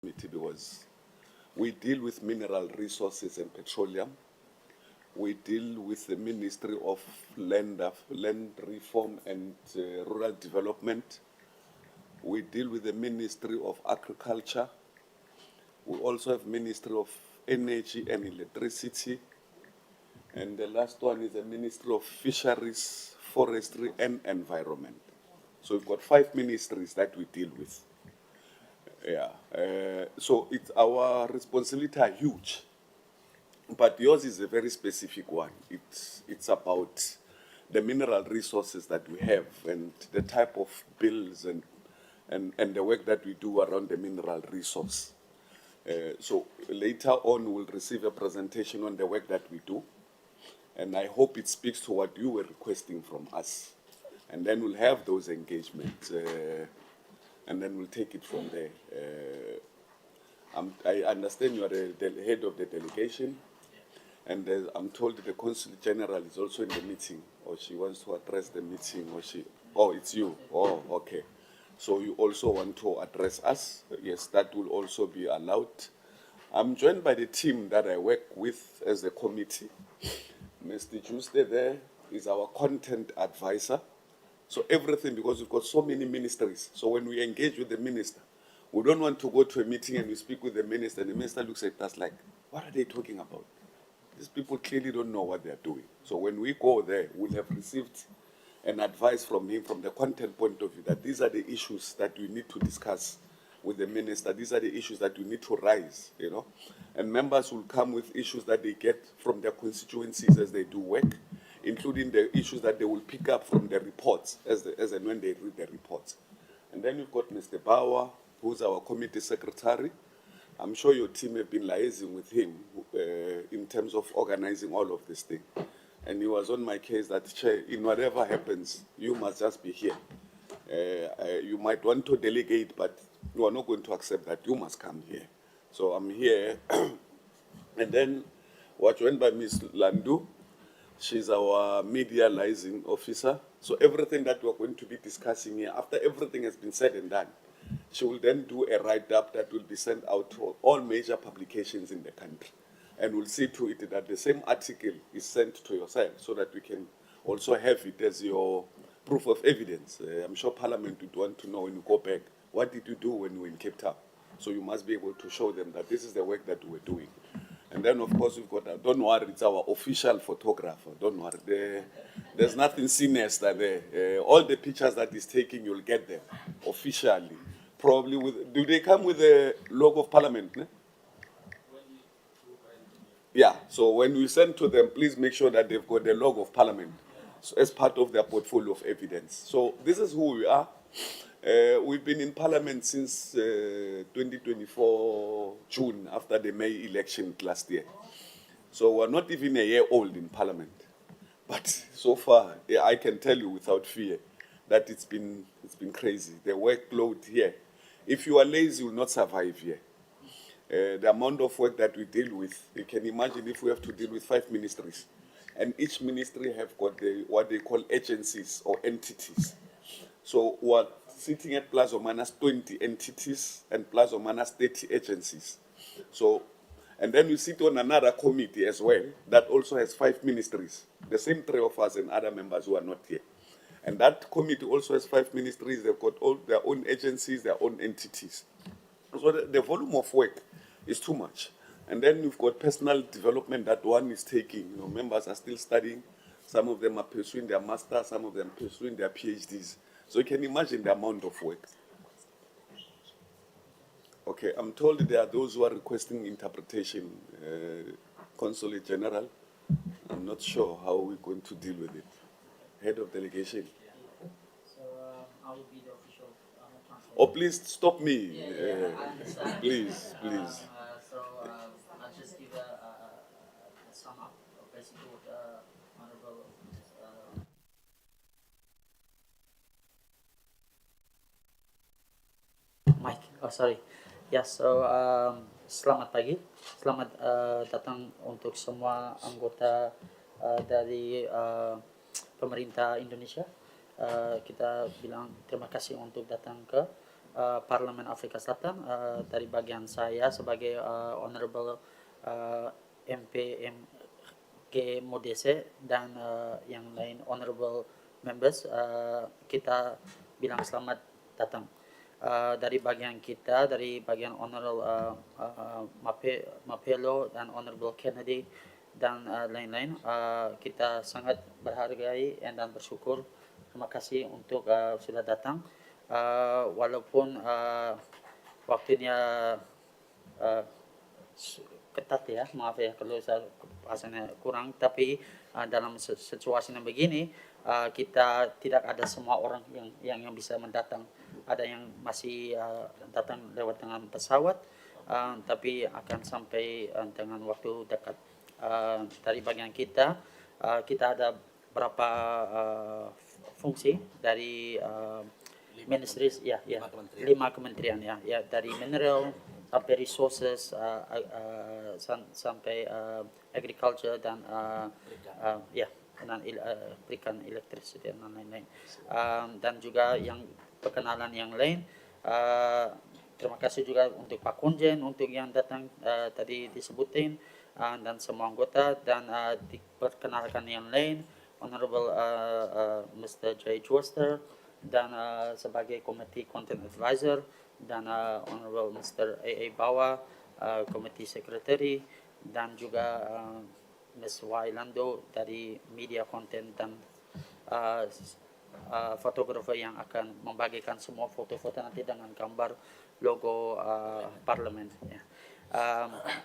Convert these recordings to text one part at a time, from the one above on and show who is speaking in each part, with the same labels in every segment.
Speaker 1: committee because we deal with mineral resources and petroleum. We deal with the Ministry of Land Reform and Rural Development. We deal with the Ministry of Agriculture. We also have Ministry of Energy and Electricity. And the last one is the Ministry of Fisheries, Forestry and Environment. So we've got 5 ministries that we deal with. Yeah. So it's our responsibility are huge, but yours is a very specific one. It's about the mineral resources that we have and the type of bills and the work that we do around the mineral resource. So later on, we'll receive a presentation on the work that we do, and I hope it speaks to what you were requesting from us. And then we'll have those engagements. And then we'll take it from there. I understand you are the head of the delegation, and I'm told the Consul General is also in the meeting, or she wants to address the meeting, it's you. Oh, okay. So you also want to address us? Yes, that will also be allowed. I'm joined by the team that I work with as a committee. Mr. Tuesday there is our content advisor. So everything, because we've got so many ministries. So when we engage with the minister, we don't want to go to a meeting and we speak with the minister, and the minister looks at us like, what are they talking about? These people clearly don't know what they're doing. So when we go there, we'll have received an advice from him from the content point of view that these are the issues that we need to discuss with the minister. These are the issues that we need to raise, And members will come with issues that they get from their constituencies as they do work, including the issues that they will pick up from the reports as and when they read the reports. And then we've got Mr. Bauer, who's our committee secretary. I'm sure your team have been liaising with him in terms of organizing all of this thing. And he was on my case that, Chair, in whatever happens, you must just be here. You might want to delegate, but you are not going to accept that. You must come here. So I'm here. And then we're joined by Ms. Landu. She's our media liaison officer. So everything that we're going to be discussing here, after everything has been said and done, she will then do a write-up that will be sent out to all major publications in the country. And we'll see to it that the same article is sent to yourself so that we can also have it as your proof of evidence. I'm sure Parliament would want to know when you go back, what did you do when you were in Cape Town? So you must be able to show them that this is the work that we're doing. And then, of course, we've got, don't worry, it's our official photographer. Don't worry. There's nothing sinister there. All the pictures that he's taking, you'll get them officially. Probably with, do they come with the logo of Parliament? Ne? Yeah, so when we send to them, please make sure that they've got the logo of Parliament as part of their portfolio of evidence. So this is who we are. We've been in Parliament since 2024 June, after the May election last year. So we're not even a year old in Parliament. But so far, I can tell you without fear that it's been crazy. The workload here. If you are lazy, you will not survive here. The amount of work that we deal with, you can imagine if we have to deal with 5 ministries. And each ministry have got what they call agencies or entities. So we're sitting at plus or minus 20 entities and plus or minus 30 agencies. So, and then we sit on another committee as well that also has 5 ministries. The same 3 of us and other members who are not here. And that committee also has 5 ministries. They've got all their own agencies, their own entities. So the volume of work is too much. And then we've got personal development that one is taking. Members are still studying. Some of them are pursuing their masters, some of them pursuing their PhDs. So you can imagine the amount of work. Okay, I'm told there are those who are requesting interpretation. Consul General, I'm not sure how we're going to deal with it. Head of delegation.
Speaker 2: So I will be the official translator.
Speaker 1: Oh, please stop me.
Speaker 2: I understand.
Speaker 1: Please.
Speaker 2: I'll just give a sum up of basically what Honorable Mike. Oh, sorry. Yeah, so selamat pagi. Selamat datang untuk semua anggota dari pemerintah Indonesia. Kita bilang terima kasih untuk datang ke Parlemen Afrika Selatan, dari bagian saya sebagai Honorable MP MG Modese dan yang lain Honorable Members, kita bilang selamat datang. Dari bagian kita, dari bagian Honorable Mapelo dan Honorable Kennedy dan lain-lain, kita sangat berhargai dan bersyukur. Terima kasih untuk sudah datang. Walaupun waktunya ketat ya, maaf ya kalau saya bahasanya kurang, tapi dalam situasi yang begini kita tidak ada semua orang yang bisa mendatang. Ada yang masih datang lewat dengan pesawat, tapi akan sampai dengan waktu dekat. Dari bagian kita, kita ada berapa fungsi dari ministries, ya, ya, 5 kementerian ya, dari mineral sampai resources, sampai agriculture dan ya, dan berikan electricity dan lain-lain, dan juga yang perkenalan yang lain. Terima kasih juga untuk Pak Konjen untuk yang datang tadi disebutin, dan semua anggota, dan diperkenalkan yang lain Honorable Mr. J. Joester dan sebagai Committee Content Advisor, dan Honorable Mr. A. Bawa, Committee Secretary, dan juga Ms. Y. Lando dari Media Content dan fotografer yang akan membagikan semua foto-foto nanti dengan gambar logo parlemen. Ya.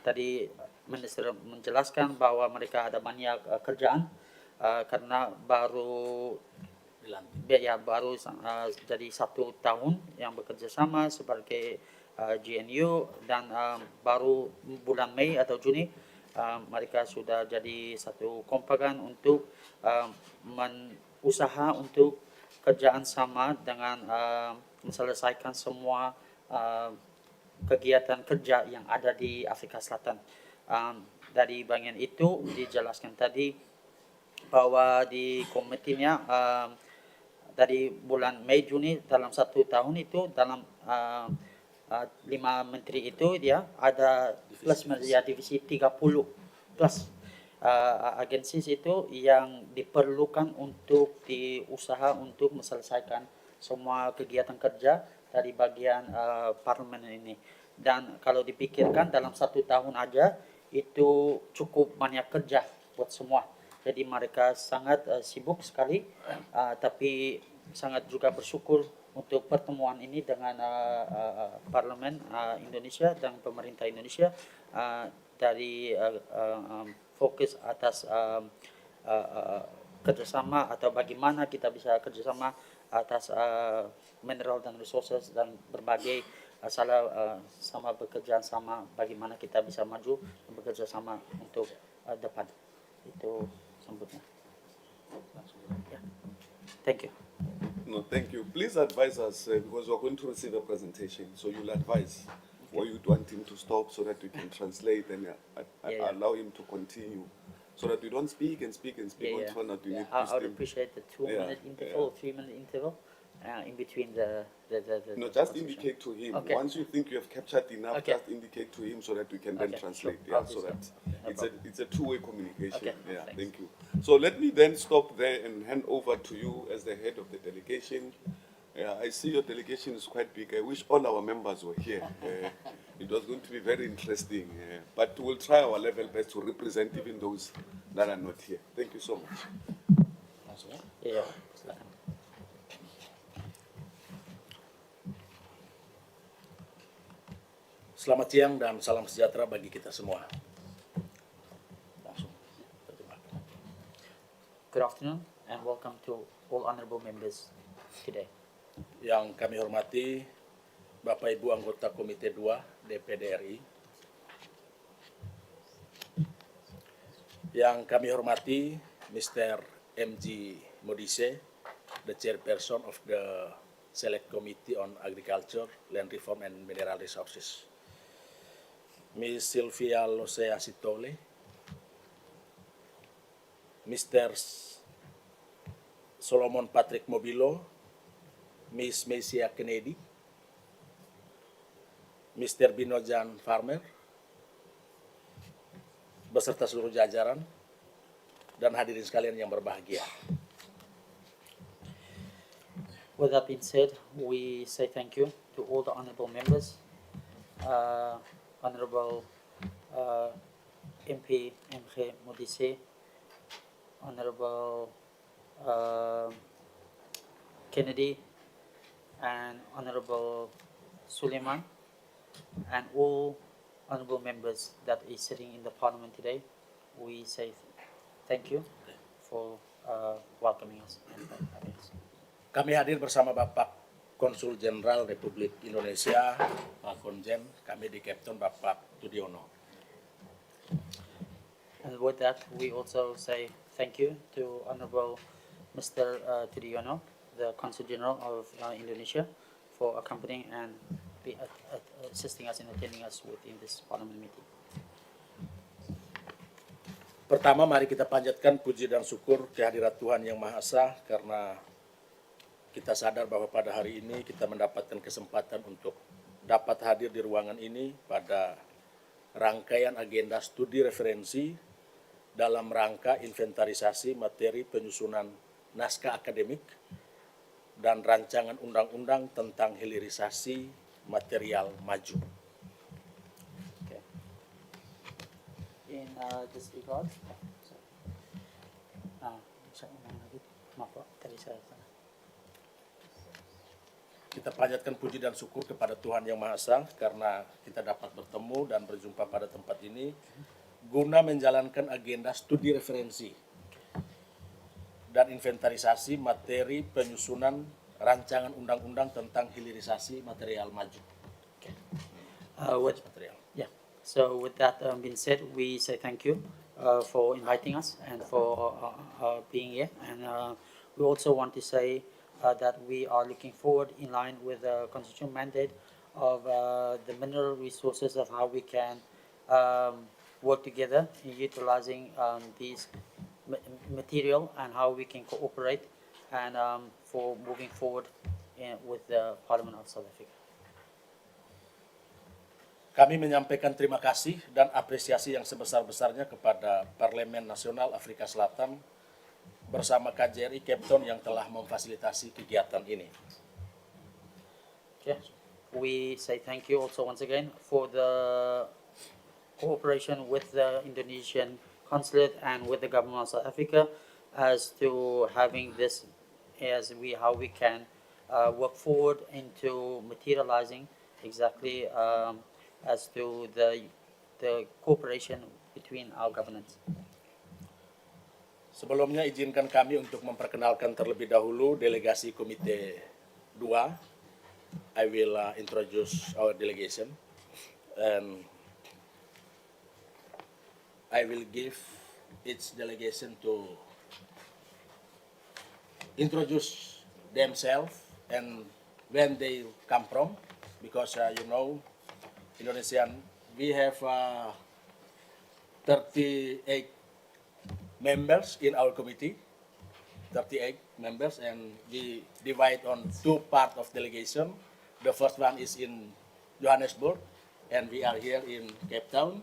Speaker 2: Tadi Minister menjelaskan bahwa mereka ada banyak kerjaan karena baru jadi 1 tahun yang bekerja sama sebagai GNU, dan baru bulan Mei atau Juni mereka sudah jadi satu kompakan untuk usaha untuk kerjaan sama dengan menyelesaikan semua kegiatan kerja yang ada di Afrika Selatan. Dari bagian itu dijelaskan tadi bahwa di komitinya dari bulan Mei Juni dalam 1 tahun itu dalam 5 menteri itu dia ada plus ya, divisi 30 plus agensi itu yang diperlukan untuk diusaha untuk menyelesaikan semua kegiatan kerja dari bagian parlemen ini. Dan kalau dipikirkan dalam 1 tahun aja itu cukup banyak kerja buat semua. Jadi mereka sangat sibuk sekali, tapi sangat juga bersyukur untuk pertemuan ini dengan Parlemen Indonesia dan pemerintah Indonesia, dari fokus atas kerjasama atau bagaimana kita bisa kerjasama atas mineral dan resources dan berbagai sama bekerja sama bagaimana kita bisa maju dan bekerja sama untuk depan. Itu sambutnya. Yeah. Thank you.
Speaker 1: No, thank you. Please advise us because we're going to receive a presentation. So you'll advise where you'd want him to stop so that we can translate and allow him to continue. So that we don't speak and speak and speak.
Speaker 2: Yeah. I would appreciate the 2-minute interval, 3-minute interval in between the
Speaker 1: no, just indicate to him.
Speaker 2: Okay.
Speaker 1: Once you think you have captured enough,
Speaker 2: Okay.
Speaker 1: just indicate to him so that we can then
Speaker 2: Okay,
Speaker 1: translate.
Speaker 2: sure.
Speaker 1: Yeah, so that it's a two-way communication.
Speaker 2: Okay,
Speaker 1: Yeah,
Speaker 2: thanks.
Speaker 1: thank you. So let me then stop there and hand over to you as the head of the delegation. I see your delegation is quite big. I wish all our members were here. It was going to be very interesting, but we'll try our level best to represent even those that are not here. Thank you so much.
Speaker 2: Yeah. Silakan.
Speaker 3: Selamat siang dan salam sejahtera bagi kita semua. Langsung.
Speaker 2: Good afternoon and welcome to all honorable members today.
Speaker 3: Yang kami hormati Bapak Ibu anggota Komite 2 DPD RI. Yang kami hormati Mr. MG Modise, the chairperson of the Select Committee on Agriculture, Land Reform and Mineral Resources. Ms. Sylvia Losea Sitole, Mr. Solomon Patrick Mobilo, Ms. Mesia Kennedy, Mr. Binojan Farmer, beserta seluruh jajaran, dan hadirin sekalian yang berbahagia.
Speaker 2: With that being said, we say thank you to all the honorable members, Honorable MP MG Modise, Honorable Kennedy, and Honorable Suleiman, and all honorable members that is sitting in the parliament today. We say thank you for welcoming us and having us.
Speaker 3: Kami hadir bersama Bapak Konsul Jenderal Republik Indonesia, Pak Konjen, kami di Cape Town, Bapak Tudiono.
Speaker 2: And with that, we also say thank you to Honorable Mr. Tudiono, the Consul General of Indonesia, for accompanying and assisting us in attending us within this parliament meeting.
Speaker 3: Pertama, mari kita panjatkan puji dan syukur kehadirat Tuhan Yang Maha Esa, karena kita sadar bahwa pada hari ini kita mendapatkan kesempatan untuk dapat hadir di ruangan ini pada rangkaian agenda studi referensi dalam rangka inventarisasi materi penyusunan naskah akademik dan rancangan undang-undang tentang hilirisasi material maju.
Speaker 2: Okay. In this regard, maaf Pak, tadi saya
Speaker 3: Kita panjatkan puji dan syukur kepada Tuhan Yang Maha Esa karena kita dapat bertemu dan berjumpa pada tempat ini guna menjalankan agenda studi referensi dan inventarisasi materi penyusunan rancangan undang-undang tentang hilirisasi material maju. Material.
Speaker 2: Yeah. So with that being said, we say thank you for inviting us and for being here. And we also want to say that we are looking forward in line with the constitutional mandate of the mineral resources of how we can work together in utilizing these material and how we can cooperate and for moving forward with the Parliament of South Africa.
Speaker 3: Kami menyampaikan terima kasih dan apresiasi yang sebesar-besarnya kepada Parlemen Nasional Afrika Selatan bersama KJRI Cape Town yang telah memfasilitasi kegiatan ini.
Speaker 2: Okay. We say thank you also once again for the cooperation with the Indonesian consulate and with the government of South Africa as to having this how we can work forward into materializing exactly as to the cooperation between our governments.
Speaker 3: Sebelumnya izinkan kami untuk memperkenalkan terlebih dahulu delegasi Komite 2. I will introduce our delegation and I will give each delegation to introduce themselves and when they come from, because you know, Indonesian, we have 38 members in our committee, 38 members, and we divide on two parts of delegation. The first one is in Johannesburg, and we are here in Cape Town,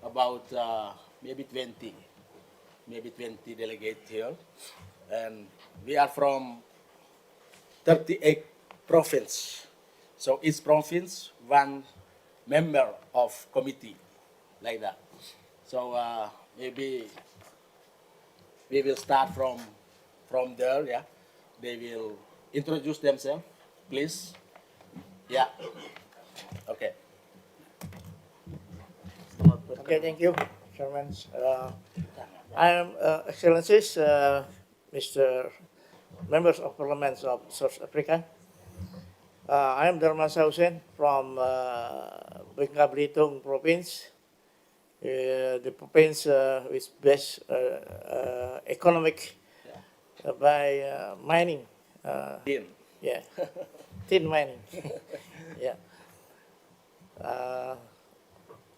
Speaker 3: about maybe 20 delegates here, and we are from 38 province. So each province, one member of committee, like that. So maybe we will start from there, yeah. They will introduce themselves, please. Yeah. Okay.
Speaker 4: Okay, thank you, Chairman. I am Excellencies, Mr. Members of Parliament of South Africa. I am Darmansyah Hussein from Bangka Belitung Province. The province is best economic by mining.
Speaker 3: Tin.
Speaker 4: Yeah, tin mining. Yeah.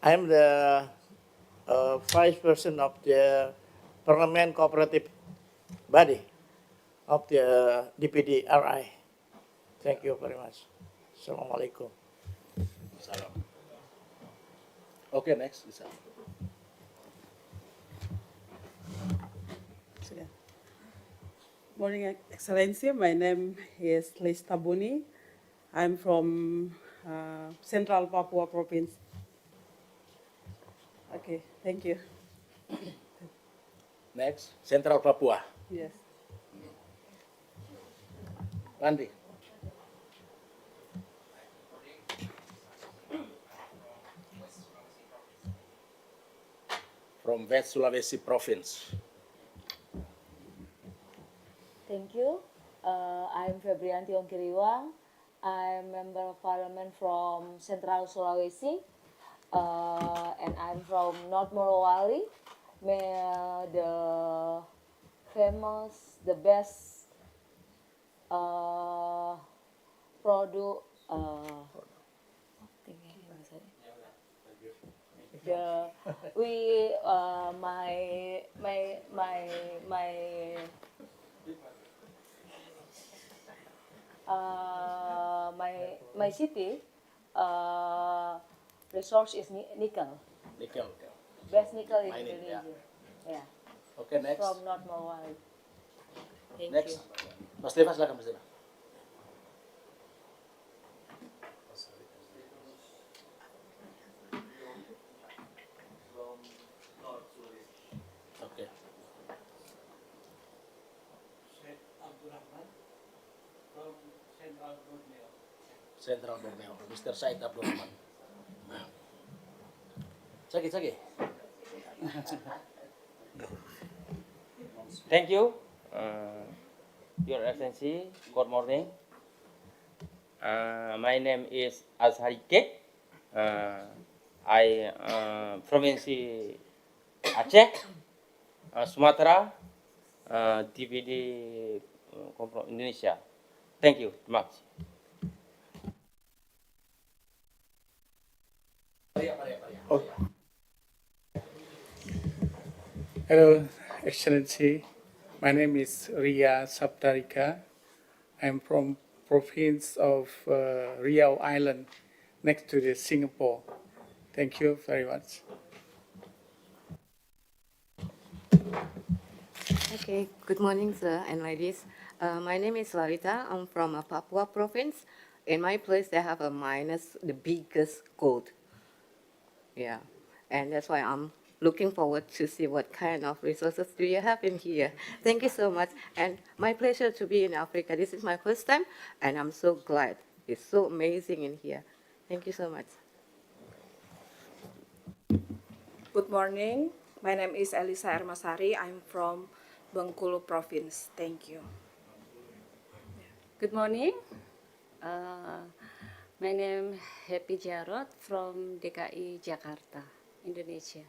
Speaker 4: I am the vice president of the Parliament Cooperative Body of the DPD RI. Thank you very much. Assalamualaikum.
Speaker 3: Salam. Okay, next. Lisa.
Speaker 5: Sudah. Morning, Excellency. My name is Liz Tabuni. I'm from Central Papua Province. Okay, thank you.
Speaker 3: Next, Central Papua.
Speaker 5: Yes.
Speaker 3: Randy. From West Sulawesi Province.
Speaker 6: Thank you. I'm Febrianti Ongkiriwang. I'm Member of Parliament from Central Sulawesi. And I'm from North Morowali. The famous, the best product. The we my city resource is nickel.
Speaker 3: Nickel.
Speaker 6: Best nickel in
Speaker 3: Mining,
Speaker 6: Indonesia. Yeah.
Speaker 3: Okay, next.
Speaker 6: From North Morowali. Thank
Speaker 3: Next.
Speaker 6: you.
Speaker 3: Mas Deva, silakan Mas Deva. Okay. Central Borneo. Mr. Said Abdurrahman. Sagi.
Speaker 7: Thank you, Your Excellency. Good morning. My name is Azhari K. I province Aceh, Sumatera, DVD from Indonesia. Thank you much.
Speaker 8: Hello, Excellency. My name is Ria Saptarika. I'm from province of Riau Island, next to the Singapore. Thank you very much.
Speaker 9: Okay, good morning, sir and ladies. My name is Larita. I'm from Papua province. In my place, they have a minus, the biggest gold. Yeah, and that's why I'm looking forward to see what kind of resources do you have in here. Thank you so much, and my pleasure to be in Africa. This is my first time, and I'm so glad. It's so amazing in here. Thank you so much.
Speaker 10: Good morning. My name is Elisa Ermasari. I'm from Bengkulu Province. Thank you.
Speaker 11: Good morning. My name Happy Jarot from DKI Jakarta, Indonesia.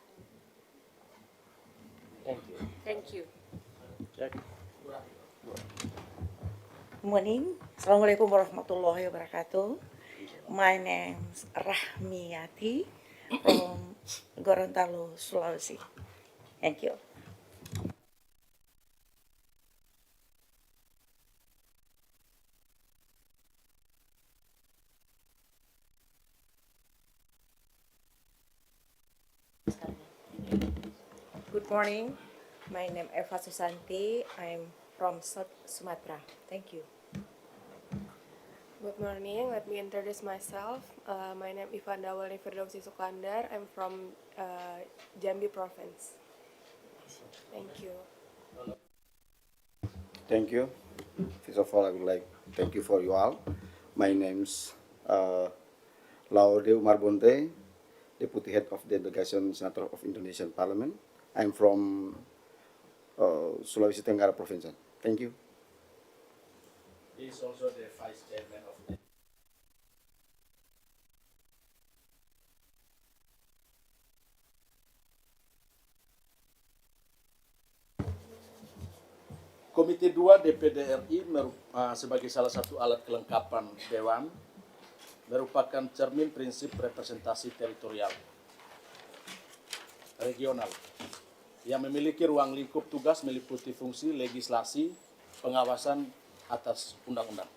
Speaker 7: Thank you.
Speaker 11: Thank you.
Speaker 3: Jack.
Speaker 12: Good morning. Assalamualaikum warahmatullahi wabarakatuh. My name's Rahmiyati from Gorontalo, Sulawesi. Thank you.
Speaker 10: Good morning. My name Eva Susanti. I'm from South Sumatra. Thank you.
Speaker 13: Good morning. Let me introduce myself. My name is Ivan Dawali Firdausi Sukandar. I'm from Jambi Province. Thank you.
Speaker 14: Thank you. First of all, I would like to thank you for you all. My name's Laude Umar Bonte, Deputy Head of the Delegation Senator of Indonesian Parliament. I'm from Sulawesi Tenggara Province. Thank you.
Speaker 3: He is also the Vice Chairman of the Komite 2 DPD RI sebagai salah satu alat kelengkapan Dewan merupakan cermin prinsip representasi teritorial regional yang memiliki ruang lingkup tugas meliputi fungsi legislasi, pengawasan atas undang-undang.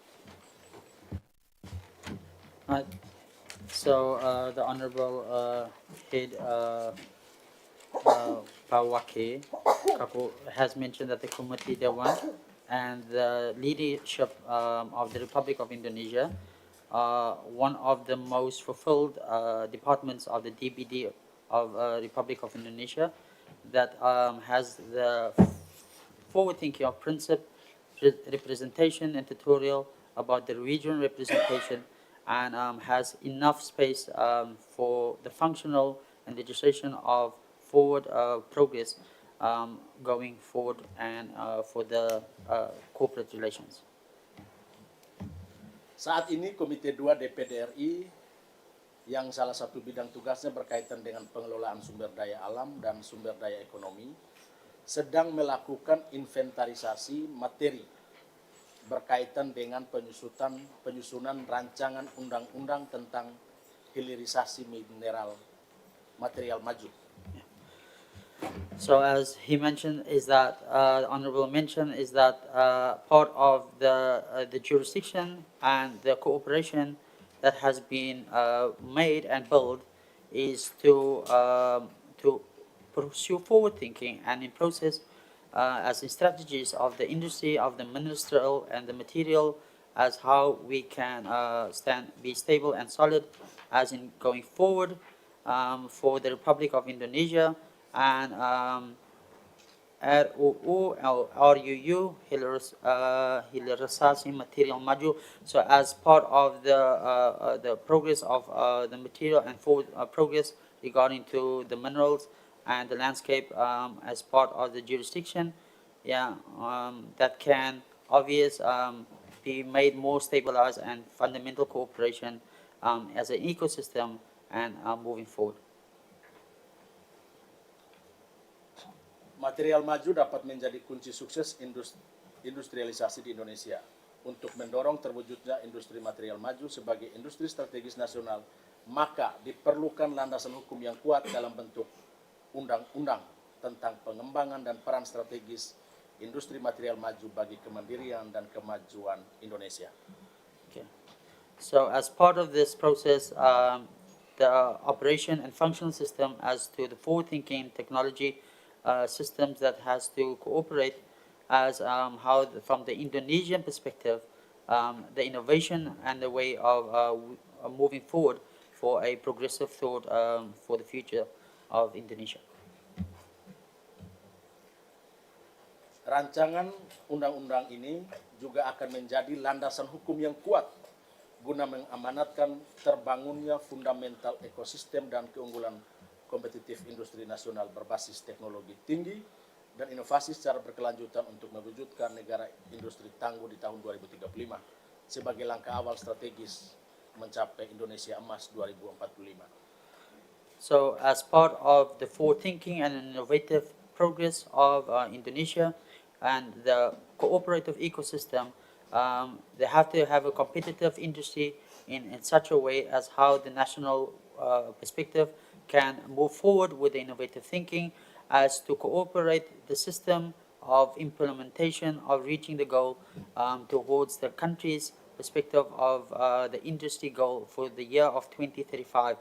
Speaker 2: So the Honorable Head Pawake Kapu has mentioned that the Committee Dewan and the leadership of the Republic of Indonesia are one of the most fulfilled departments of the DBD of Republic of Indonesia that has the forward thinking of principle, representation and tutorial about the regional representation and has enough space for the functional and legislation of forward progress going forward and for the corporate relations.
Speaker 3: Saat ini Komite 2 DPD RI yang salah satu bidang tugasnya berkaitan dengan pengelolaan sumber daya alam dan sumber daya ekonomi sedang melakukan inventarisasi materi berkaitan dengan penyusunan rancangan undang-undang tentang hilirisasi material maju.
Speaker 2: So as he mentioned is that honorable mention is that part of the jurisdiction and the cooperation that has been made and built is to pursue forward thinking and in process as in strategies of the industry of the mineral and the material as how we can be stable and solid as in going forward for the Republic of Indonesia and RUU hilirisasi material maju. So as part of the progress of the material and forward progress regarding to the minerals and the landscape as part of the jurisdiction, that can obvious be made more stabilized and fundamental cooperation as an ecosystem and moving forward.
Speaker 3: Material maju dapat menjadi kunci sukses industrialisasi di Indonesia. Untuk mendorong terwujudnya industri material maju sebagai industri strategis nasional, maka diperlukan landasan hukum yang kuat dalam bentuk undang-undang tentang pengembangan dan peran strategis industri material maju bagi kemandirian dan kemajuan Indonesia.
Speaker 2: Okay. So as part of this process, the operation and functional system as to the forward-thinking technology systems that has to cooperate as how from the Indonesian perspective, the innovation and the way of moving forward for a progressive thought for the future of Indonesia.
Speaker 3: Rancangan undang-undang ini juga akan menjadi landasan hukum yang kuat guna mengamanatkan terbangunnya fundamental ekosistem dan keunggulan kompetitif industri nasional berbasis teknologi tinggi dan inovasi secara berkelanjutan untuk mewujudkan negara industri tangguh di tahun 2035 sebagai langkah awal strategis mencapai Indonesia Emas 2045.
Speaker 2: So as part of the forward thinking and innovative progress of Indonesia and the cooperative ecosystem, they have to have a competitive industry in such a way as how the national perspective can move forward with the innovative thinking as to cooperate the system of implementation of reaching the goal towards the country's perspective of the industry goal for the year of 2035.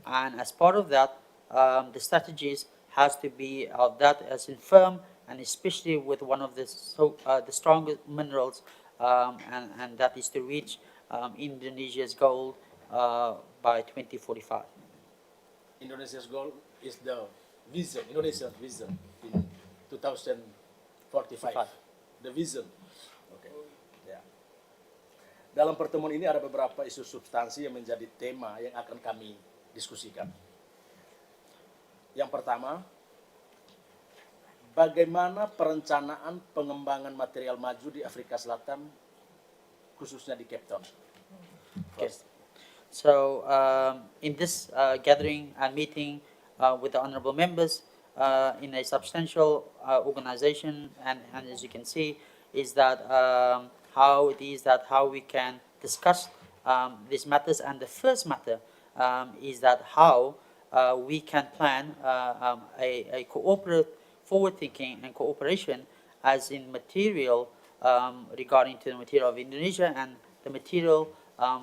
Speaker 2: And as part of that, the strategies has to be of that as infirm and especially with one of the strongest minerals and that is to reach Indonesia's goal by 2045.
Speaker 3: Indonesia's goal is the vision, Indonesia's vision in 2045. The vision. Okay. Ya. Dalam pertemuan ini ada beberapa isu substansi yang menjadi tema yang akan kami diskusikan. Yang pertama, bagaimana perencanaan pengembangan material maju di Afrika Selatan, khususnya di Cape Town.
Speaker 2: Yes. So in this gathering and meeting with the honorable members in a substantial organization, and as you can see, is that how we can discuss these matters. And the first matter is that how we can plan a cooperative forward-thinking and cooperation as in material regarding to the material of Indonesia and the material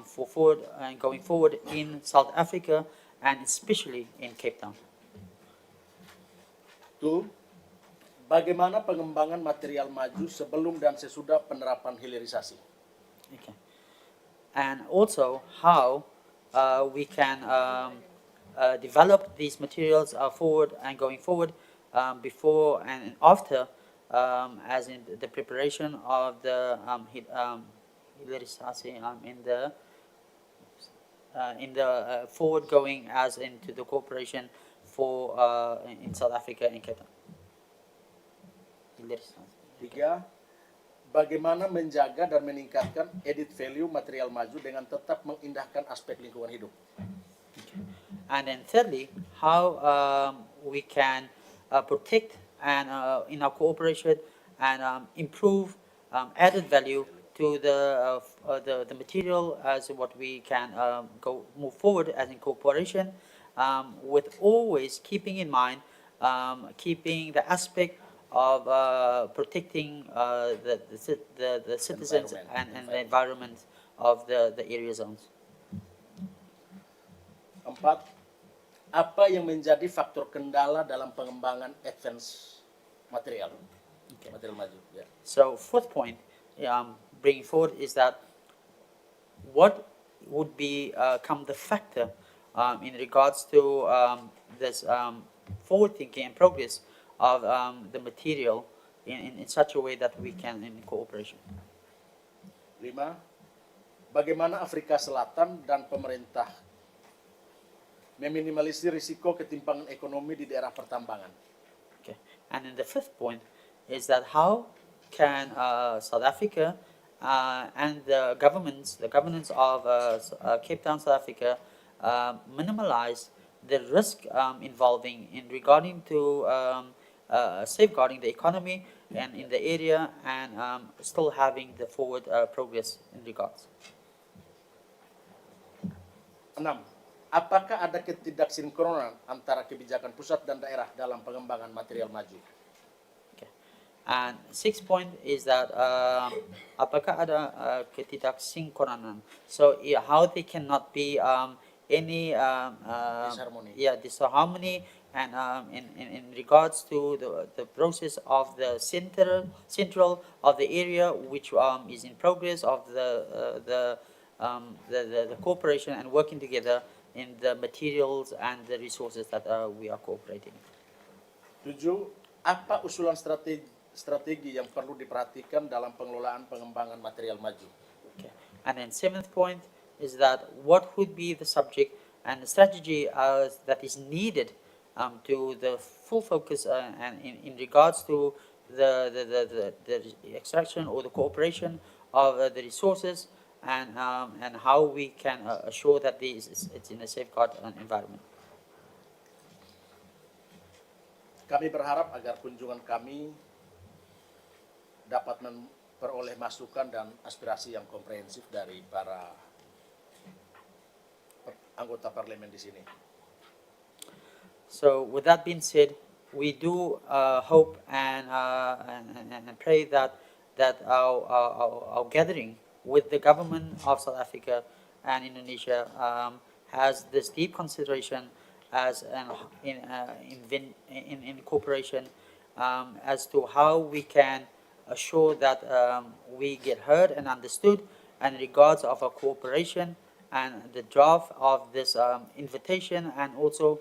Speaker 2: for forward and going forward in South Africa and especially in Cape Town.
Speaker 3: Two, bagaimana pengembangan material maju sebelum dan sesudah penerapan hilirisasi?
Speaker 2: Okay. And also how we can develop these materials forward and going forward before and after, as in the preparation of the hilirisasi in the forward going as into the cooperation for in South Africa and Cape Town. Hilirisasi.
Speaker 3: Tiga, bagaimana menjaga dan meningkatkan added value material maju dengan tetap mengindahkan aspek lingkungan hidup.
Speaker 2: And then thirdly, how we can protect and in our cooperation and improve added value to the material as what we can move forward as in cooperation, with always keeping in mind keeping the aspect of protecting the citizens and the environment of the area zones.
Speaker 3: Empat, apa yang menjadi faktor kendala dalam pengembangan advance material? Material maju. Yeah.
Speaker 2: So fourth point, bringing forward is that what would be come the factor in regards to this forward thinking and progress of the material in such a way that we can in cooperation.
Speaker 3: Lima, bagaimana Afrika Selatan dan pemerintah meminimalisir risiko ketimpangan ekonomi di daerah pertambangan.
Speaker 2: Okay. And then the fifth point is that how can South Africa and the governance of Cape Town, South Africa, minimize the risk involving in regarding to safeguarding the economy and in the area and still having the forward progress in regards.
Speaker 3: 6. Apakah ada ketidaksinkronan antara kebijakan pusat dan daerah dalam pengembangan material maju?
Speaker 2: Okay. And 6 point is that apakah ada ketidaksinkronan? So how they cannot be any
Speaker 3: Disharmony.
Speaker 2: disharmony and in regards to the process of the central of the area which is in progress of the cooperation and working together in the materials and the resources that we are cooperating.
Speaker 3: 7. Apa usulan strategi yang perlu diperhatikan dalam pengelolaan pengembangan material maju?
Speaker 2: Okay. And then 7th point is that what would be the subject and the strategy that is needed to the full focus and in regards to the extraction or the cooperation of the resources and how we can assure that it's in a safeguard environment.
Speaker 3: Kami berharap agar kunjungan kami dapat memperoleh masukan dan aspirasi yang komprehensif dari para anggota parlemen di sini.
Speaker 2: So with that being said, we do hope and pray that our gathering with the government of South Africa and Indonesia has this deep consideration as in cooperation as to how we can assure that we get heard and understood in regards of our cooperation and the draft of this invitation and also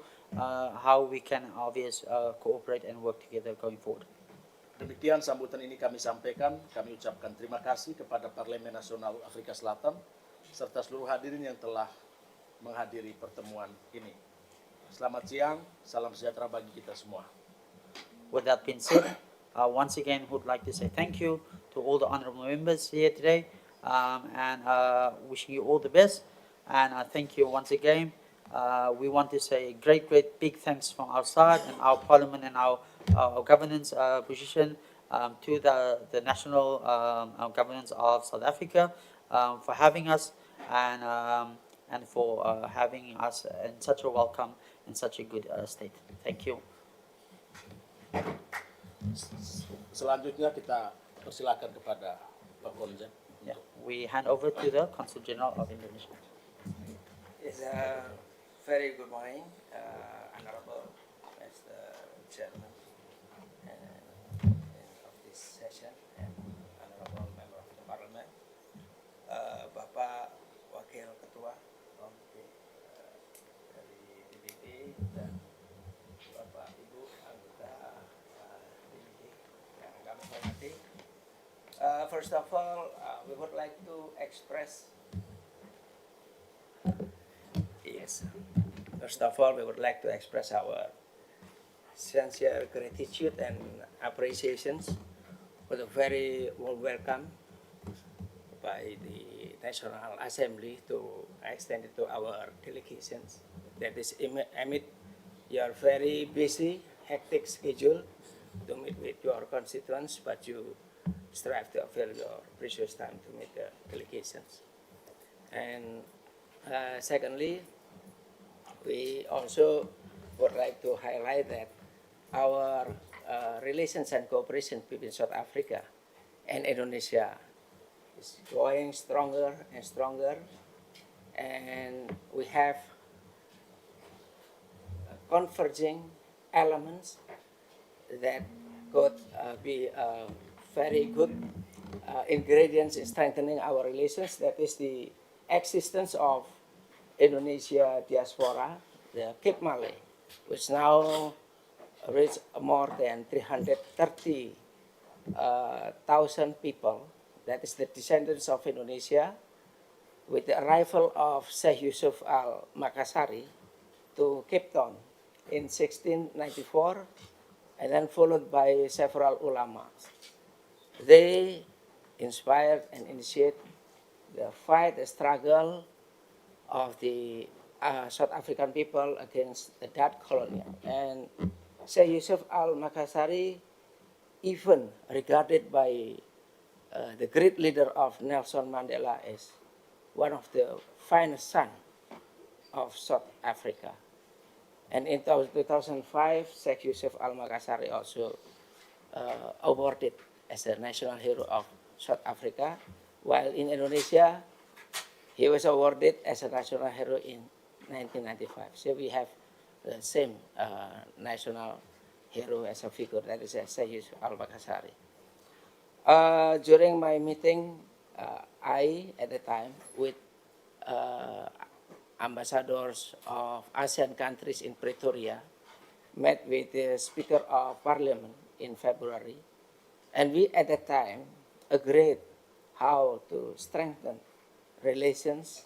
Speaker 2: how we can obviously cooperate and work together going forward.
Speaker 3: Demikian sambutan ini kami sampaikan. Kami ucapkan terima kasih kepada Parlemen Nasional Afrika Selatan serta seluruh hadirin yang telah menghadiri pertemuan ini. Selamat siang, salam sejahtera bagi kita semua.
Speaker 2: With that being said, once again, would like to say thank you to all the honorable members here today, and wishing you all the best. And thank you once again. We want to say great big thanks from our side and our parliament and our governance position to the national governance of South Africa for having us and for having us in such a welcome and such a good state. Thank you.
Speaker 3: Selanjutnya kita persilakan kepada Pak Konjen.
Speaker 2: Yeah, we hand over to the Consul General of Indonesia.
Speaker 15: It's a very good morning, Honorable Mr. Chairman of this session and Honorable Member of the Parliament, Bapak Wakil Ketua Komite dari DPD dan Bapak Ibu anggota DPD yang kami hormati. First of all, we would like to express First of all, we would like to express our sincere gratitude and appreciations for the very warm welcome by the National Assembly to extend it to our delegations. That is amid your very busy, hectic schedule to meet with your constituents, but you strive to avail your precious time to meet the delegations. And secondly, we also would like to highlight that our relations and cooperation between South Africa and Indonesia is growing stronger and stronger, and we have converging elements that could be very good ingredients in strengthening our relations. That is the existence of Indonesia diaspora, the Cape Malay, which now reach more than 330,000 people. That is the descendants of Indonesia. With the arrival of Sheikh Yusuf Al Makassari to Cape Town in 1694, and then followed by several ulama. They inspired and initiated the fight, the struggle of the South African people against the Dutch colonial. And Sheikh Yusuf Al Makassari, even regarded by the great leader of Nelson Mandela as one of the finest sons of South Africa. And in 2005, Sheikh Yusuf Al Makassari also awarded as a national hero of South Africa, while in Indonesia, he was awarded as a national hero in 1995. So we have the same national hero as a figure, that is Sheikh Yusuf Al Makassari. During my meeting, I, at the time, with ambassadors of ASEAN countries in Pretoria, met with the Speaker of Parliament in February, and we at that time agreed how to strengthen relations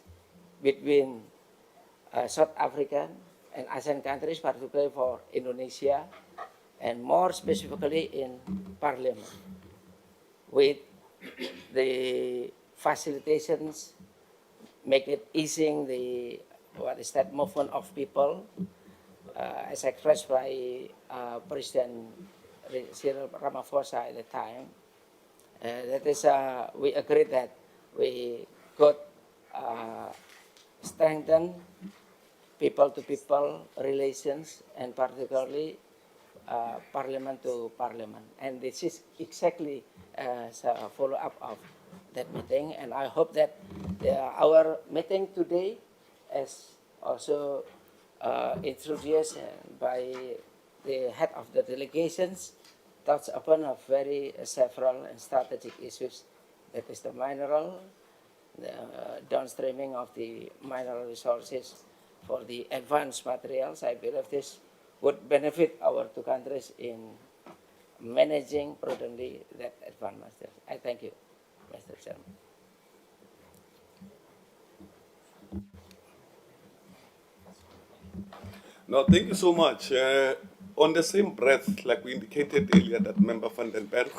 Speaker 15: between South African and ASEAN countries, particularly for Indonesia, and more specifically in Parliament, with the facilitations, make it easing the movement of people, as expressed by President Cyril Ramaphosa at the time. That is, we agreed that we could strengthen people-to-people relations, and particularly parliament to parliament. And this is exactly a follow-up of that meeting. And I hope that our meeting today, as also introduced by the head of the delegations, touch upon a very several and strategic issues. That is the mineral, the downstreaming of the mineral resources for the advanced materials. I believe this would benefit our two countries in managing prudently that advanced materials. I thank you, Mr. Chairman.
Speaker 1: No, thank you so much. On the same breath, like we indicated earlier, that Member van den Berg,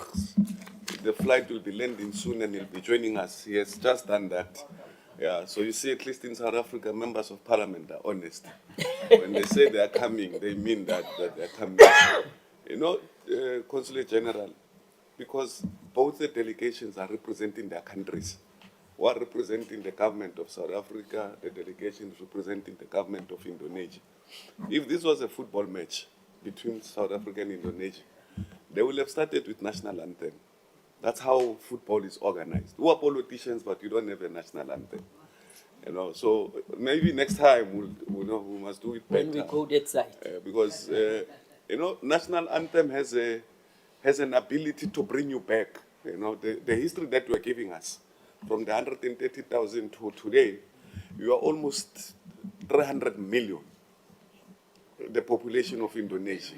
Speaker 1: the flight will be landing soon and he'll be joining us. He has just done that. Yeah, so you see, at least in South Africa, members of parliament are honest. When they say they are coming, they mean that they're coming. You know, Consul General, because both the delegations are representing their countries. One representing the government of South Africa, the delegation is representing the government of Indonesia. If this was a football match between South Africa and Indonesia, they will have started with national anthem. That's how football is organized. We are politicians, but you don't have a national anthem. You know, so maybe next time we must do it better.
Speaker 15: When we go that side.
Speaker 1: Because you know, national anthem has an ability to bring you back. You know, the history that you are giving us, from the 130,000 to today, you are almost 300 million, the population of Indonesia.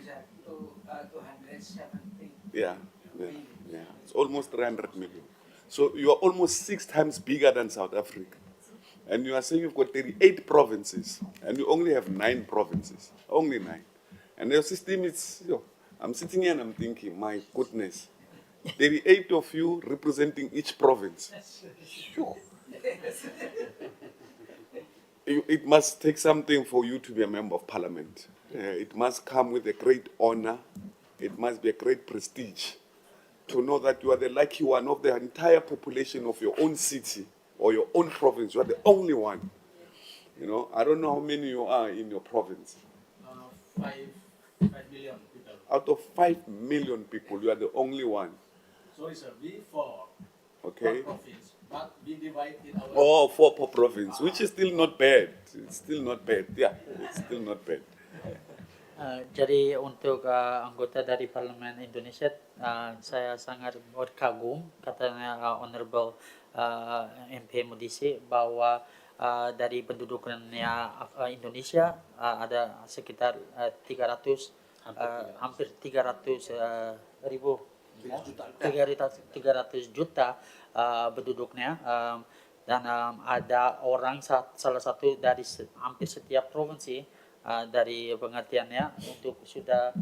Speaker 1: Yeah, yeah, yeah. It's almost 300 million. So you are almost 6 times bigger than South Africa. And you are saying you've got 38 provinces, and you only have 9 provinces. Only 9. And your system is, I'm sitting here and I'm thinking, my goodness, 38 of you representing each province. Phew. It must take something for you to be a member of parliament. It must come with a great honor. It must be a great prestige to know that you are the lucky one of the entire population of your own city or your own province. You are the only one. You know, I don't know how many you are in your province.
Speaker 3: 5 million people.
Speaker 1: Out of 5 million people, you are the only one.
Speaker 3: Sorry, sir, we 4
Speaker 1: Okay.
Speaker 3: province, but we divide in our...
Speaker 1: Oh, 4 per province, which is still not bad. It's still not bad. Yeah, it's still not bad.
Speaker 2: Jadi untuk anggota dari Parlemen Indonesia, saya sangat berkagum katanya Honorable MP Modise bahwa dari penduduknya Indonesia ada sekitar 300 hampir 300 ribu 300 juta penduduknya, dan ada orang salah satu dari hampir setiap provinsi. Dari pengertiannya untuk sudah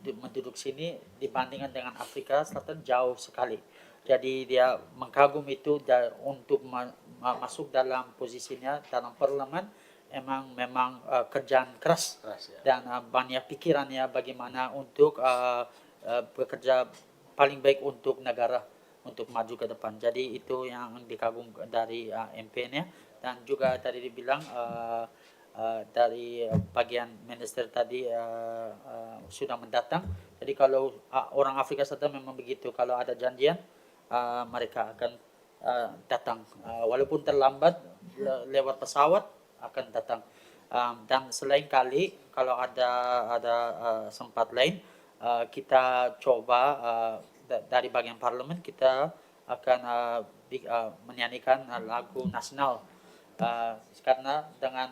Speaker 2: menduduk sini dibandingkan dengan Afrika Selatan jauh sekali. Jadi dia mengagum itu untuk masuk dalam posisinya dalam parlemen memang kerjaan keras dan banyak pikirannya bagaimana untuk bekerja paling baik untuk negara untuk maju ke depan. Jadi itu yang dikagum dari MP-nya, dan juga tadi dibilang dari bagian minister tadi sudah mendatang. Jadi kalau orang Afrika Selatan memang begitu, kalau ada janjian mereka akan datang, walaupun terlambat lewat pesawat akan datang. Dan selain kali kalau ada sempat lain kita coba dari bagian parlemen kita akan menyanyikan lagu nasional, karena dengan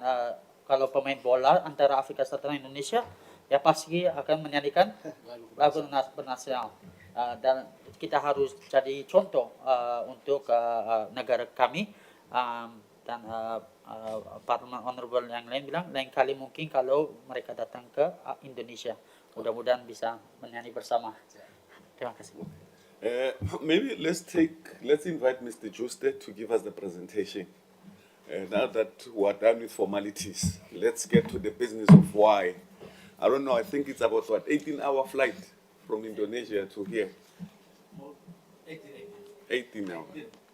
Speaker 2: kalau pemain bola antara Afrika Selatan dan Indonesia, ya pasti akan menyanyikan lagu nasional. Dan kita harus jadi contoh untuk negara kami, dan Parlemen Honorable yang lain bilang lain kali mungkin kalau mereka datang ke Indonesia, mudah-mudahan bisa menyanyi bersama. Terima kasih.
Speaker 1: Maybe let's invite Mr. Juste to give us the presentation. Now that we are done with formalities, let's get to the business of why. I don't know, I think it's about 18-hour flight from Indonesia to here. 18 now.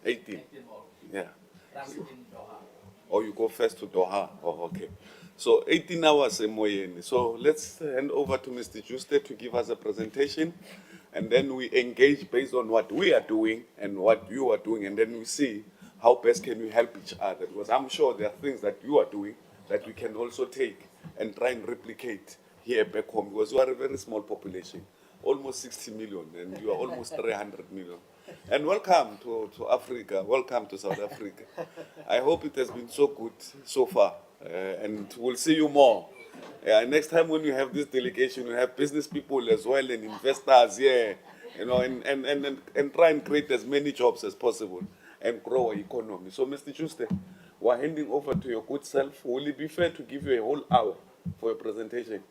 Speaker 1: 18. Yeah. Or you go first to Doha. Oh, okay. So 18 hours in Moyeni. So let's hand over to Mr. Juste to give us a presentation, and then we engage based on what we are doing and what you are doing, and then we see how best can we help each other. Because I'm sure there are things that you are doing that we can also take and try and replicate here back home, because you are a very small population, almost 60 million, and you are almost 300 million. And welcome to Africa, welcome to South Africa. I hope it has been so good so far, and we'll see you more. Next time when you have this delegation, you have business people as well and investors here, you know, and try and create as many jobs as possible and grow our economy. So, Mr. Juste, we're handing over to your good self. Will it be fair to give you a whole hour for your presentation?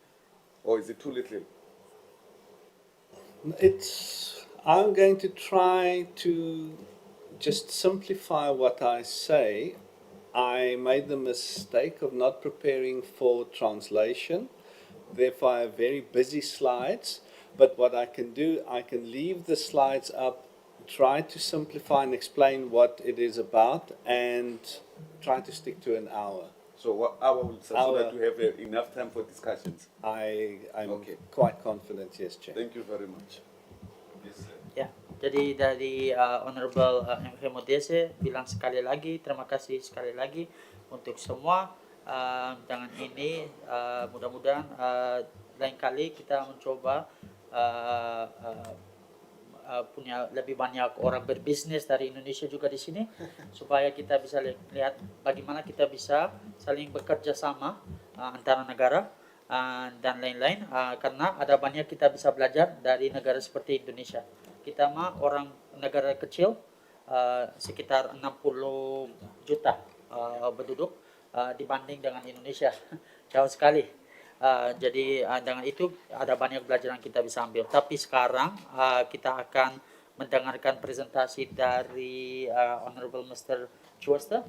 Speaker 1: Or is it too little?
Speaker 16: I'm going to try to just simplify what I say. I made the mistake of not preparing for translation. Therefore, I have very busy slides. But what I can do, I can leave the slides up, try to simplify and explain what it is about, and try to stick to an hour.
Speaker 1: So what hour will serve so that you have enough time for discussions?
Speaker 16: I'm quite confident, yes, Chair.
Speaker 1: Thank you very much. Yes, sir.
Speaker 2: Yeah. Jadi dari Honorable MK Modese bilang sekali lagi terima kasih sekali lagi untuk semua. Dengan ini mudah-mudahan lain kali kita mencoba punya lebih banyak orang berbisnis dari Indonesia juga di sini supaya kita bisa lihat bagaimana kita bisa saling bekerja sama antara negara dan lain-lain karena ada banyak kita bisa belajar dari negara seperti Indonesia. Kita mah orang negara kecil sekitar 60 juta penduduk dibanding dengan Indonesia jauh sekali. Jadi dengan itu ada banyak pelajaran kita bisa ambil. Tapi sekarang kita akan mendengarkan presentasi dari Honorable Mr. Churster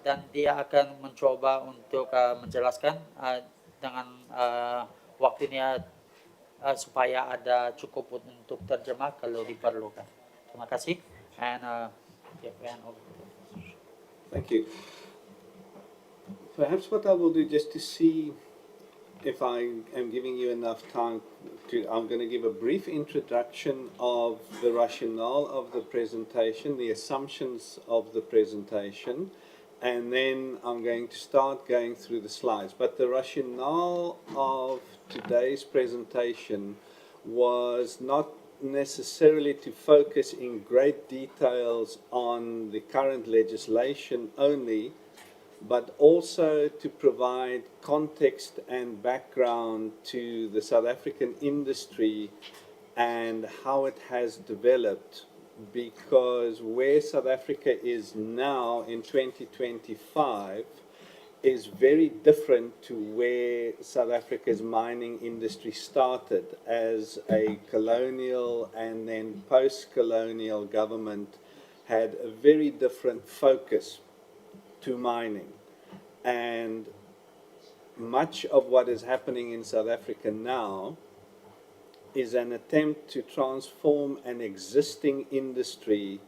Speaker 2: dan dia akan mencoba untuk menjelaskan dengan waktunya supaya ada cukup untuk terjemah kalau diperlukan. Terima kasih. And
Speaker 16: Thank you. Perhaps what I will do just to see if I am giving you enough time I'm going to give a brief introduction of the rationale of the presentation, the assumptions of the presentation, and then I'm going to start going through the slides. But the rationale of today's presentation was not necessarily to focus in great details on the current legislation only, but also to provide context and background to the South African industry and how it has developed, because where South Africa is now in 2025 is very different to where South Africa's mining industry started as a colonial and then post-colonial government had a very different focus to mining. And much of what is happening in South Africa now is an attempt to transform an existing industry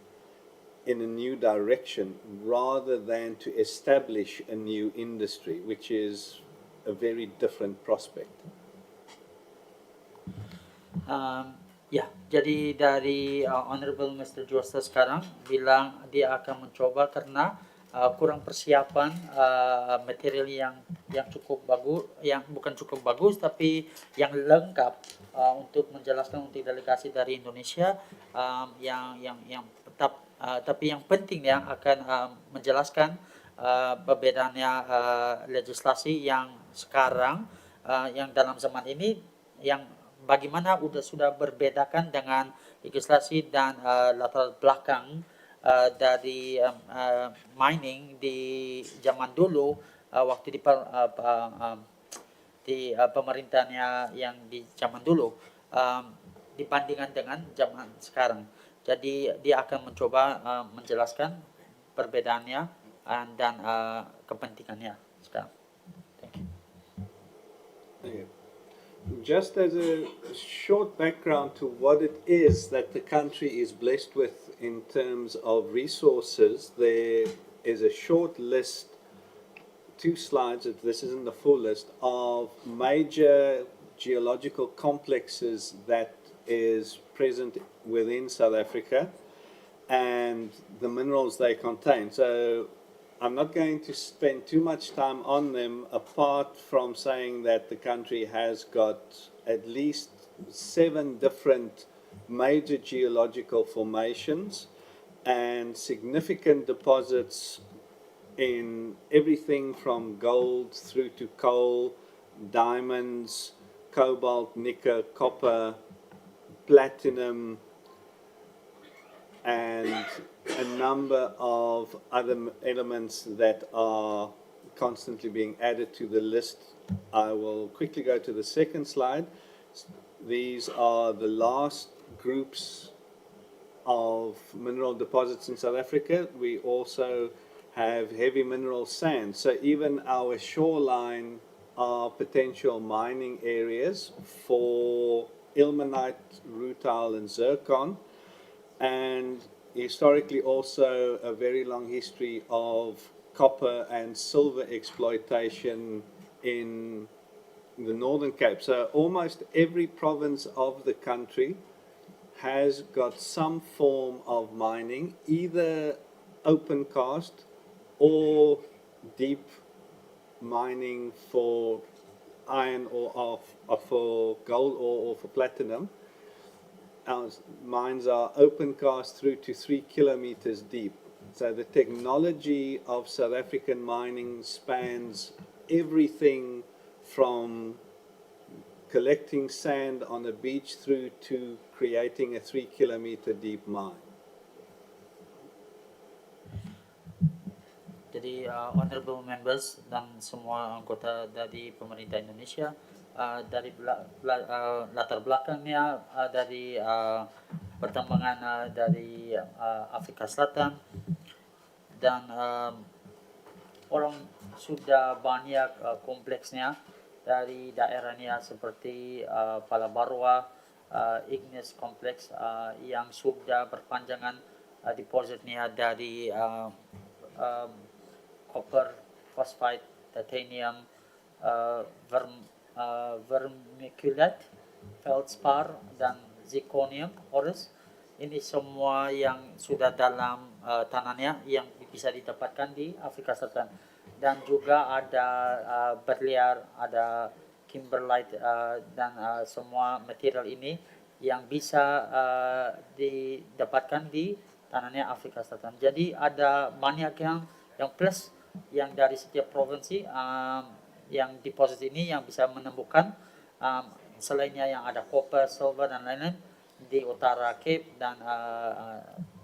Speaker 16: in a new direction rather than to establish a new industry, which is a very different prospect.
Speaker 2: Ya, jadi dari Honorable Mr. Josta sekarang bilang dia akan mencoba karena kurang persiapan material yang cukup bagus, yang bukan cukup bagus tapi yang lengkap untuk menjelaskan untuk delegasi dari Indonesia yang tetap tapi yang penting yang akan menjelaskan perbedaannya legislasi yang sekarang yang dalam zaman ini yang bagaimana sudah berbedakan dengan legislasi dan latar belakang dari mining di zaman dulu waktu di pemerintahannya yang di zaman dulu dibandingkan dengan zaman sekarang. Jadi dia akan mencoba menjelaskan perbedaannya dan kepentingannya sekarang. Thank you.
Speaker 16: Okay. Just as a short background to what it is that the country is blessed with in terms of resources, there is a short list, 2 slides, if this isn't the full list, of major geological complexes that is present within South Africa and the minerals they contain. So I'm not going to spend too much time on them apart from saying that the country has got at least 7 different major geological formations and significant deposits in everything from gold through to coal, diamonds, cobalt, nickel, copper, platinum, and a number of other elements that are constantly being added to the list. I will quickly go to the second slide. These are the last groups of mineral deposits in South Africa. We also have heavy mineral sands. So even our shoreline are potential mining areas for ilmenite, rutile, and zircon. And historically also a very long history of copper and silver exploitation in the Northern Cape. So almost every province of the country has got some form of mining, either open cast or deep mining for iron or for gold or for platinum. Our mines are open cast through to 3 kilometers deep. So the technology of South African mining spans everything from collecting sand on a beach through to creating a 3 kilometer deep mine.
Speaker 2: Jadi honorable members dan semua anggota dari pemerintah Indonesia, dari latar belakangnya dari pertambangan dari Afrika Selatan, dan orang sudah banyak kompleksnya dari daerahnya seperti Palabarwa, Igneous Complex yang sudah berpanjangan depositnya dari copper, phosphate, titanium, vermiculite, feldspar, dan zirconium ores. Ini semua yang sudah dalam tanahnya yang bisa didapatkan di Afrika Selatan. Dan juga ada berlian, ada kimberlite, dan semua material ini yang bisa didapatkan di tanahnya Afrika Selatan. Jadi ada banyak yang plus yang dari setiap provinsi yang deposit ini yang bisa menemukan selainnya yang ada copper, silver, dan lain-lain di utara Cape dan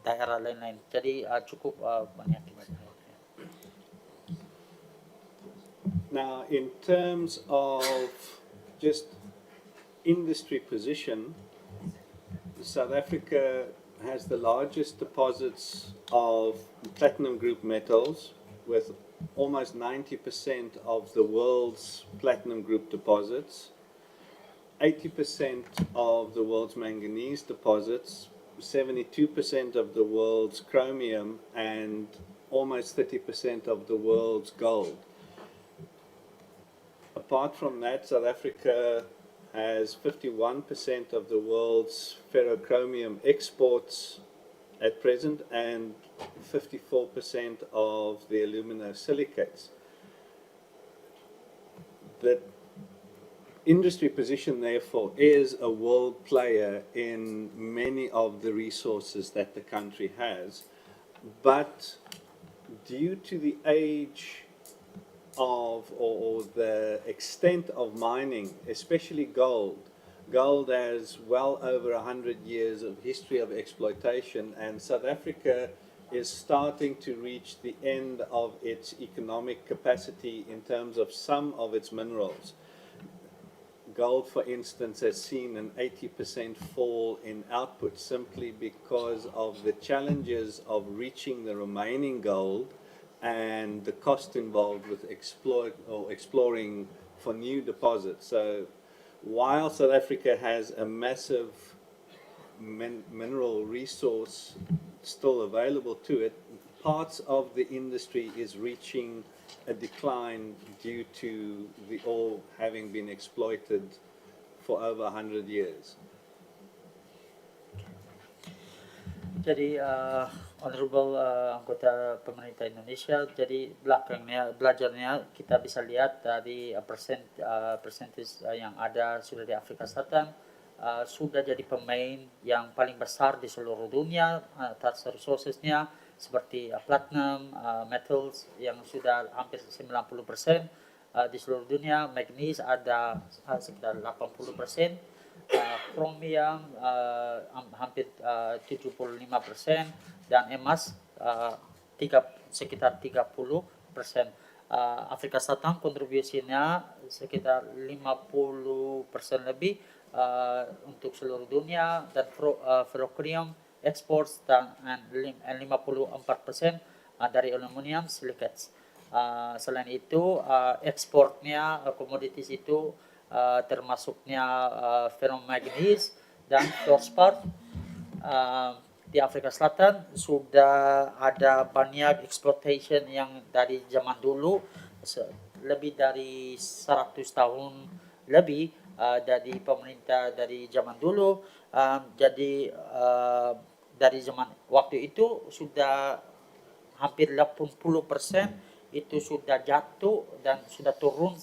Speaker 2: daerah lain-lain. Jadi cukup banyak.
Speaker 16: Now, in terms of just industry position, South Africa has the largest deposits of platinum group metals, with almost 90% of the world's platinum group deposits, 80% of the world's manganese deposits, 72% of the world's chromium, and almost 30% of the world's gold. Apart from that, South Africa has 51% of the world's ferrochromium exports at present and 54% of the aluminosilicates. The industry position, therefore, is a world player in many of the resources that the country has, but due to the age of or the extent of mining, especially gold. Gold has well over 100 years of history of exploitation, and South Africa is starting to reach the end of its economic capacity in terms of some of its minerals. Gold, for instance, has seen an 80% fall in output simply because of the challenges of reaching the remaining gold and the cost involved with exploring for new deposits. So while South Africa has a massive mineral resource still available to it, parts of the industry is reaching a decline due to the ore having been exploited for over 100 years.
Speaker 2: Jadi honorable anggota pemerintah Indonesia, jadi belajarnya kita bisa lihat dari persentage yang ada sudah di Afrika Selatan, sudah jadi pemain yang paling besar di seluruh dunia atas resourcesnya seperti platinum, metals yang sudah hampir 90% di seluruh dunia, manganese ada sekitar 80%. Chromium hampir 75% dan emas sekitar 30%. Afrika Selatan kontribusinya sekitar 50% lebih untuk seluruh dunia, dan ferrochromium exports dan 54% dari aluminium silicates. Selain itu ekspornya komoditis itu termasuknya ferromanganese dan feldspar. Di Afrika Selatan sudah ada banyak exploitation yang dari zaman dulu, lebih dari 100 tahun lebih dari pemerintah dari zaman dulu Jadi dari zaman waktu itu sudah hampir 80% itu sudah jatuh dan sudah turun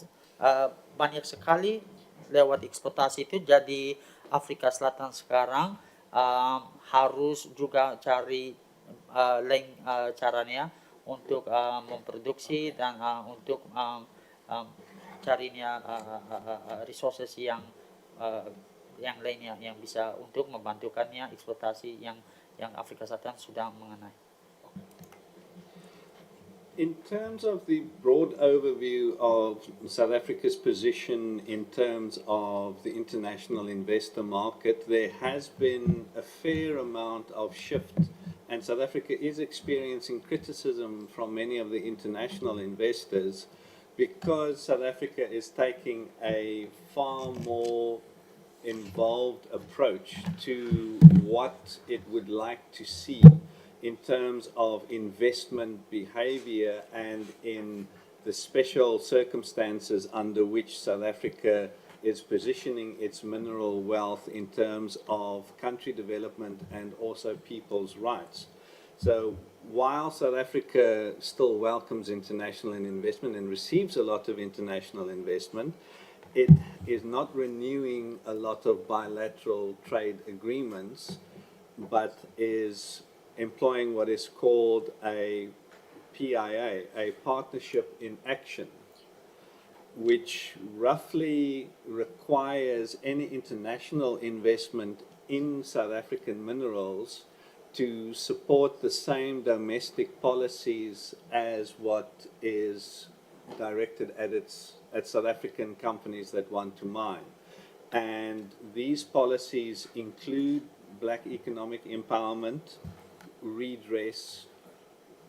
Speaker 2: banyak sekali lewat eksploitasi itu. Jadi Afrika Selatan sekarang harus juga cari lain caranya untuk memproduksi dan untuk carinya resources yang lainnya yang bisa untuk membantukannya eksploitasi yang Afrika Selatan sudah mengenai.
Speaker 16: In terms of the broad overview of South Africa's position in terms of the international investor market, there has been a fair amount of shift, and South Africa is experiencing criticism from many of the international investors because South Africa is taking a far more involved approach to what it would like to see in terms of investment behavior and in the special circumstances under which South Africa is positioning its mineral wealth in terms of country development and also people's rights. So while South Africa still welcomes international investment and receives a lot of international investment, it is not renewing a lot of bilateral trade agreements, but is employing what is called a PIA, a Partnership in Action, which roughly requires any international investment in South African minerals to support the same domestic policies as what is directed at South African companies that want to mine. And these policies include black economic empowerment, redress,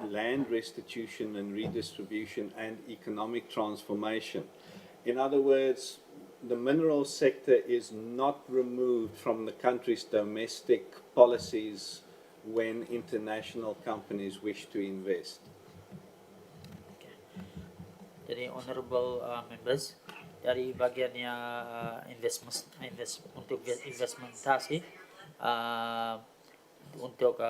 Speaker 16: land restitution and redistribution, and economic transformation. In other words, the mineral sector is not removed from the country's domestic policies when international companies wish to invest.
Speaker 2: Jadi honorable members, dari bagiannya untuk investmentasi untuk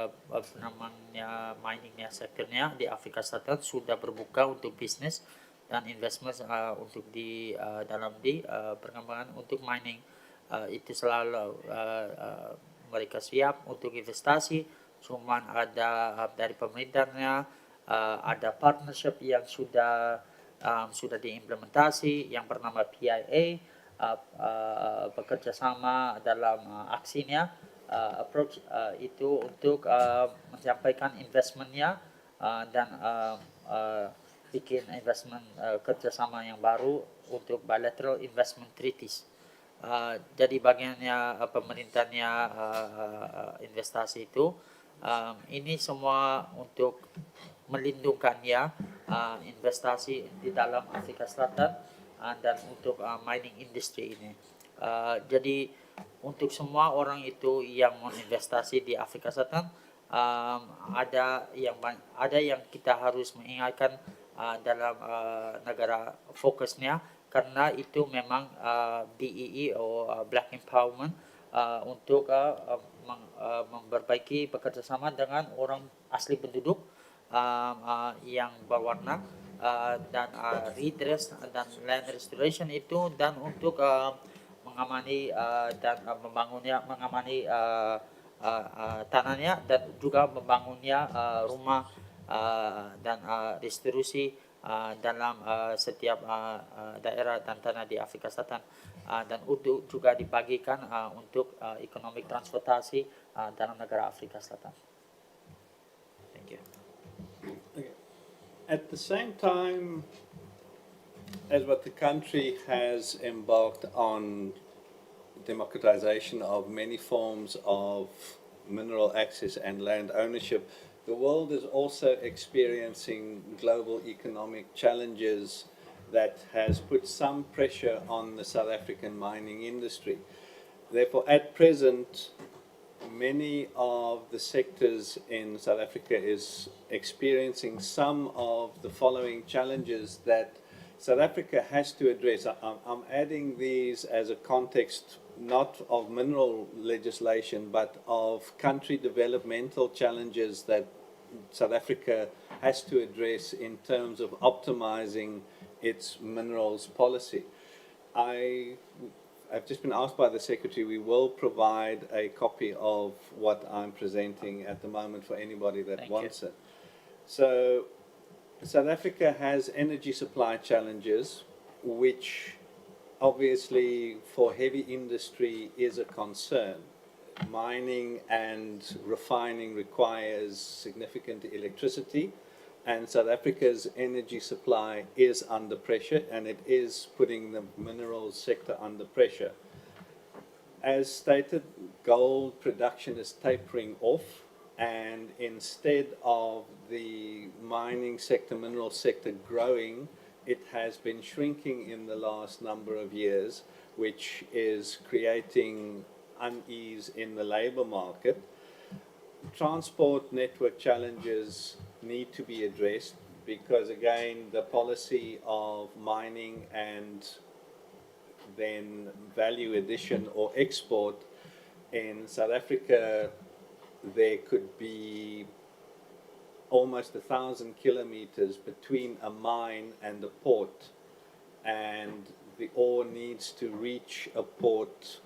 Speaker 2: namanya miningnya sektornya di Afrika Selatan sudah berbuka untuk bisnis dan investment untuk di dalam perkembangan untuk mining. Itu selalu mereka siap untuk investasi, cuman ada dari pemerintahnya ada partnership yang sudah diimplementasi yang bernama PIA, bekerja sama dalam aksinya approach itu untuk menyampaikan investmentnya dan bikin investment kerjasama yang baru untuk bilateral investment treaties. Jadi bagiannya pemerintahnya investasi itu ini semua untuk melindungannya investasi di dalam Afrika Selatan dan untuk mining industry ini. Jadi untuk semua orang itu yang mau investasi di Afrika Selatan ada yang kita harus mengingatkan dalam negara fokusnya, karena itu memang BEE atau Black Empowerment untuk memperbaiki bekerjasama dengan orang asli penduduk yang berwarna dan redress dan land restoration itu, dan untuk mengamani dan mengamani tanahnya dan juga membangunnya rumah dan restitusi dalam setiap daerah dan tanah di Afrika Selatan, dan untuk juga dibagikan untuk ekonomi transportasi dalam negara Afrika Selatan. Thank you.
Speaker 16: Okay. At the same time as what the country has embarked on democratization of many forms of mineral access and land ownership, the world is also experiencing global economic challenges that has put some pressure on the South African mining industry. Therefore, at present, many of the sectors in South Africa is experiencing some of the following challenges that South Africa has to address. I'm adding these as a context not of mineral legislation, but of country developmental challenges that South Africa has to address in terms of optimizing its minerals policy. I've just been asked by the Secretary, we will provide a copy of what I'm presenting at the moment for anybody that wants it. So South Africa has energy supply challenges, which obviously for heavy industry is a concern. Mining and refining requires significant electricity, and South Africa's energy supply is under pressure, and it is putting the minerals sector under pressure. As stated, gold production is tapering off, and instead of the mining sector, mineral sector growing, it has been shrinking in the last number of years, which is creating unease in the labor market. Transport network challenges need to be addressed because, again, the policy of mining and then value addition or export in South Africa, there could be almost 1,000 kilometers between a mine and a port, and the ore needs to reach a port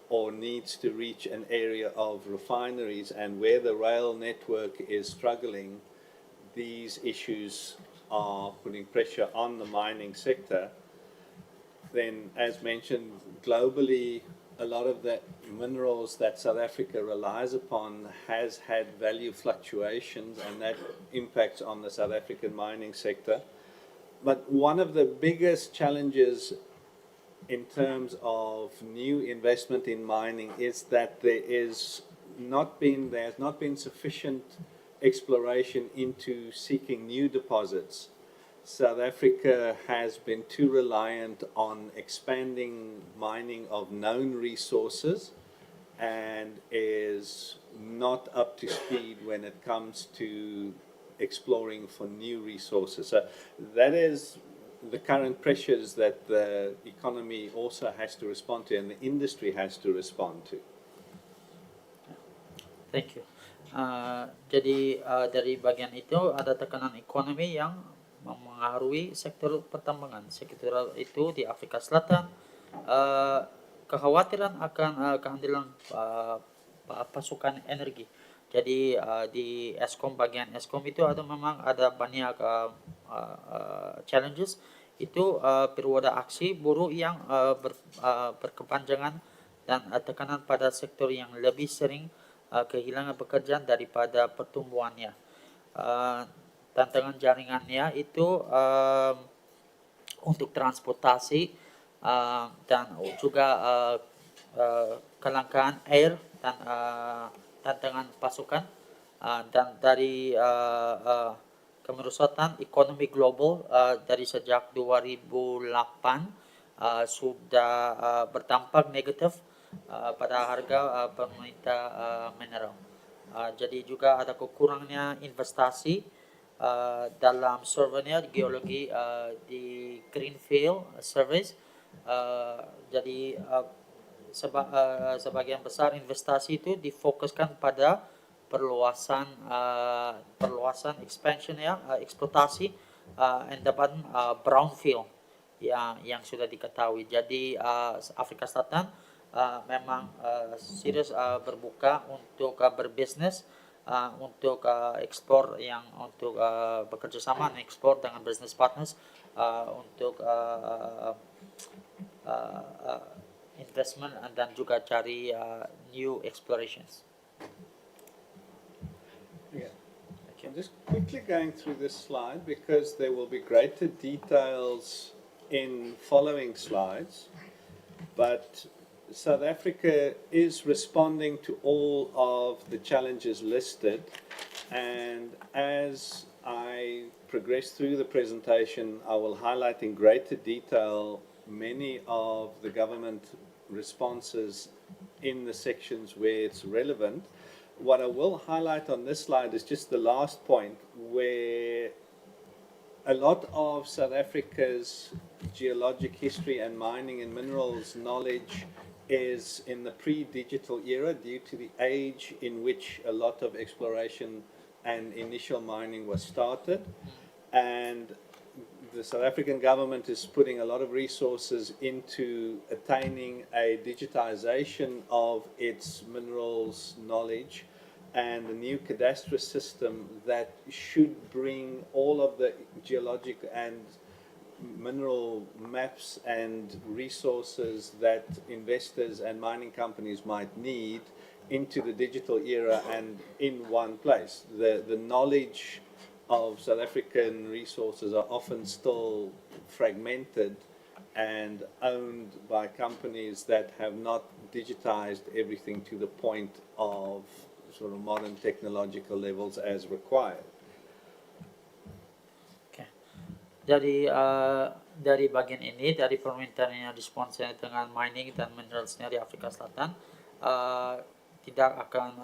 Speaker 16: or needs to reach an area of refineries, and where the rail network is struggling, these issues are putting pressure on the mining sector. Then, as mentioned, globally, a lot of the minerals that South Africa relies upon has had value fluctuations, and that impacts on the South African mining sector. But one of the biggest challenges in terms of new investment in mining is that there has not been sufficient exploration into seeking new deposits. South Africa has been too reliant on expanding mining of known resources and is not up to speed when it comes to exploring for new resources. So that is the current pressures that the economy also has to respond to and the industry has to respond to.
Speaker 2: Thank you. Jadi dari bagian itu ada tekanan ekonomi yang mempengaruhi sektor pertambangan. Sektor itu di Afrika Selatan, kekhawatiran akan kehadiran pasukan energi. Jadi di Eskom, bagian Eskom itu memang ada banyak challenges. Itu perlu ada aksi buruh yang berkepanjangan dan tekanan pada sektor yang lebih sering kehilangan pekerjaan daripada pertumbuhannya. Tantangan jaringannya itu untuk transportasi dan juga kelangkaan air dan tantangan pasukan dan dari kemerosotan ekonomi global dari sejak 2008 sudah berdampak negatif pada harga pemerintah mineral. Jadi juga ada kekurangannya investasi dalam surveinya geologi di greenfield surveys. Jadi sebagian besar investasi itu difokuskan pada perluasan expansion ya, eksploitasi endapan brownfield yang sudah diketahui. Jadi Afrika Selatan memang serius berbuka untuk berbisnis, untuk ekspor yang untuk bekerja sama dan ekspor dengan business partners untuk investment dan juga cari new explorations.
Speaker 16: Yeah. I'm just quickly going through this slide because there will be greater details in following slides, but South Africa is responding to all of the challenges listed, and as I progress through the presentation, I will highlight in greater detail many of the government responses in the sections where it's relevant. What I will highlight on this slide is just the last point, where a lot of South Africa's geologic history and mining and minerals knowledge is in the pre-digital era due to the age in which a lot of exploration and initial mining was started. And the South African government is putting a lot of resources into attaining a digitization of its minerals knowledge and a new cadastral system that should bring all of the geologic and mineral maps and resources that investors and mining companies might need into the digital era and in one place. The knowledge of South African resources are often still fragmented and owned by companies that have not digitized everything to the point of sort of modern technological levels as required.
Speaker 2: Dari bagian ini, dari permintaan yang responsnya dengan mining dan mineralsnya di Afrika Selatan, tidak akan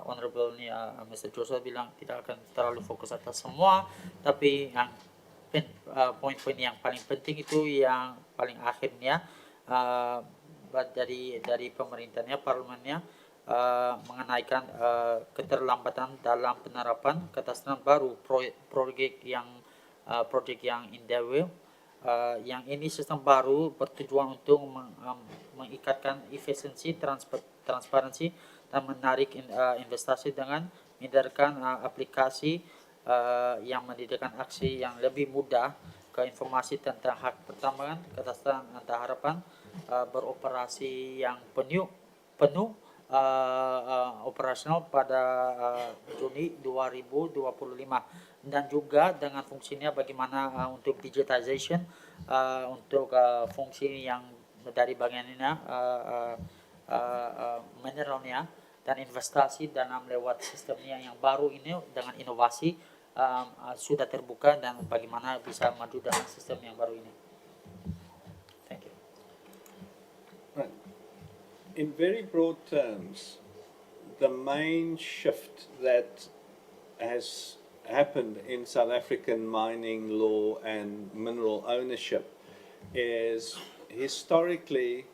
Speaker 2: Honorable ni Mr. Joshua bilang tidak akan terlalu fokus atas semua, tapi yang poin-poin yang paling penting itu yang paling akhirnya dari pemerintahnya, parlemennya mengenaikan keterlambatan dalam penerapan kedastran baru proyek yang Indewe. Yang ini sistem baru bertujuan untuk mengikatkan efisiensi, transparansi dan menarik investasi dengan menghadirkan aplikasi yang menyediakan aksi yang lebih mudah ke informasi tentang hak pertambangan. Kedastran Anda harapan beroperasi yang penuh operasional pada Juni 2025 dan juga dengan fungsinya bagaimana untuk digitization, untuk fungsi yang dari bagian ini mineralnya dan investasi dalam lewat sistemnya yang baru ini dengan inovasi sudah terbuka dan bagaimana bisa maju dengan sistem yang baru ini. Thank you.
Speaker 16: Right. In very broad terms, the main shift that has happened in South African mining law and mineral ownership is historically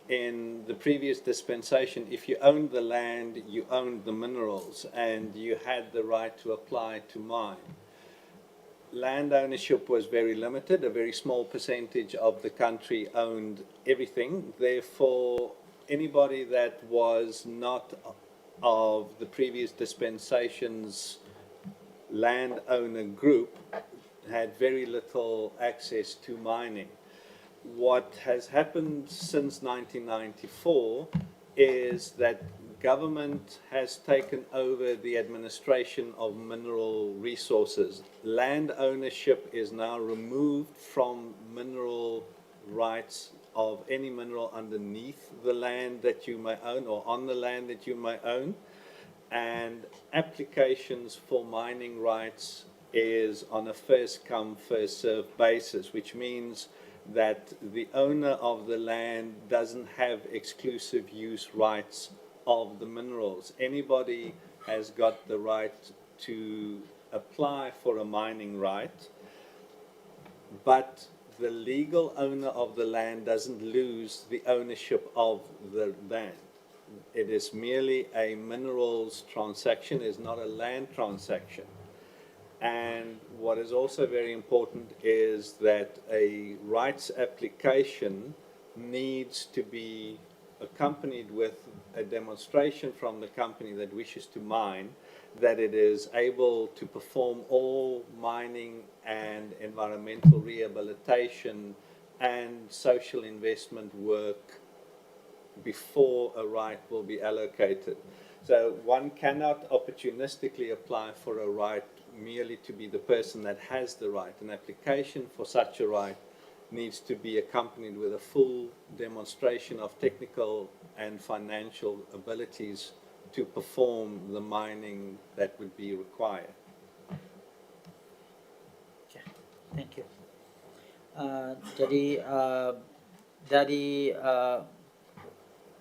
Speaker 16: in the previous dispensation, if you owned the land, you owned the minerals and you had the right to apply to mine. Land ownership was very limited. A very small percentage of the country owned everything. Therefore, anybody that was not of the previous dispensation's landowner group had very little access to mining. What has happened since 1994 is that government has taken over the administration of mineral resources. Land ownership is now removed from mineral rights of any mineral underneath the land that you may own or on the land that you may own. And applications for mining rights is on a first come, first served basis, which means that the owner of the land doesn't have exclusive use rights of the minerals. Anybody has got the right to apply for a mining right, but the legal owner of the land doesn't lose the ownership of the land. It is merely a minerals transaction, it's not a land transaction. And what is also very important is that a rights application needs to be accompanied with a demonstration from the company that wishes to mine that it is able to perform all mining and environmental rehabilitation and social investment work before a right will be allocated. So one cannot opportunistically apply for a right merely to be the person that has the right. An application for such a right needs to be accompanied with a full demonstration of technical and financial abilities to perform the mining that would be required.
Speaker 2: Okay, thank you. Jadi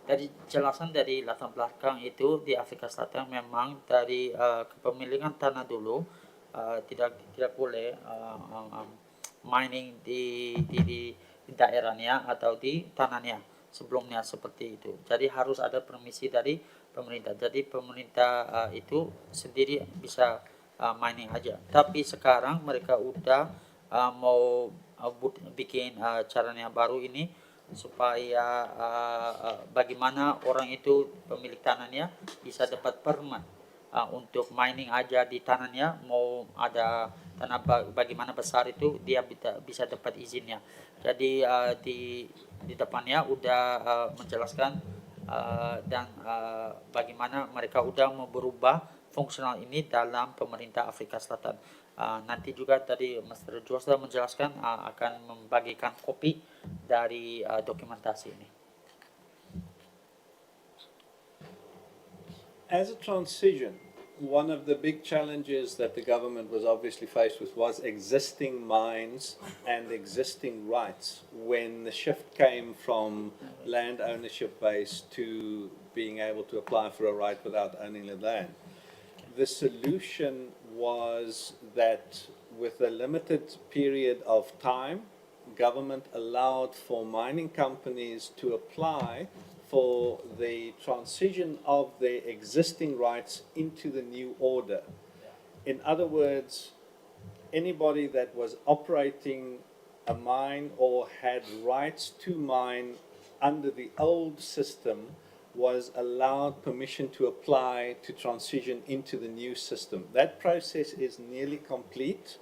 Speaker 2: dari jelasan dari latar belakang itu di Afrika Selatan memang dari kepemilikan tanah dulu tidak boleh mining di daerahnya atau di tanahnya. sebelumnya seperti itu. Jadi harus ada permisi dari pemerintah. Jadi pemerintah itu sendiri bisa mining aja. Tapi sekarang mereka udah mau bikin caranya baru ini supaya bagaimana orang itu pemilik tanahnya bisa dapat permen untuk mining aja di tanahnya, mau ada tanah bagaimana besar itu dia bisa dapat izinnya. Jadi di depannya udah menjelaskan dan bagaimana mereka udah mau berubah fungsional ini dalam pemerintah Afrika Selatan. Nanti juga tadi Mr. Joe sudah menjelaskan akan membagikan kopi dari dokumentasi ini.
Speaker 16: As a transition, one of the big challenges that the government was obviously faced with was existing mines and existing rights when the shift came from land ownership based to being able to apply for a right without owning the land. The solution was that with a limited period of time, government allowed for mining companies to apply for the transition of their existing rights into the new order. In other words, anybody that was operating a mine or had rights to mine under the old system was allowed permission to apply to transition into the new system. That process is nearly complete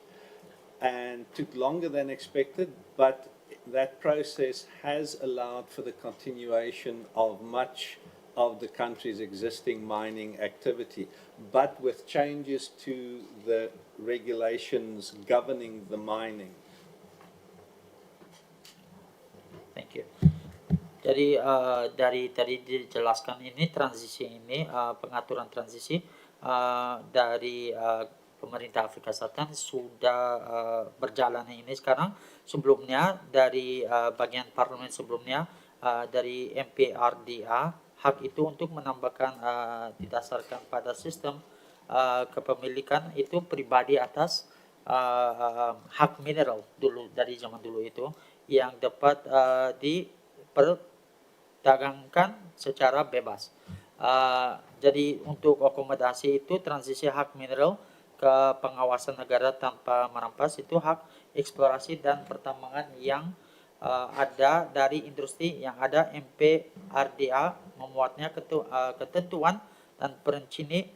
Speaker 16: and took longer than expected, but that process has allowed for the continuation of much of the country's existing mining activity, but with changes to the regulations governing the mining.
Speaker 2: Thank you. Jadi dari tadi dijelaskan ini transisi ini pengaturan transisi dari pemerintah Afrika Selatan sudah berjalan ini sekarang. Sebelumnya dari bagian parlemen sebelumnya dari MPRDA, hak itu untuk menambahkan didasarkan pada sistem kepemilikan itu pribadi atas hak mineral dulu dari zaman dulu itu yang dapat diperdagangkan secara bebas. Jadi untuk akomodasi itu transisi hak mineral ke pengawasan negara tanpa merampas itu hak eksplorasi dan pertambangan yang ada dari industri yang ada. MPRDA memuatnya ketentuan dan perincian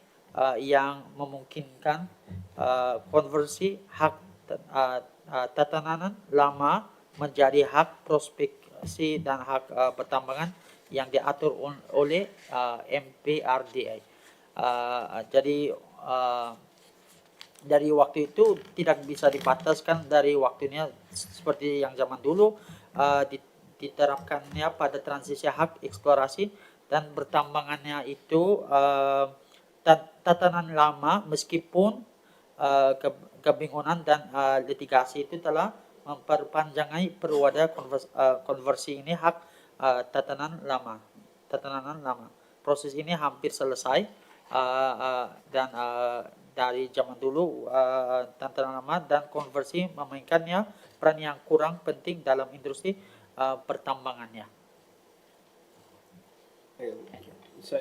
Speaker 2: yang memungkinkan konversi hak tatanan lama menjadi hak prospeksi dan hak pertambangan yang diatur oleh MPRDA. Jadi dari waktu itu tidak bisa dibataskan dari waktunya seperti yang zaman dulu diterapkannya pada transisi hak eksplorasi dan pertambangannya itu tatanan lama meskipun kebingungan dan litigasi itu telah memperpanjangi perwada konversi ini hak tatanan lama. Proses ini hampir selesai dan dari zaman dulu tatanan lama dan konversi memainkannya peran yang kurang penting dalam industri pertambangannya.
Speaker 16: So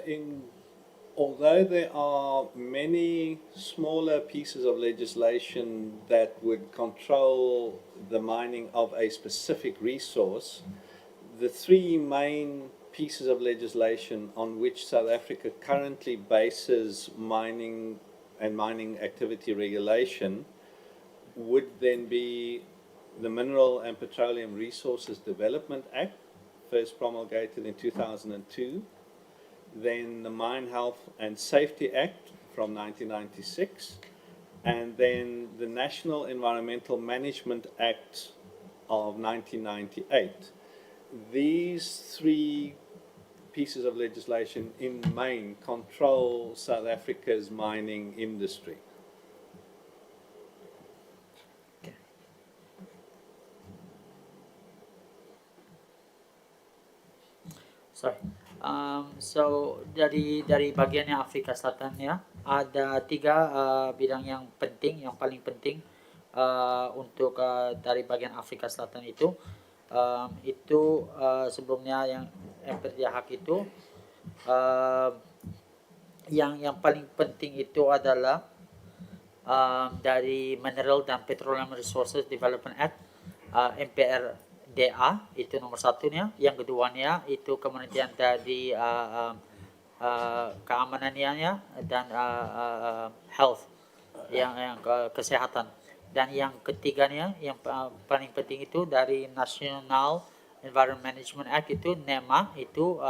Speaker 16: although there are many smaller pieces of legislation that would control the mining of a specific resource, the three main pieces of legislation on which South Africa currently bases mining and mining activity regulation would then be the Mineral and Petroleum Resources Development Act, first promulgated in 2002, then the Mine Health and Safety Act from 1996, and then the National Environmental Management Act of 1998. These three pieces of legislation in main control South Africa's mining industry.
Speaker 2: So dari bagiannya Afrika Selatan ya ada tiga bidang yang penting, yang paling penting untuk dari bagian Afrika Selatan itu Itu sebelumnya yang empertia hak itu um, yang paling penting itu adalah dari Mineral dan Petroleum Resources Development Act, MPRDA itu nomor satunya. Yang keduanya itu kemudian dari keamanannya dan health, yang kesehatan. Dan yang ketiganya yang paling penting itu dari National Environment Management Act itu NEMA, itu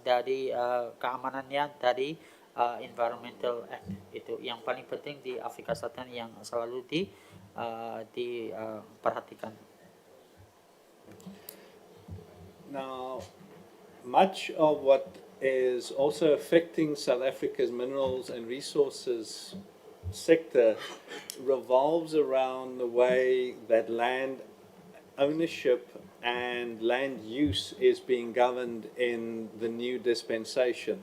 Speaker 2: dari keamanannya dari Environmental Act. Itu yang paling penting di Afrika Selatan yang selalu diperhatikan.
Speaker 16: Now, much of what is also affecting South Africa's minerals and resources sector revolves around the way that land ownership and land use is being governed in the new dispensation.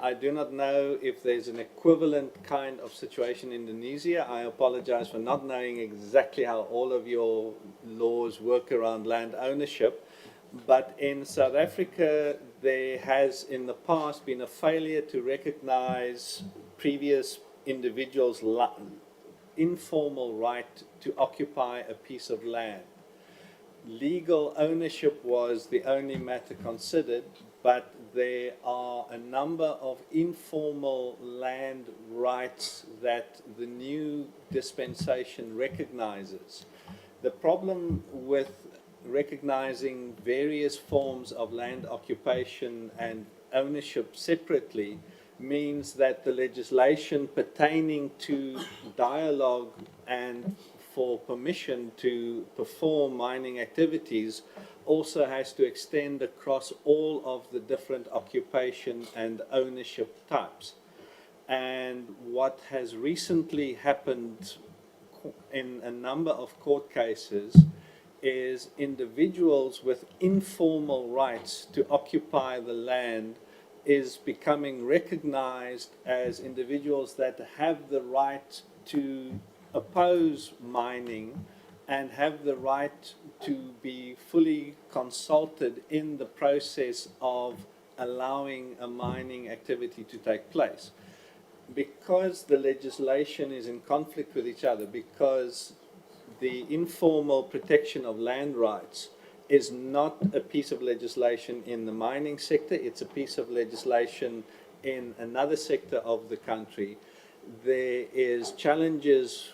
Speaker 16: I do not know if there's an equivalent kind of situation in Indonesia. I apologize for not knowing exactly how all of your laws work around land ownership. But in South Africa, there has in the past been a failure to recognize previous individuals' informal right to occupy a piece of land. Legal ownership was the only matter considered, but there are a number of informal land rights that the new dispensation recognizes. The problem with recognizing various forms of land occupation and ownership separately means that the legislation pertaining to dialogue and for permission to perform mining activities also has to extend across all of the different occupation and ownership types. And what has recently happened in a number of court cases is individuals with informal rights to occupy the land is becoming recognized as individuals that have the right to oppose mining and have the right to be fully consulted in the process of allowing a mining activity to take place. Because the legislation is in conflict with each other, because the informal protection of land rights is not a piece of legislation in the mining sector, it's a piece of legislation in another sector of the country. There is challenges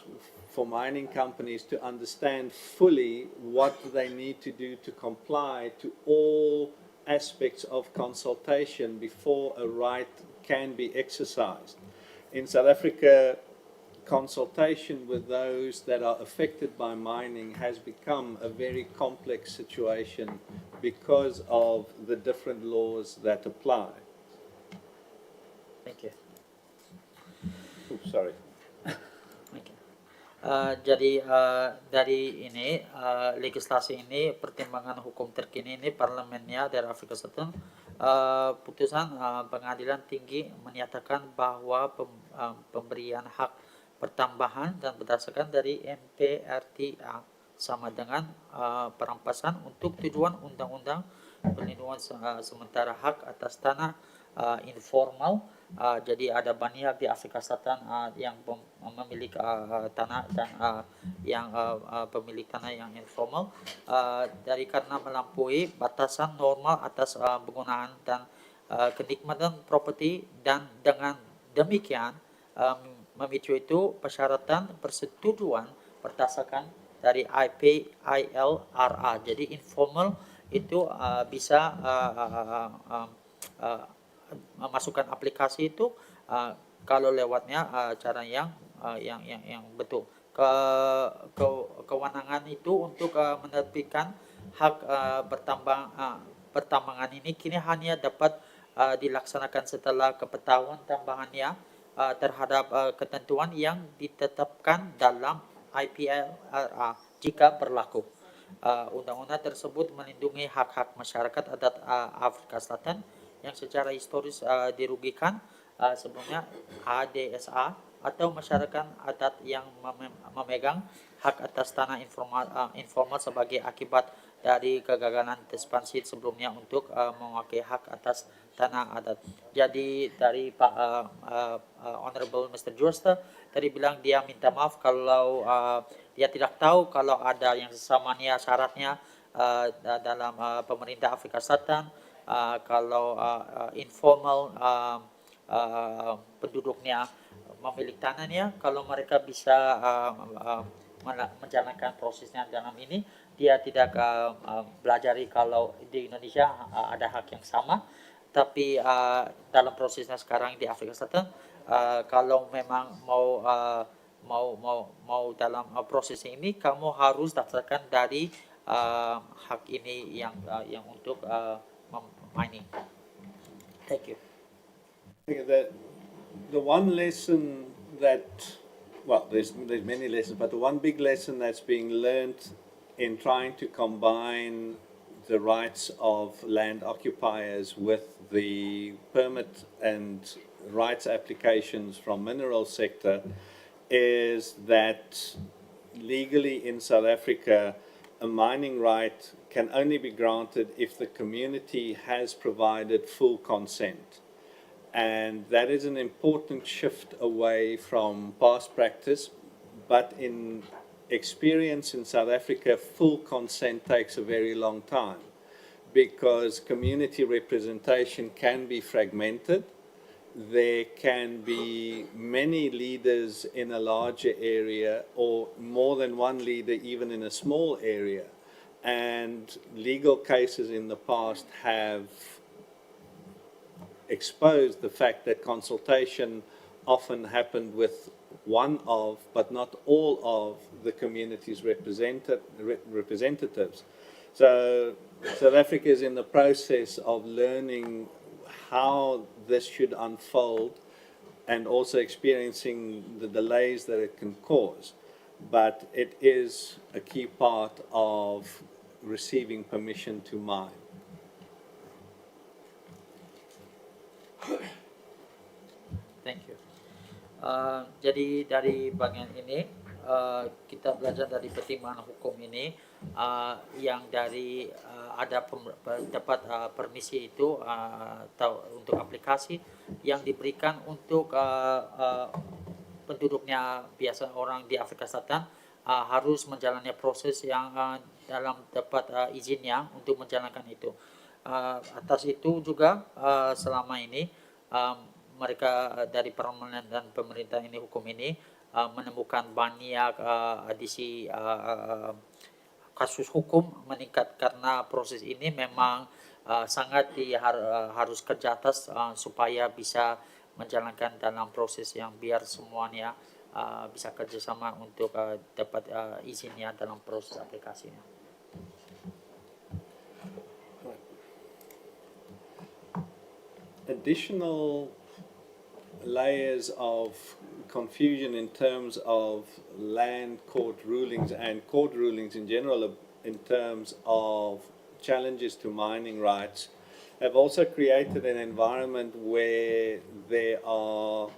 Speaker 16: for mining companies to understand fully what they need to do to comply to all aspects of consultation before a right can be exercised. In South Africa, consultation with those that are affected by mining has become a very complex situation because of the different laws that apply.
Speaker 2: Thank you.
Speaker 16: Oops, sorry.
Speaker 2: Jadi dari ini legislasi ini, pertimbangan hukum terkini ini parlemennya dari Afrika Selatan, putusan pengadilan tinggi menyatakan bahwa pemberian hak pertambahan dan berdasarkan dari MPRDA sama dengan perampasan untuk tujuan undang-undang perlindungan sementara hak atas tanah informal. Jadi ada banyak di Afrika Selatan yang memiliki tanah dan yang pemilik tanah yang informal dari karena melampaui batasan normal atas penggunaan dan kenikmatan properti, dan dengan demikian memicu itu persyaratan persetujuan berdasarkan dari ILRA. Jadi informal itu bisa memasukkan aplikasi itu kalau lewatnya cara yang betul. Kewenangan itu untuk menerbitkan hak pertambangan ini kini hanya dapat dilaksanakan setelah kepetahuan tambahannya terhadap ketentuan yang ditetapkan dalam IPLRA jika berlaku. Undang-undang tersebut melindungi hak-hak masyarakat adat Afrika Selatan yang secara historis dirugikan sebelumnya HDSA atau masyarakat adat yang memegang hak atas tanah informal sebagai akibat dari kegagalan ekspansi sebelumnya untuk memakai hak atas tanah adat. Jadi dari Pak Honorable Mr. Joster tadi bilang dia minta maaf kalau dia tidak tahu kalau ada yang sesamanya syaratnya dalam pemerintah Afrika Selatan, kalau informal penduduknya memilih tanahnya, kalau mereka bisa menjalankan prosesnya dalam ini, dia tidak belajari kalau di Indonesia ada hak yang sama, tapi dalam prosesnya sekarang di Afrika Selatan, kalau memang mau dalam proses ini, kamu harus daftarkan dari hak ini yang untuk mining. Thank you.
Speaker 16: I think that the one lesson that, well, there's many lessons, but the one big lesson that's being learned in trying to combine the rights of land occupiers with the permit and rights applications from mineral sector is that legally in South Africa, a mining right can only be granted if the community has provided full consent. And that is an important shift away from past practice, but in experience in South Africa, full consent takes a very long time because community representation can be fragmented. There can be many leaders in a larger area or more than one leader even in a small area. And legal cases in the past have exposed the fact that consultation often happened with one of, but not all of, the community's representatives. So South Africa is in the process of learning how this should unfold and also experiencing the delays that it can cause. But it is a key part of receiving permission to mine.
Speaker 2: Thank you. Jadi dari bagian ini kita belajar dari pertimbangan hukum ini yang dari ada dapat permisi itu atau untuk aplikasi yang diberikan untuk penduduknya biasa orang di Afrika Selatan harus menjalani proses yang dalam dapat izinnya untuk menjalankan itu. Atas itu juga selama ini mereka dari parlemen dan pemerintah ini hukum ini menemukan banyak adisi kasus hukum meningkat karena proses ini memang sangat harus kerja atas supaya bisa menjalankan dalam proses yang biar semuanya bisa kerjasama untuk dapat izinnya dalam proses aplikasinya.
Speaker 16: Additional layers of confusion in terms of land court rulings and court rulings in general in terms of challenges to mining rights have also created an environment where there are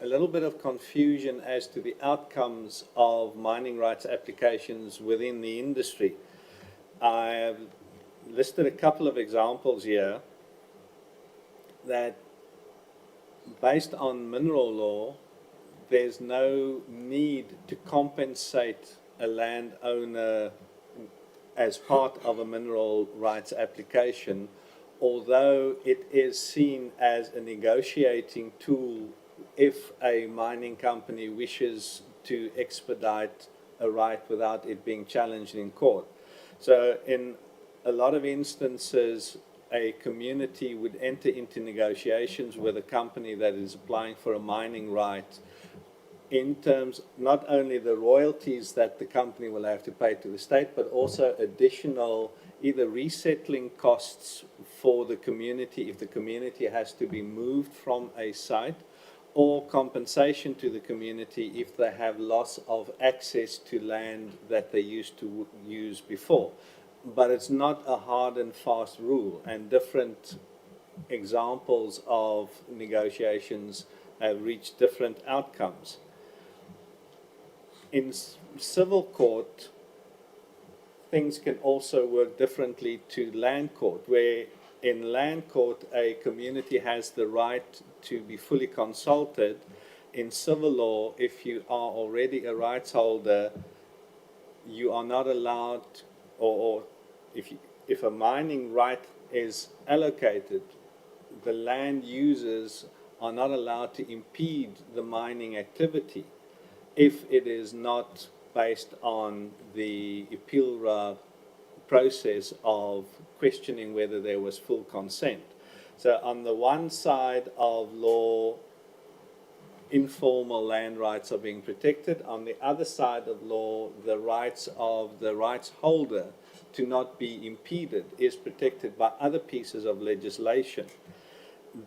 Speaker 16: a little bit of confusion as to the outcomes of mining rights applications within the industry. I have listed a couple of examples here that based on mineral law, there's no need to compensate a landowner as part of a mineral rights application, although it is seen as a negotiating tool if a mining company wishes to expedite a right without it being challenged in court. So in a lot of instances, a community would enter into negotiations with a company that is applying for a mining right in terms not only the royalties that the company will have to pay to the state, but also additional either resettling costs for the community if the community has to be moved from a site, or compensation to the community if they have loss of access to land that they used to use before. But it's not a hard and fast rule, and different examples of negotiations have reached different outcomes. In civil court, things can also work differently to land court, where in land court a community has the right to be fully consulted. In civil law, if you are already a rights holder, you are not allowed, or if a mining right is allocated, the land users are not allowed to impede the mining activity if it is not based on the appeal process of questioning whether there was full consent. So on the one side of law, informal land rights are being protected. On the other side of law, the rights of the rights holder to not be impeded is protected by other pieces of legislation.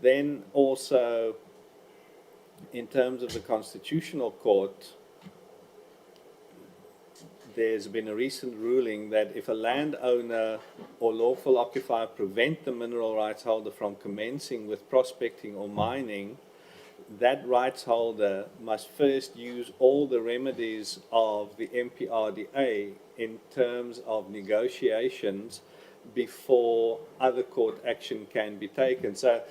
Speaker 16: Then also, in terms of the Constitutional Court, there's been a recent ruling that if a landowner or lawful occupier prevent the mineral rights holder from commencing with prospecting or mining, that rights holder must first use all the remedies of the MPRDA in terms of negotiations before other court action can be taken. So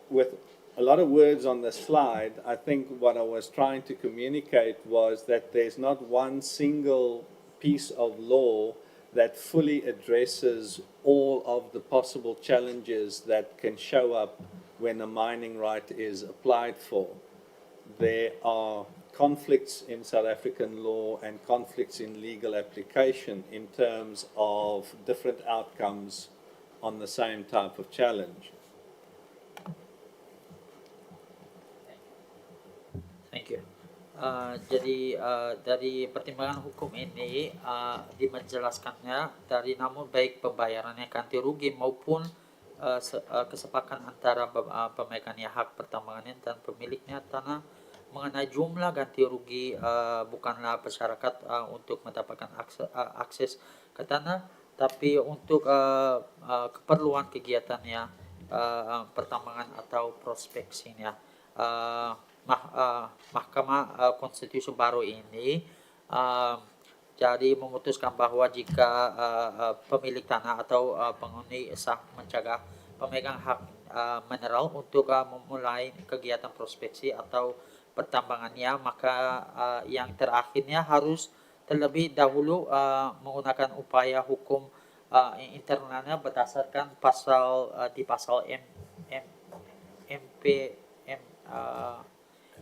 Speaker 16: with a lot of words on the slide, I think what I was trying to communicate was that there's not one single piece of law that fully addresses all of the possible challenges that can show up when a mining right is applied for. There are conflicts in South African law and conflicts in legal application in terms of different outcomes on the same type of challenge.
Speaker 2: Thank you. Jadi dari pertimbangan hukum ini dimenjelaskannya dari namun baik pembayarannya ganti rugi maupun kesepakatan antara pemegangnya hak pertambangannya dan pemiliknya tanah mengenai jumlah ganti rugi bukanlah masyarakat untuk mendapatkan akses ke tanah, tapi untuk keperluan kegiatannya pertambangan atau prospeksinya. Mahkamah Konstitusi baru ini jadi memutuskan bahwa jika pemilik tanah atau penghuni sah mencegah pemegang hak mineral untuk memulai kegiatan prospeksi atau pertambangannya, maka yang terakhirnya harus terlebih dahulu menggunakan upaya hukum internalnya berdasarkan pasal di pasal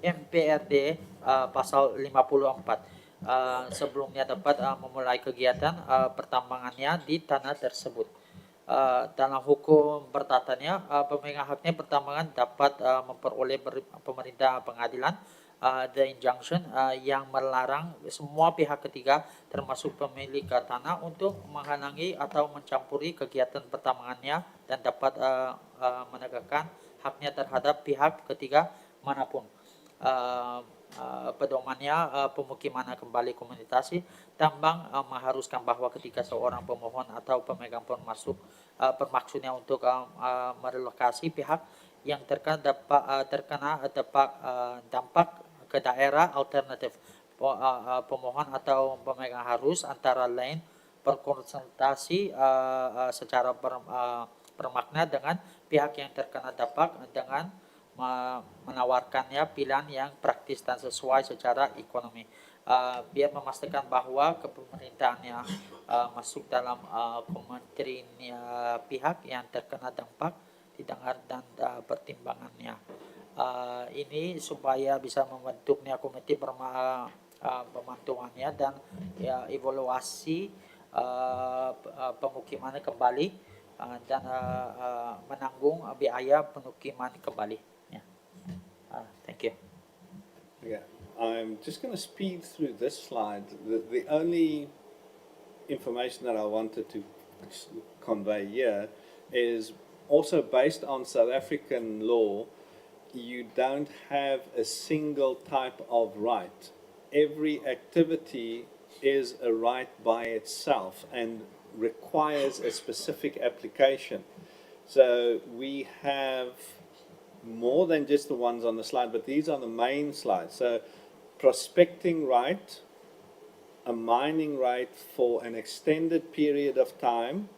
Speaker 2: MPRD pasal 54 sebelumnya dapat memulai kegiatan pertambangannya di tanah tersebut. Dalam hukum pertatanya, pemegang haknya pertambangan dapat memperoleh pemerintah pengadilan the injunction yang melarang semua pihak ketiga termasuk pemilik tanah untuk menghalangi atau mencampuri kegiatan pertambangannya dan dapat menegakkan haknya terhadap pihak ketiga manapun. Pedomannya pemukiman kembali komunitasi tambang mengharuskan bahwa ketika seorang pemohon atau pemegang bermaksudnya untuk merelokasi pihak yang terkena dampak ke daerah alternatif, pemohon atau pemegang harus antara lain berkonsultasi secara bermakna dengan pihak yang terkena dampak dengan menawarkannya pilihan yang praktis dan sesuai secara ekonomi, biar memastikan bahwa kepemerintahannya masuk dalam kementerian pihak yang terkena dampak didengar dan pertimbangannya. Ini supaya bisa membentuknya komite pemantauannya dan evaluasi pemukiman kembali dan menanggung biaya pemukiman kembali. Thank you.
Speaker 16: Yeah, I'm just going to speed through this slide. The only information that I wanted to convey here is also based on South African law. You don't have a single type of right. Every activity is a right by itself and requires a specific application. So we have more than just the ones on the slide, but these are the main slides. So prospecting right a mining right for an extended period of time,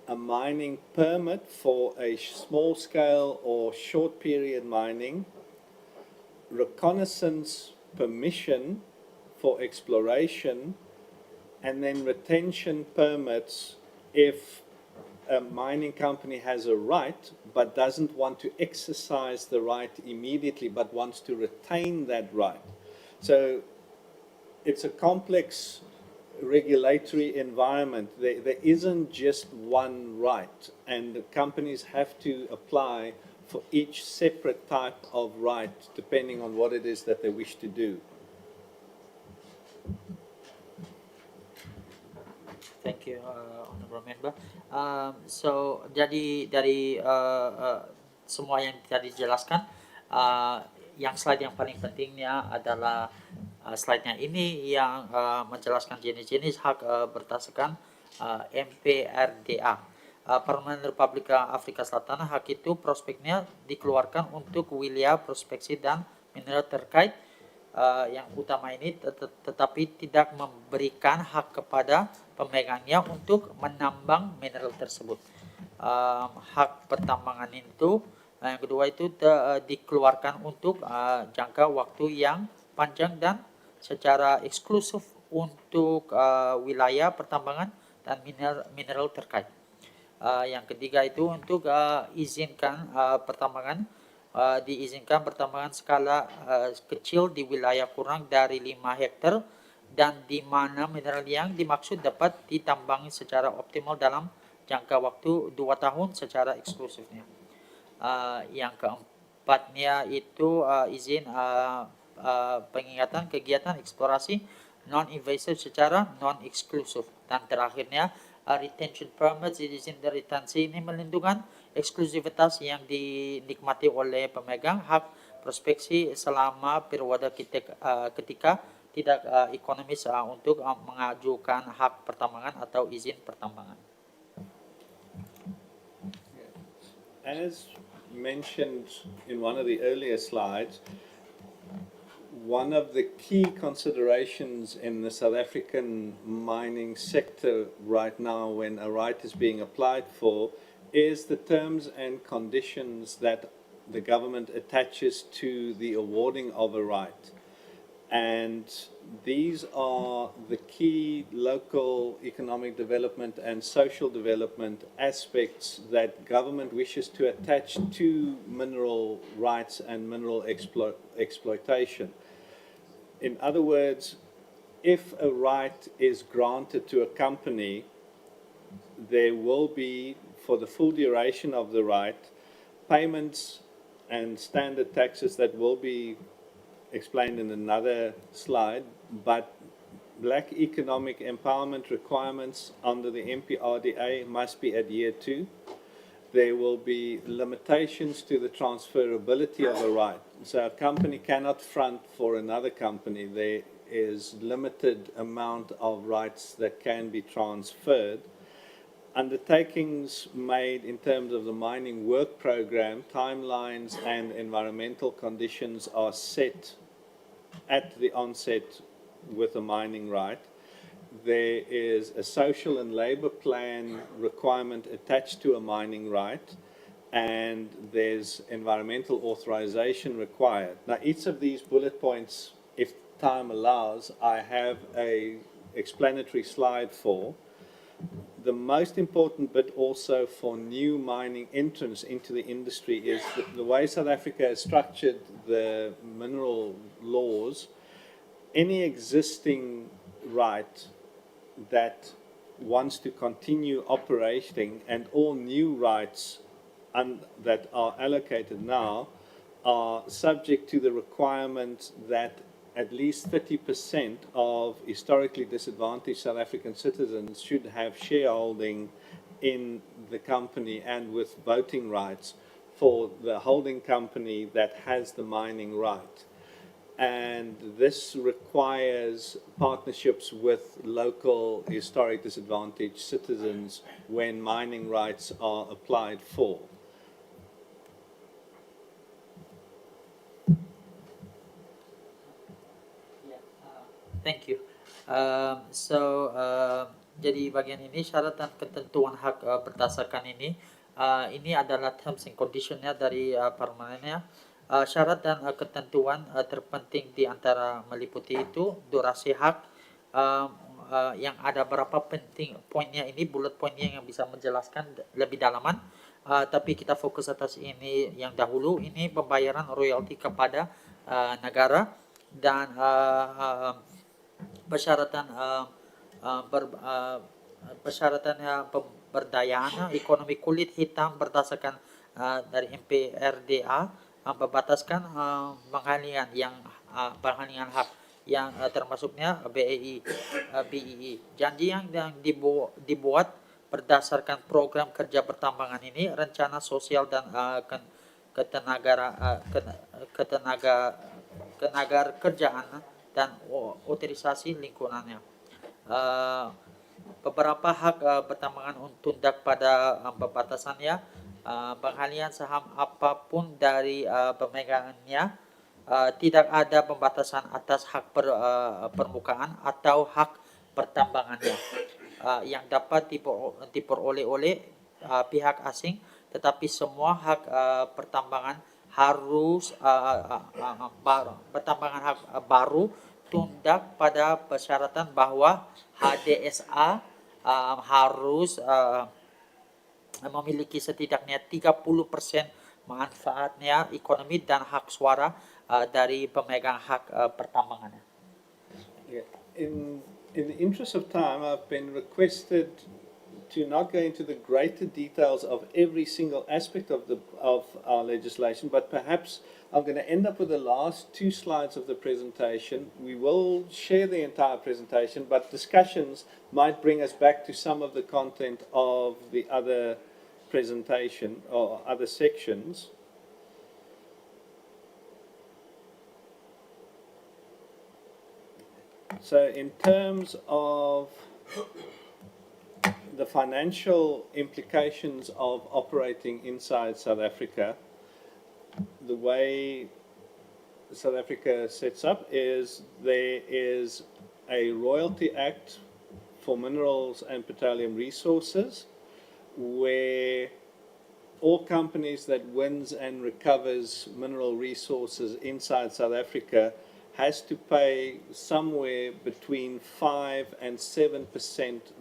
Speaker 16: a mining permit for a small scale or short period mining, reconnaissance permission for exploration, and then retention permits if a mining company has a right but doesn't want to exercise the right immediately but wants to retain that right. So it's a complex regulatory environment. There isn't just one right, and the companies have to apply for each separate type of right depending on what it is that they wish to do.
Speaker 2: Thank you, Honorable Member. So dari semua yang tadi dijelaskan, yang slide yang paling pentingnya adalah slide-nya ini yang menjelaskan jenis-jenis hak berdasarkan MPRDA. Parlemen Republik Afrika Selatan, hak itu prospeknya dikeluarkan untuk wilayah prospeksi dan mineral terkait yang utama ini, tetapi tidak memberikan hak kepada pemegangnya untuk menambang mineral tersebut. Hak pertambangan itu, yang kedua itu dikeluarkan untuk jangka waktu yang panjang dan secara eksklusif untuk wilayah pertambangan dan mineral terkait. Yang ketiga itu untuk izinkan pertambangan, diizinkan pertambangan skala kecil di wilayah kurang dari 5 hektar dan di mana mineral yang dimaksud dapat ditambangi secara optimal dalam jangka waktu 2 tahun secara eksklusifnya. Yang keempatnya itu izin pengingatan kegiatan eksplorasi non-invasive secara non-eksklusif. Dan terakhirnya retention permits, izin dari retensi ini melindungi eksklusivitas yang dinikmati oleh pemegang hak prospeksi selama periode ketika tidak ekonomis untuk mengajukan hak pertambangan atau izin pertambangan.
Speaker 16: As mentioned in one of the earlier slides, one of the key considerations in the South African mining sector right now when a right is being applied for is the terms and conditions that the government attaches to the awarding of a right. And these are the key local economic development and social development aspects that government wishes to attach to mineral rights and mineral exploitation. In other words, if a right is granted to a company, there will be, for the full duration of the right, payments and standard taxes that will be explained in another slide, but black economic empowerment requirements under the MPRDA must be adhered to. There will be limitations to the transferability of a right. So a company cannot front for another company. There is limited amount of rights that can be transferred. Undertakings made in terms of the mining work program, timelines and environmental conditions are set at the onset with a mining right. There is a social and labor plan requirement attached to a mining right, and there's environmental authorization required. Now, each of these bullet points, if time allows, I have a explanatory slide for. The most important bit also for new mining entrants into the industry is the way South Africa has structured the mineral laws. Any existing right that wants to continue operating and all new rights that are allocated now are subject to the requirement that at least 30% of historically disadvantaged South African citizens should have shareholding in the company and with voting rights for the holding company that has the mining right. And this requires partnerships with local historic disadvantaged citizens when mining rights are applied for.
Speaker 2: Thank you. Jadi bagian ini syarat dan ketentuan hak berdasarkan ini adalah terms and conditionnya dari permennya. Syarat dan ketentuan terpenting di antara meliputi itu durasi hak, yang ada berapa penting poinnya ini, bullet poinnya yang bisa menjelaskan lebih dalaman. Tapi kita fokus atas ini yang dahulu, ini pembayaran royalti kepada negara dan persyaratan persyaratannya pemberdayaan ekonomi kulit hitam berdasarkan dari MPRDA membataskan pengalihan hak yang termasuknya BEI. Janji yang dibuat berdasarkan program kerja pertambangan ini, rencana sosial dan ketenagakerjaan dan otorisasi lingkungannya. Beberapa hak pertambangan tundak pada pembatasannya, pengalihan saham apapun dari pemegangannya, tidak ada pembatasan atas hak permukaan atau hak pertambangannya yang dapat diperoleh oleh pihak asing, tetapi semua hak pertambangan harus hak baru tundak pada persyaratan bahwa HDSA harus memiliki setidaknya 30% manfaatnya ekonomi dan hak suara dari pemegang hak pertambangannya.
Speaker 16: Yeah. In the interest of time, I've been requested to not go into the greater details of every single aspect of our legislation, but perhaps I'm going to end up with the last 2 slides of the presentation. We will share the entire presentation, but discussions might bring us back to some of the content of the other presentation or other sections. So in terms of the financial implications of operating inside South Africa, the way South Africa sets up is there is a royalty act for minerals and petroleum resources where all companies that wins and recovers mineral resources inside South Africa has to pay somewhere between 5 and 7%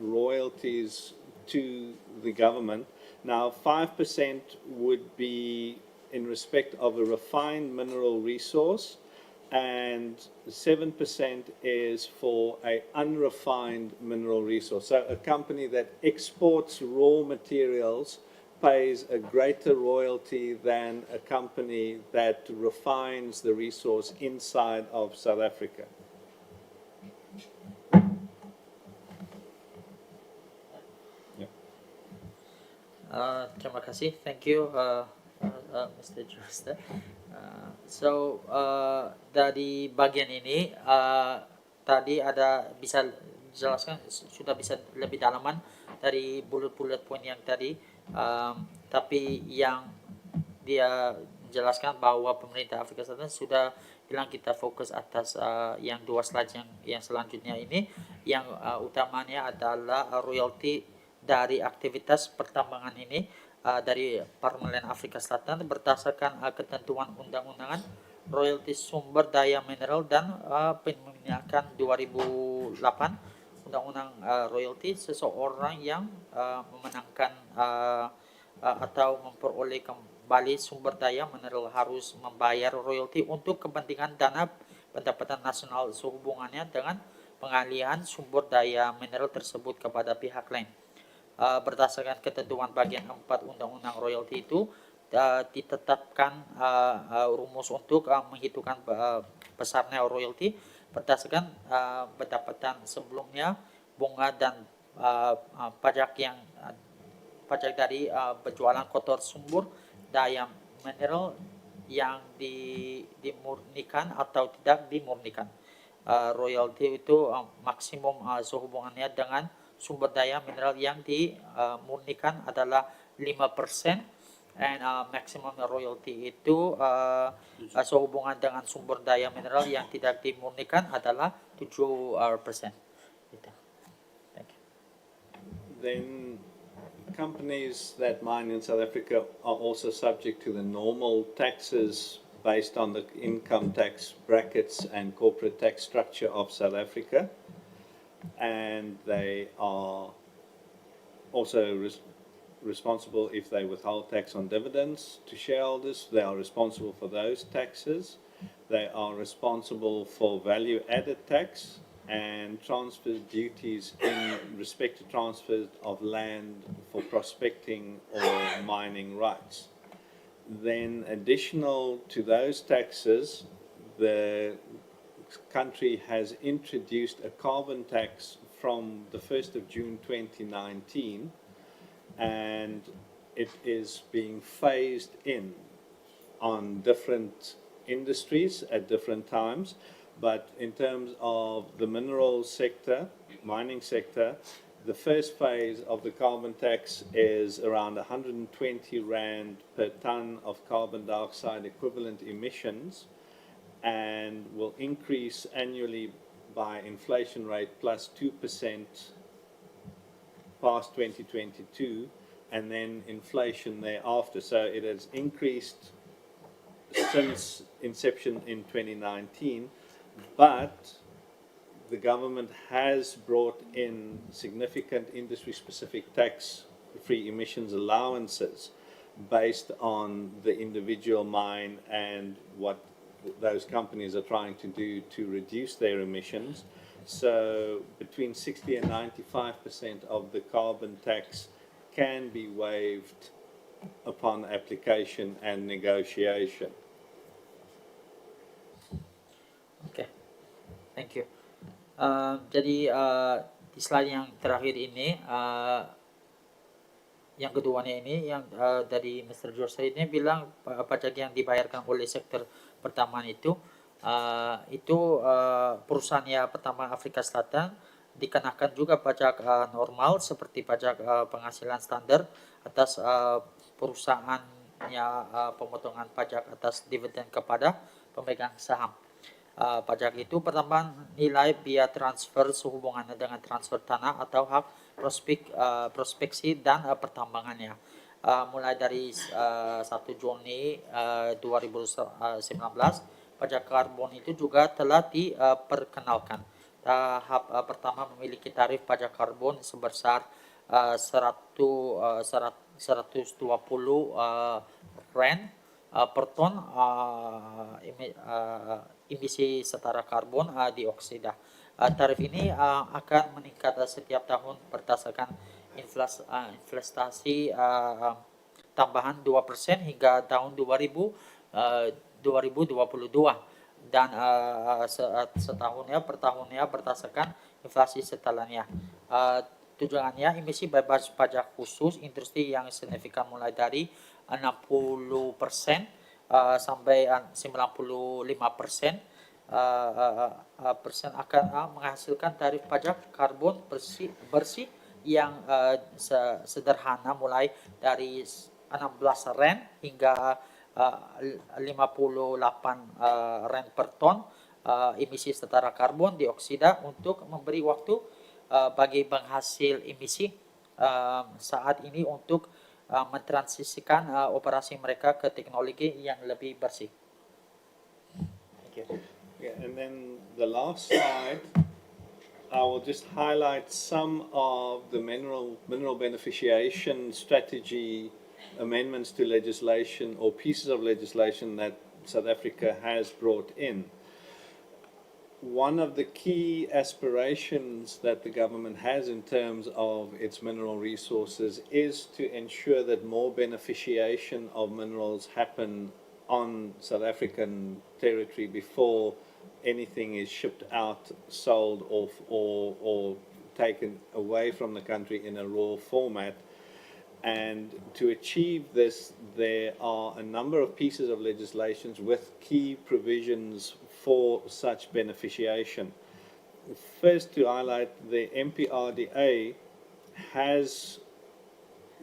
Speaker 16: royalties to the government. Now, 5% would be in respect of a refined mineral resource, and 7% is for an unrefined mineral resource. So a company that exports raw materials pays a greater royalty than a company that refines the resource inside of South Africa.
Speaker 2: Terima kasih, thank you Mr. Juster. Dari bagian ini tadi ada bisa jelaskan, sudah bisa lebih dalaman dari bullet point yang tadi, tapi yang dia jelaskan bahwa pemerintah Afrika Selatan sudah bilang kita fokus atas yang 2 slide yang selanjutnya ini, yang utamanya adalah royalti dari aktivitas pertambangan ini dari Parlemen Afrika Selatan berdasarkan ketentuan undang-undangan royalti sumber daya mineral dan peminyakan 2008 undang-undang royalti. Seseorang yang memenangkan atau memperoleh kembali sumber daya mineral harus membayar royalti untuk kepentingan dana pendapatan nasional sehubungannya dengan pengalihan sumber daya mineral tersebut kepada pihak lain. Berdasarkan ketentuan bagian 4 undang-undang royalti itu ditetapkan rumus untuk menghitungkan besarnya royalti berdasarkan pendapatan sebelumnya, bunga dan pajak dari penjualan kotor sumber daya mineral yang dimurnikan atau tidak dimurnikan. Royalti itu maksimum sehubungannya dengan sumber daya mineral yang dimurnikan adalah 5%, and maximum royalty itu sehubungan dengan sumber daya mineral yang tidak dimurnikan adalah 7%.
Speaker 16: then companies that mine in South Africa are also subject to the normal taxes based on the income tax brackets and corporate tax structure of South Africa. And they are also responsible if they withhold tax on dividends to shareholders. They are responsible for those taxes. They are responsible for value-added tax and transfer duties in respect to transfers of land for prospecting or mining rights. Then additional to those taxes, the country has introduced a carbon tax from the 1st of June 2019, and it is being phased in on different industries at different times. But in terms of the mineral sector, mining sector, the first phase of the carbon tax is around 120 Rand per ton of carbon dioxide equivalent emissions, and will increase annually by inflation rate plus 2% past 2022, and then inflation thereafter. So it has increased since inception in 2019, but the government has brought in significant industry-specific tax-free emissions allowances based on the individual mine and what those companies are trying to do to reduce their emissions. So between 60 and 95% of the carbon tax can be waived upon application and negotiation.
Speaker 2: Oke, thank you. Jadi di slide yang terakhir ini, yang keduanya ini, yang dari Mr. George ini bilang pajak yang dibayarkan oleh sektor pertambangan itu perusahaan ya pertambangan Afrika Selatan dikenakan juga pajak normal seperti pajak penghasilan standar atas perusahaannya, pemotongan pajak atas dividen kepada pemegang saham. Pajak itu pertambahan nilai biaya transfer sehubungannya dengan transfer tanah atau hak prospeksi dan pertambangannya. Mulai dari 1 Juni 2019, pajak karbon itu juga telah diperkenalkan. Tahap pertama memiliki tarif pajak karbon sebesar 120 Rand per ton emisi setara karbon dioksida. Tarif ini akan meningkat setiap tahun berdasarkan inflasi tambahan 2% hingga tahun 2022 dan setahunnya per tahunnya berdasarkan inflasi setelahnya. Tujuannya emisi bebas pajak khusus industri yang signifikan mulai dari 60% sampai 95% akan menghasilkan tarif pajak karbon bersih yang sederhana mulai dari 16 Rand hingga 58 Rand per ton emisi setara karbon dioksida untuk memberi waktu bagi penghasil emisi saat ini untuk mentransisikan operasi mereka ke teknologi yang lebih bersih. Thank you.
Speaker 16: Yeah, and then the last slide, I will just highlight some of the mineral beneficiation strategy amendments to legislation or pieces of legislation that South Africa has brought in. One of the key aspirations that the government has in terms of its mineral resources is to ensure that more beneficiation of minerals happen on South African territory before anything is shipped out, sold off, or taken away from the country in a raw format. And to achieve this, there are a number of pieces of legislation with key provisions for such beneficiation. First, to highlight, the MPRDA has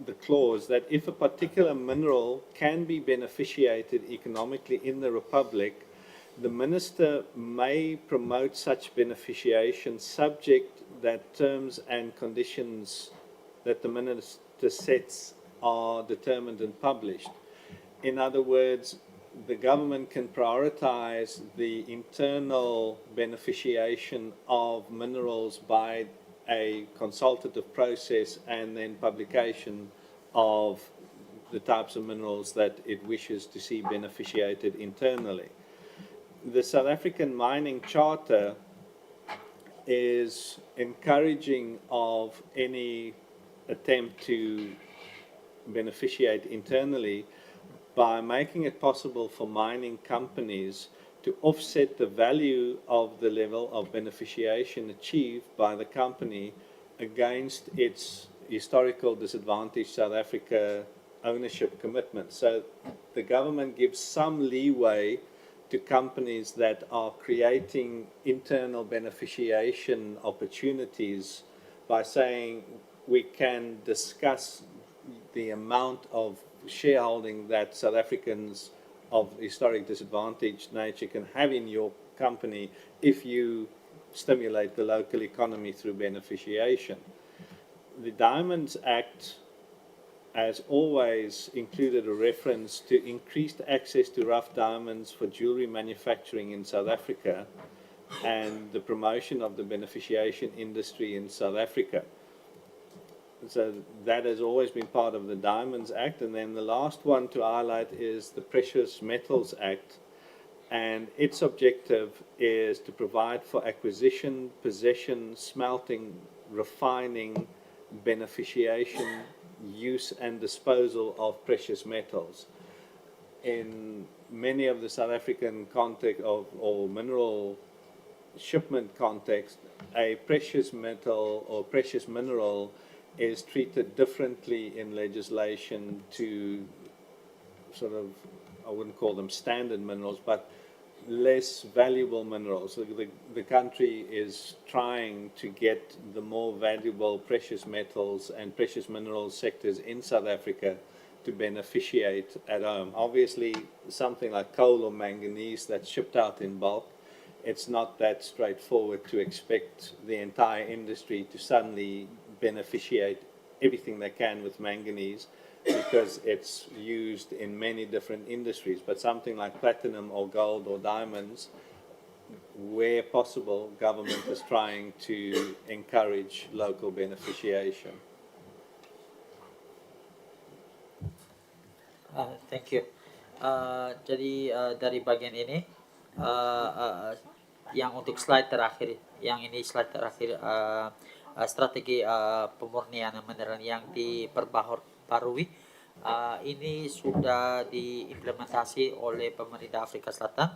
Speaker 16: the clause that if a particular mineral can be beneficiated economically in the Republic, the Minister may promote such beneficiation subject that terms and conditions that the minister sets are determined and published. In other words, the government can prioritize the internal beneficiation of minerals by a consultative process and then publication of the types of minerals that it wishes to see beneficiated internally. The South African Mining Charter is encouraging of any attempt to beneficiate internally by making it possible for mining companies to offset the value of the level of beneficiation achieved by the company against its historical disadvantaged South Africa ownership commitment. So the government gives some leeway to companies that are creating internal beneficiation opportunities by saying we can discuss the amount of shareholding that South Africans of historic disadvantaged nature can have in your company if you stimulate the local economy through beneficiation. The Diamonds Act has always included a reference to increased access to rough diamonds for jewelry manufacturing in South Africa and the promotion of the beneficiation industry in South Africa. So that has always been part of the Diamonds Act. And then the last one to highlight is the Precious Metals Act. And its objective is to provide for acquisition, possession, smelting, refining, beneficiation, use and disposal of precious metals. In many of the South African context or mineral shipment context, a precious metal or precious mineral is treated differently in legislation to sort of, I wouldn't call them standard minerals, but less valuable minerals. So the country is trying to get the more valuable precious metals and precious mineral sectors in South Africa to beneficiate at home. Obviously, something like coal or manganese that's shipped out in bulk, it's not that straightforward to expect the entire industry to suddenly beneficiate everything they can with manganese, because it's used in many different industries. But something like platinum or gold or diamonds, where possible, government is trying to encourage local beneficiation.
Speaker 2: Thank you. Jadi dari bagian ini yang untuk slide terakhir, yang ini slide terakhir, strategi pemurnian mineral yang diperbaharui ini sudah diimplementasi oleh pemerintah Afrika Selatan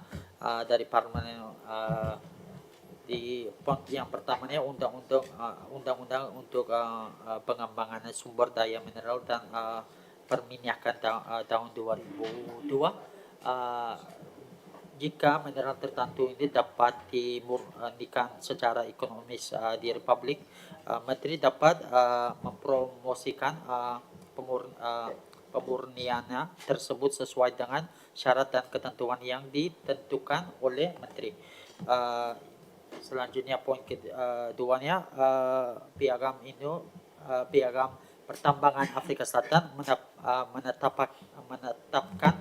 Speaker 2: dari parlemen. Di yang pertamanya undang-undang untuk pengembangan sumber daya mineral dan perminyakan tahun 2002. Jika mineral tertentu ini dapat dimurnikan secara ekonomis di Republik, Menteri dapat mempromosikan pemurniannya tersebut sesuai dengan syarat dan ketentuan yang ditentukan oleh Menteri. Selanjutnya poin keduanya, piagam pertambangan Afrika Selatan menetapkan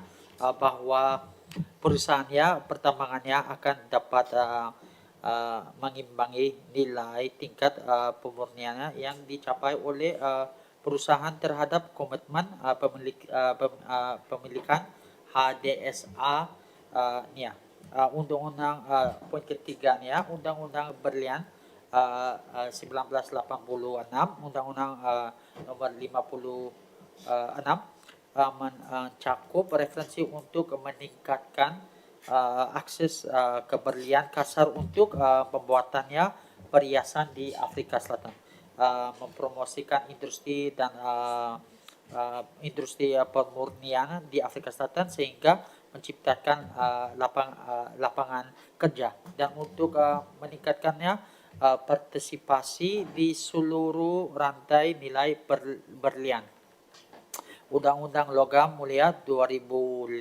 Speaker 2: bahwa perusahaannya, pertambangannya akan dapat mengimbangi nilai tingkat pemurniannya yang dicapai oleh perusahaan terhadap komitmen pemilikan HDSA-nya. Undang-undang poin ketiganya, Undang-Undang Berlian 1986, Undang-Undang nomor 56 mencakup referensi untuk meningkatkan akses ke berlian kasar untuk pembuatannya perhiasan di Afrika Selatan, mempromosikan industri dan industri pemurnian di Afrika Selatan sehingga menciptakan lapangan kerja, dan untuk meningkatkannya partisipasi di seluruh rantai nilai berlian. Undang-Undang Logam Mulia 2005,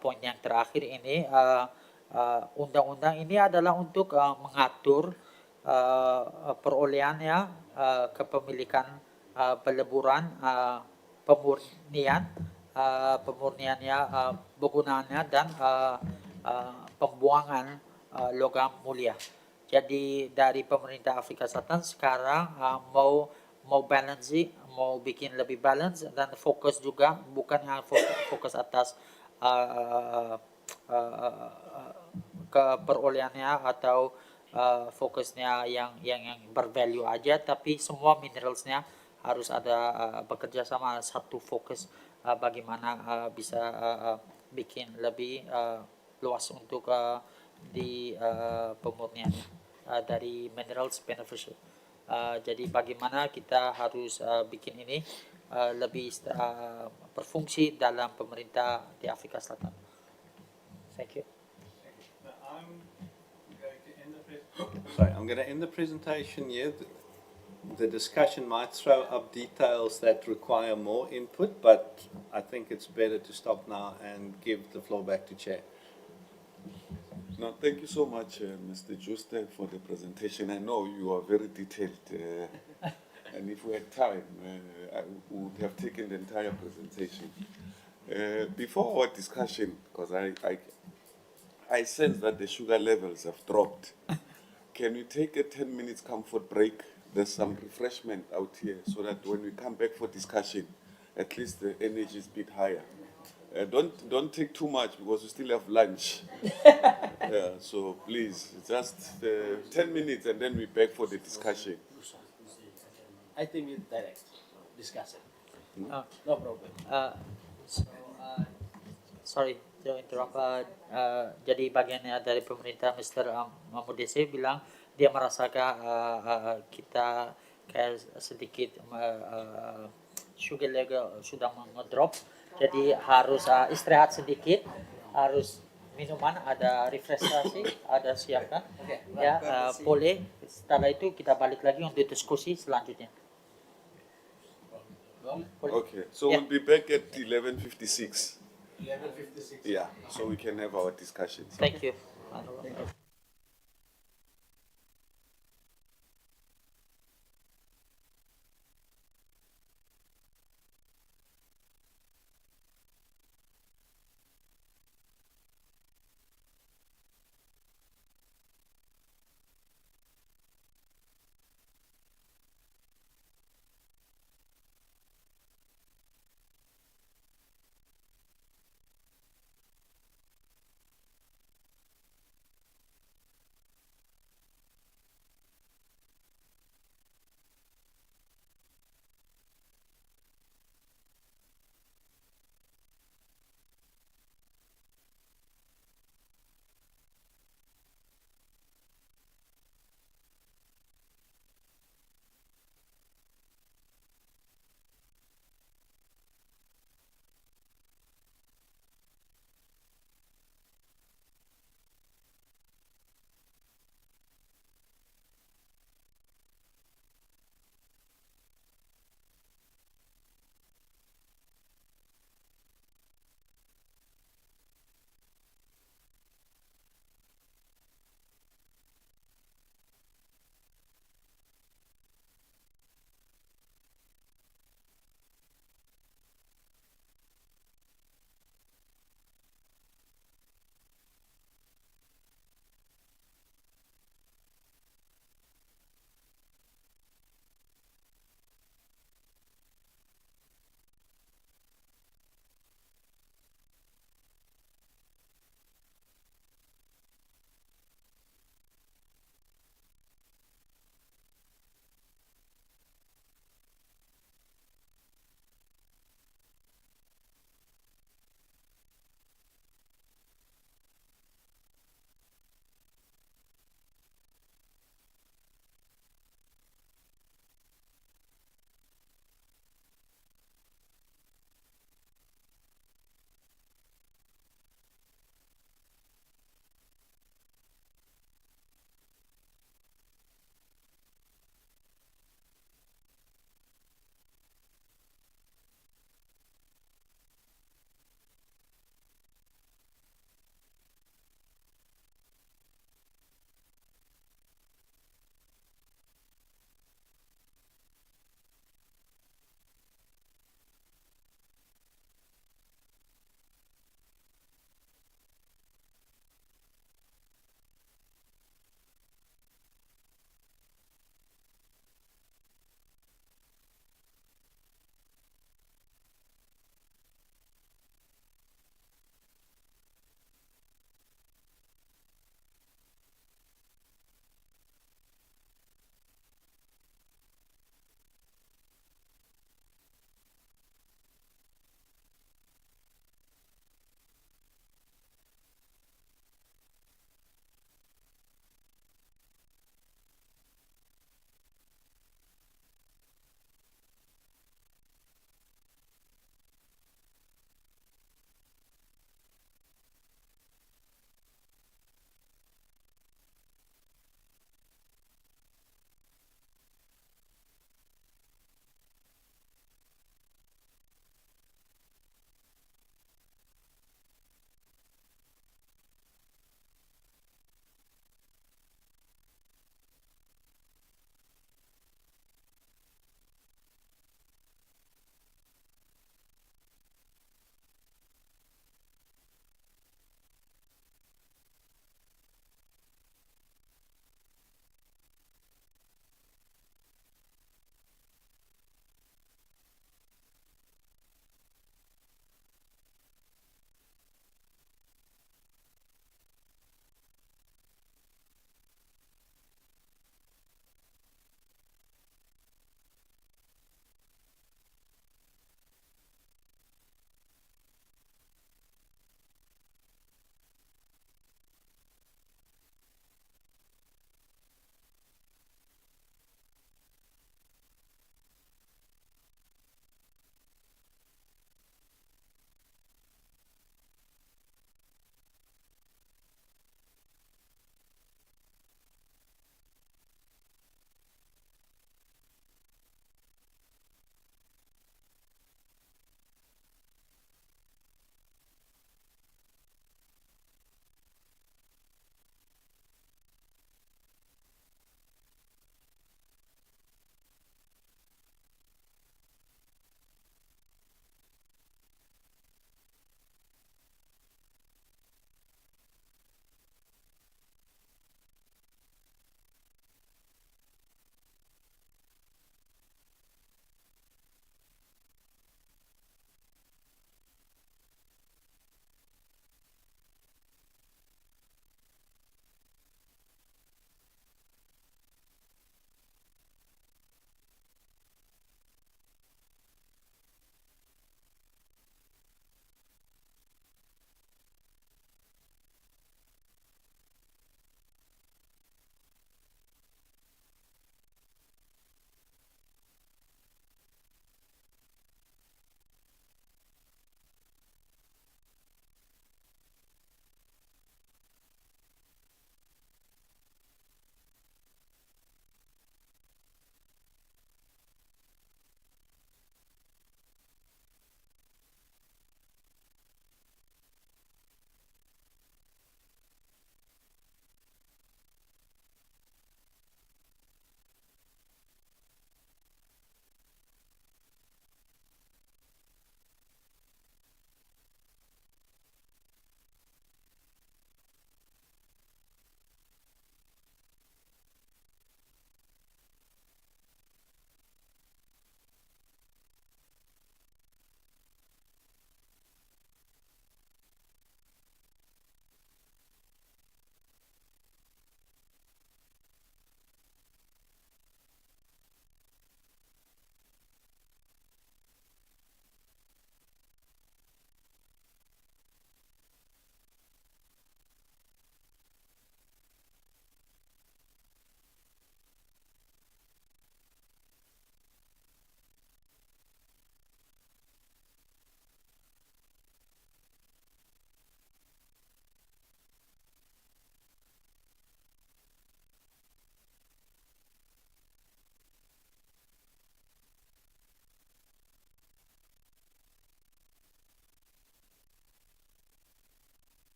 Speaker 2: poin yang terakhir ini, undang-undang ini adalah untuk mengatur perolehannya, kepemilikan peleburan, pemurnian, pemurniannya, penggunaannya dan pembuangan logam mulia. Jadi dari pemerintah Afrika Selatan sekarang mau balance, mau bikin lebih balance dan fokus juga bukan yang fokus atas ke perolehannya atau fokusnya yang bervalue aja, tapi semua mineralsnya harus ada bekerja sama satu fokus bagaimana bisa bikin lebih luas untuk di pemurniannya dari minerals beneficial. Jadi bagaimana kita harus bikin ini lebih berfungsi dalam pemerintah di Afrika Selatan. Thank you.
Speaker 16: I'm going to end the presentation here. The discussion might throw up details that require more input, but I think it's better to stop now and give the floor back to Chair.
Speaker 1: No, thank you so much, Mr. Juste, for the presentation. I know you are very detailed, and if we had time, I would have taken the entire presentation. Before our discussion, because I sense that the sugar levels have dropped, can we take a 10 minutes comfort break? There's some refreshment out here so that when we come back for discussion, at least the energy is a bit higher. Don't take too much because we still have lunch. So please, just 10 minutes and then we back for the discussion.
Speaker 3: I think it's direct discussion. No problem.
Speaker 2: Sorry to interrupt. Jadi bagiannya dari pemerintah Mr. Mamudese bilang dia merasakan kita kayak sedikit sugar level sudah ngedrop, jadi harus istirahat sedikit, harus minuman ada refreshasi, ada siapkan. Ya, boleh. Setelah itu kita balik lagi untuk diskusi selanjutnya.
Speaker 1: Okay, so we'll be back at 11:56.
Speaker 3: 11:56.
Speaker 1: Yeah, so we can have our discussions.
Speaker 2: Thank you.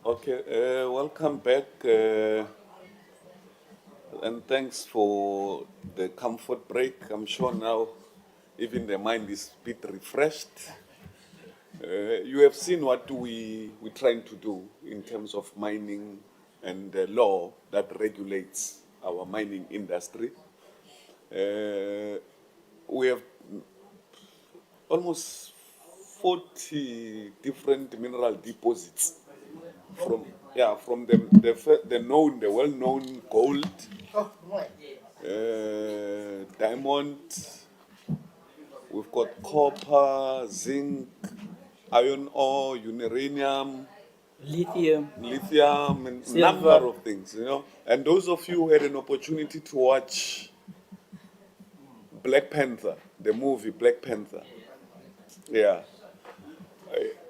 Speaker 1: Okay, welcome back, and thanks for the comfort break. I'm sure now even the mind is a bit refreshed. You have seen what we're trying to do in terms of mining and the law that regulates our mining industry. We have almost 40 different mineral deposits from the known, the well-known gold, diamond. We've got copper, zinc, iron ore, uranium, lithium, and
Speaker 2: Silver.
Speaker 1: number of things, you know. And those of you who had an opportunity to watch Black Panther, the movie Black Panther, yeah,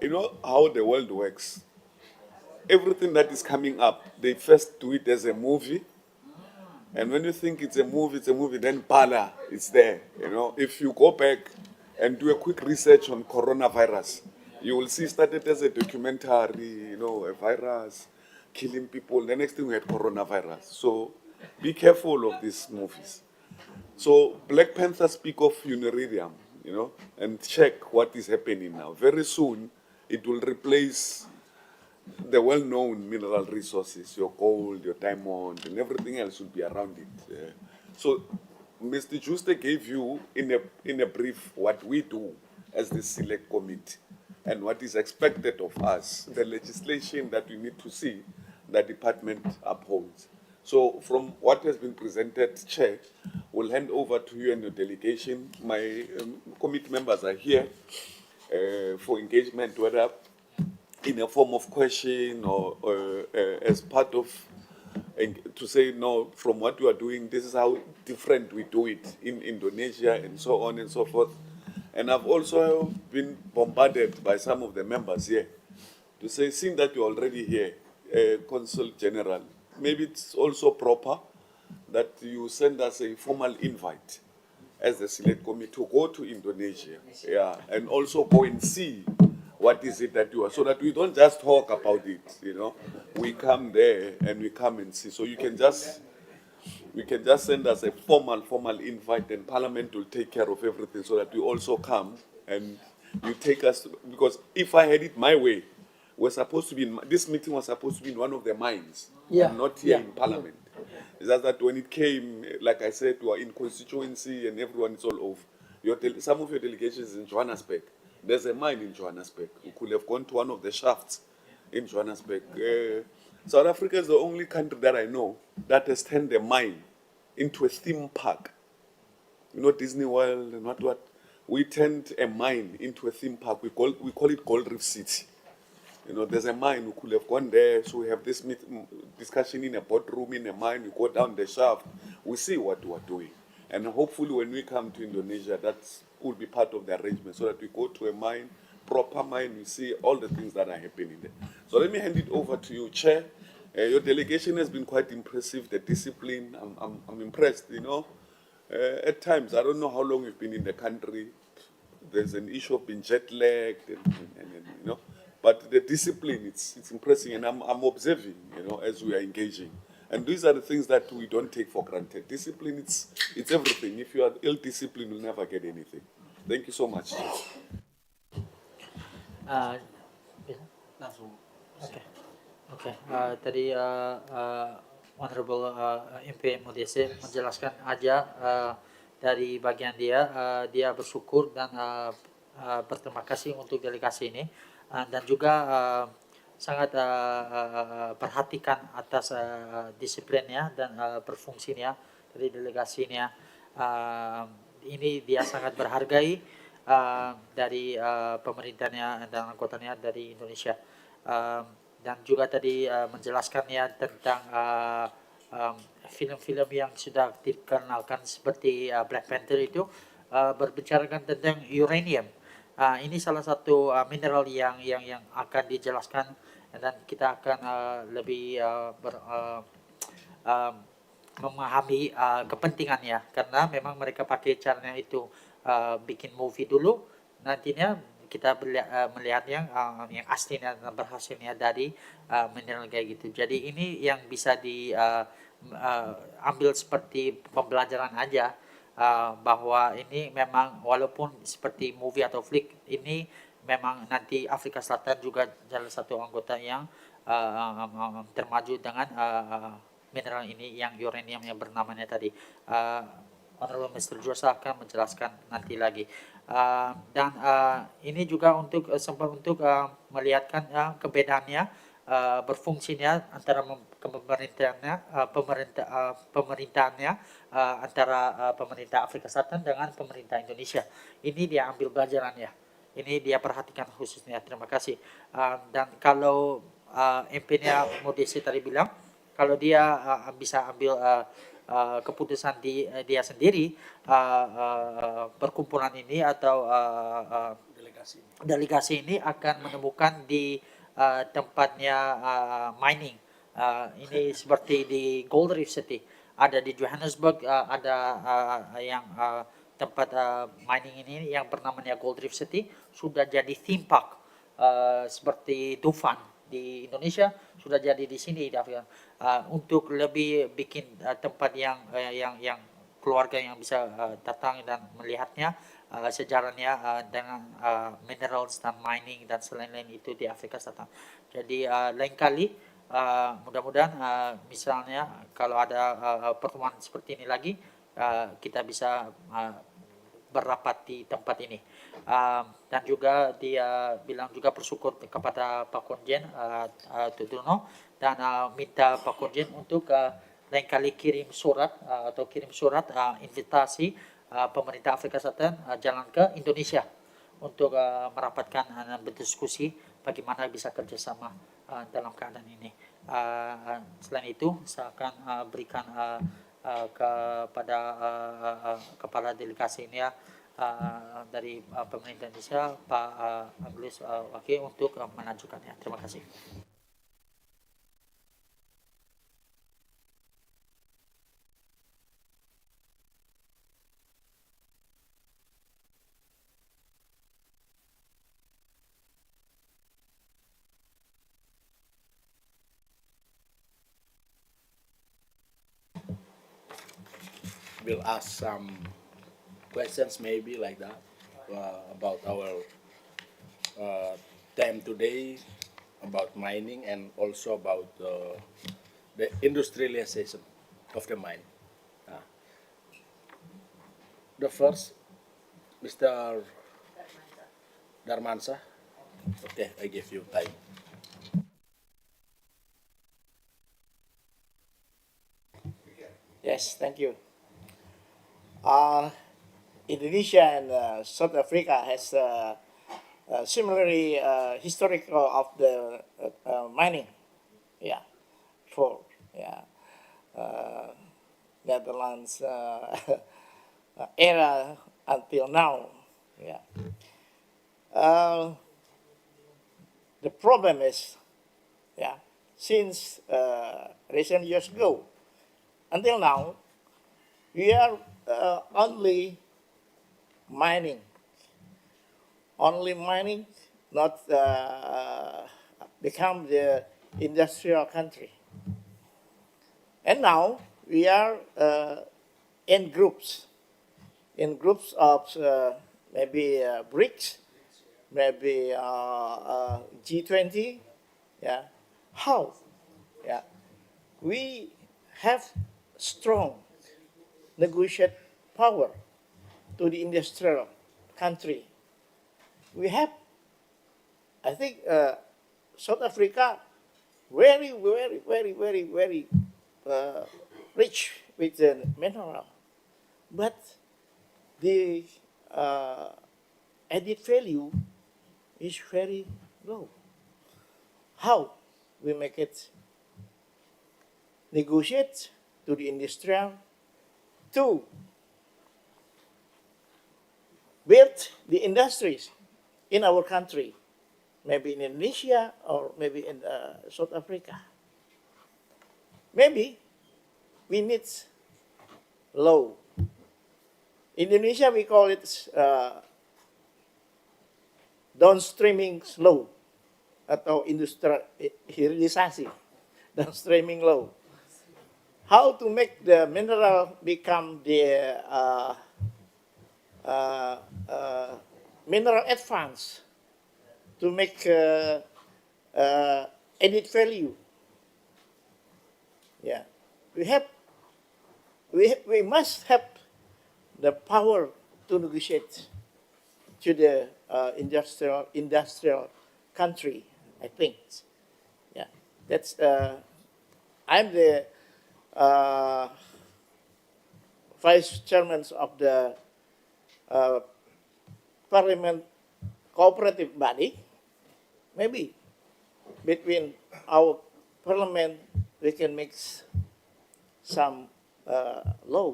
Speaker 1: you know how the world works. Everything that is coming up, they first do it as a movie. And when you think it's a movie, then Pala is there. You know, if you go back and do a quick research on coronavirus, you will see it started as a documentary, you know, a virus killing people. The next thing we had coronavirus. So be careful of these movies. So Black Panther speak of uranium, you know, and check what is happening now. Very soon, it will replace the well-known mineral resources, your gold, your diamond, and everything else will be around it. So, Mr. Juste gave you in a brief what we do as the select committee and what is expected of us, the legislation that we need to see the department upholds. So, from what has been presented, Chair, we'll hand over to you and your delegation. My committee members are here for engagement, whether in a form of question or as part of, to say, no, from what you are doing, this is how different we do it in Indonesia and so on and so forth. And I've also been bombarded by some of the members here to say, seeing that you're already here, Consul General, maybe it's also proper that you send us a formal invite as the select committee to go to Indonesia, yeah, and also go and see what is it that you are, so that we don't just talk about it, you know. We come there and we come and see. So you can just send us a formal invite, and Parliament will take care of everything so that we also come and you take us, because if I had it my way, we're supposed to be this meeting was supposed to be in one of the mines, and not here in Parliament. It's just that when it came, like I said, we are in constituency and everyone is all over. Some of your delegations in Johannesburg. There's a mine in Johannesburg. We could have gone to one of the shafts in Johannesburg. South Africa is the only country that I know that has turned a mine into a theme park. You know, Disney World and what. We turned a mine into a theme park. We call it Gold Reef City. You know, there's a mine, we could have gone there, so we have this discussion in a boardroom in a mine, we go down the shaft, we see what we are doing. And hopefully when we come to Indonesia, that will be part of the arrangement, so that we go to a mine, proper mine, we see all the things that are happening there. So let me hand it over to you, Chair. Your delegation has been quite impressive, the discipline, I'm impressed, you know. At times, I don't know how long you've been in the country, there's an issue of being jet-lagged, and you know. But the discipline, it's impressive, and I'm observing, you know, as we are engaging. And these are the things that we don't take for granted. Discipline, it's everything. If you are ill-disciplined, you'll never get anything. Thank you so much.
Speaker 2: Oke. Tadi Honorable MP Modise menjelaskan aja dari bagian dia, dia bersyukur dan berterima kasih untuk delegasi ini. Dan juga sangat perhatikan atas disiplinnya dan berfungsinya dari delegasinya. Ini dia sangat berhargai dari pemerintahnya dan anggotanya dari Indonesia. Dan juga tadi menjelaskannya tentang film-film yang sudah dikenalkan seperti Black Panther itu, berbicarakan tentang uranium. Ini salah satu mineral yang akan dijelaskan, dan kita akan lebih memahami kepentingannya, karena memang mereka pakai caranya itu bikin movie dulu, nantinya kita melihat yang aslinya dan berhasilnya dari mineral kayak gitu. Jadi ini yang bisa ambil seperti pembelajaran aja, bahwa ini memang walaupun seperti movie atau flick, ini memang nanti Afrika Selatan juga salah satu anggota yang termaju dengan mineral ini yang uranium yang bernamanya tadi. Honorable Mr. Josa akan menjelaskan nanti lagi. Dan ini juga untuk sempat untuk melihatkan kebedaannya, berfungsinya antara pemerintahannya antara pemerintah Afrika Selatan dengan pemerintah Indonesia. Ini dia ambil pelajarannya. Ini dia perhatikan khususnya. Terima kasih. Dan kalau MP-nya Modesi tadi bilang, kalau dia bisa ambil keputusan dia sendiri, perkumpulan ini atau delegasi ini akan menemukan di tempatnya mining. Ini seperti di Gold Reef City, ada di Johannesburg, ada yang tempat mining ini yang bernamanya Gold Reef City sudah jadi theme park, seperti Dufan di Indonesia sudah jadi di sini di Afrika, untuk lebih bikin tempat yang keluarga yang bisa datang dan melihatnya, sejarahnya dengan minerals dan mining dan selain-lain itu di Afrika Selatan. Jadi lain kali mudah-mudahan misalnya kalau ada pertemuan seperti ini lagi, kita bisa berapat di tempat ini. Dan juga dia bilang juga bersyukur kepada Pak Konjen Tudono, dan minta Pak Konjen untuk lain kali kirim surat invitasi pemerintah Afrika Selatan jalan ke Indonesia untuk merapatkan dan berdiskusi bagaimana bisa kerjasama dalam keadaan ini. Selain itu, saya akan berikan kepada kepala delegasi ini dari pemerintah Indonesia, Pak Agus Wakil, untuk melanjutkannya. Terima kasih.
Speaker 3: We'll ask some questions maybe like that about our theme today, about mining, and also about the industrialization of the mine. The first, Mr. Darmansa. Okay, I give you time.
Speaker 4: Yes, thank you. Indonesia and South Africa has similarly historical of the mining. Yeah, for Netherlands era until now. Yeah. The problem is, since recent years ago until now, we are only mining, not become the industrial country. And now we are in groups of maybe BRICS, maybe G20. Yeah, how? Yeah, we have strong negotiate power to the industrial country. We have, I think, South Africa very rich with the mineral, but the added value is very low. How we make it negotiate to the industrial to build the industries in our country, maybe in Indonesia or maybe in South Africa. Maybe we need law. In Indonesia, we call it downstreaming law atau industrialisasi, downstreaming law. How to make the mineral become the mineral advance to make added value. Yeah, we must have the power to negotiate to the industrial country. I think, yeah, that's. I'm the vice chairman of the parliament cooperative body. Maybe between our parliament we can make some law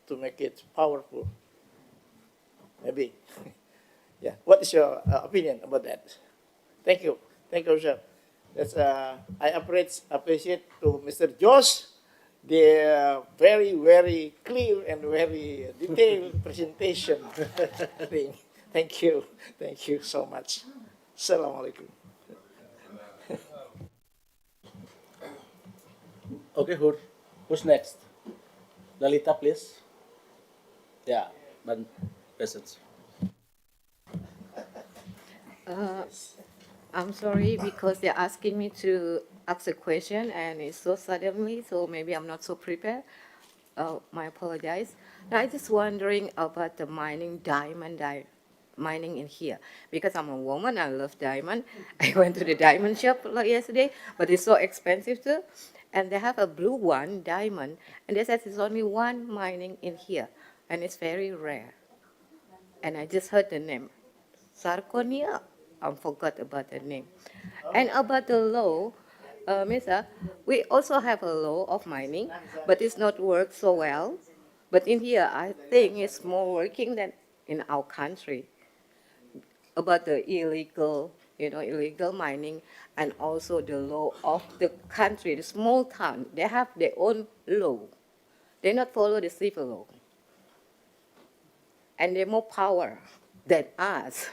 Speaker 4: to make it powerful. Maybe. Yeah. What is your opinion about that? Thank you. Thank you, sir. That's, I appreciate to Mr. Josh the very clear and very detailed presentation. Thank you. Thank you so much. Assalamualaikum.
Speaker 3: Okay, who's next? Lalita, please. Yeah, but presence.
Speaker 9: I'm sorry because they're asking me to ask a question and it's so suddenly, so maybe I'm not so prepared. My apologize. Now, I just wondering about the mining in here because I'm a woman. I love diamond. I went to the diamond shop like yesterday, but it's so expensive too. And they have a blue one diamond, and they said there's only one mining in here, and it's very rare. And I just heard the name, Sarkonia. I forgot about the name. And about the law, Misa, we also have a law of mining, but it's not worked so well. But in here, I think it's more working than in our country about the illegal mining, and also the law of the country, the small town. They have their own law. They not follow the civil law. And they're more power than us.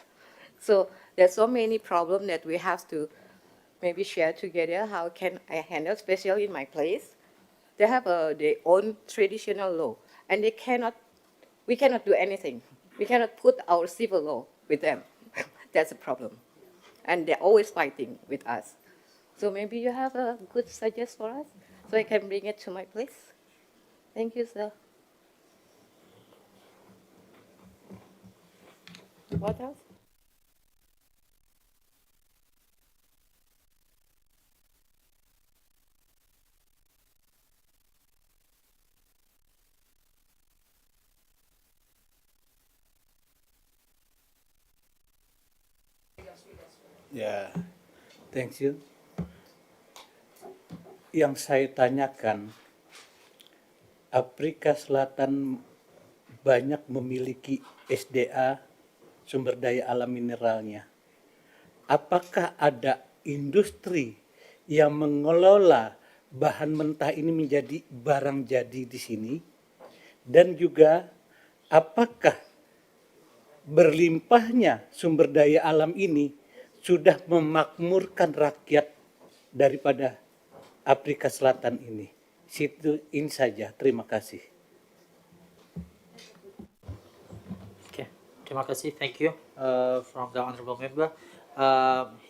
Speaker 9: So there's so many problems that we have to maybe share together. How can I handle, especially in my place? They have their own traditional law, and we cannot do anything. We cannot put our civil law with them. That's a problem. And they're always fighting with us. So maybe you have a good suggestion for us, so I can bring it to my place. Thank you, sir. What else?
Speaker 8: Ya, thank you. Yang saya tanyakan, Afrika Selatan banyak memiliki SDA, sumber daya alam mineralnya. Apakah ada industri yang mengelola bahan mentah ini menjadi barang jadi di sini? Dan juga apakah berlimpahnya sumber daya alam ini sudah memakmurkan rakyat daripada Afrika Selatan ini? Ini saja. Terima kasih.
Speaker 2: Okay, terima kasih. Thank you from the honorable member.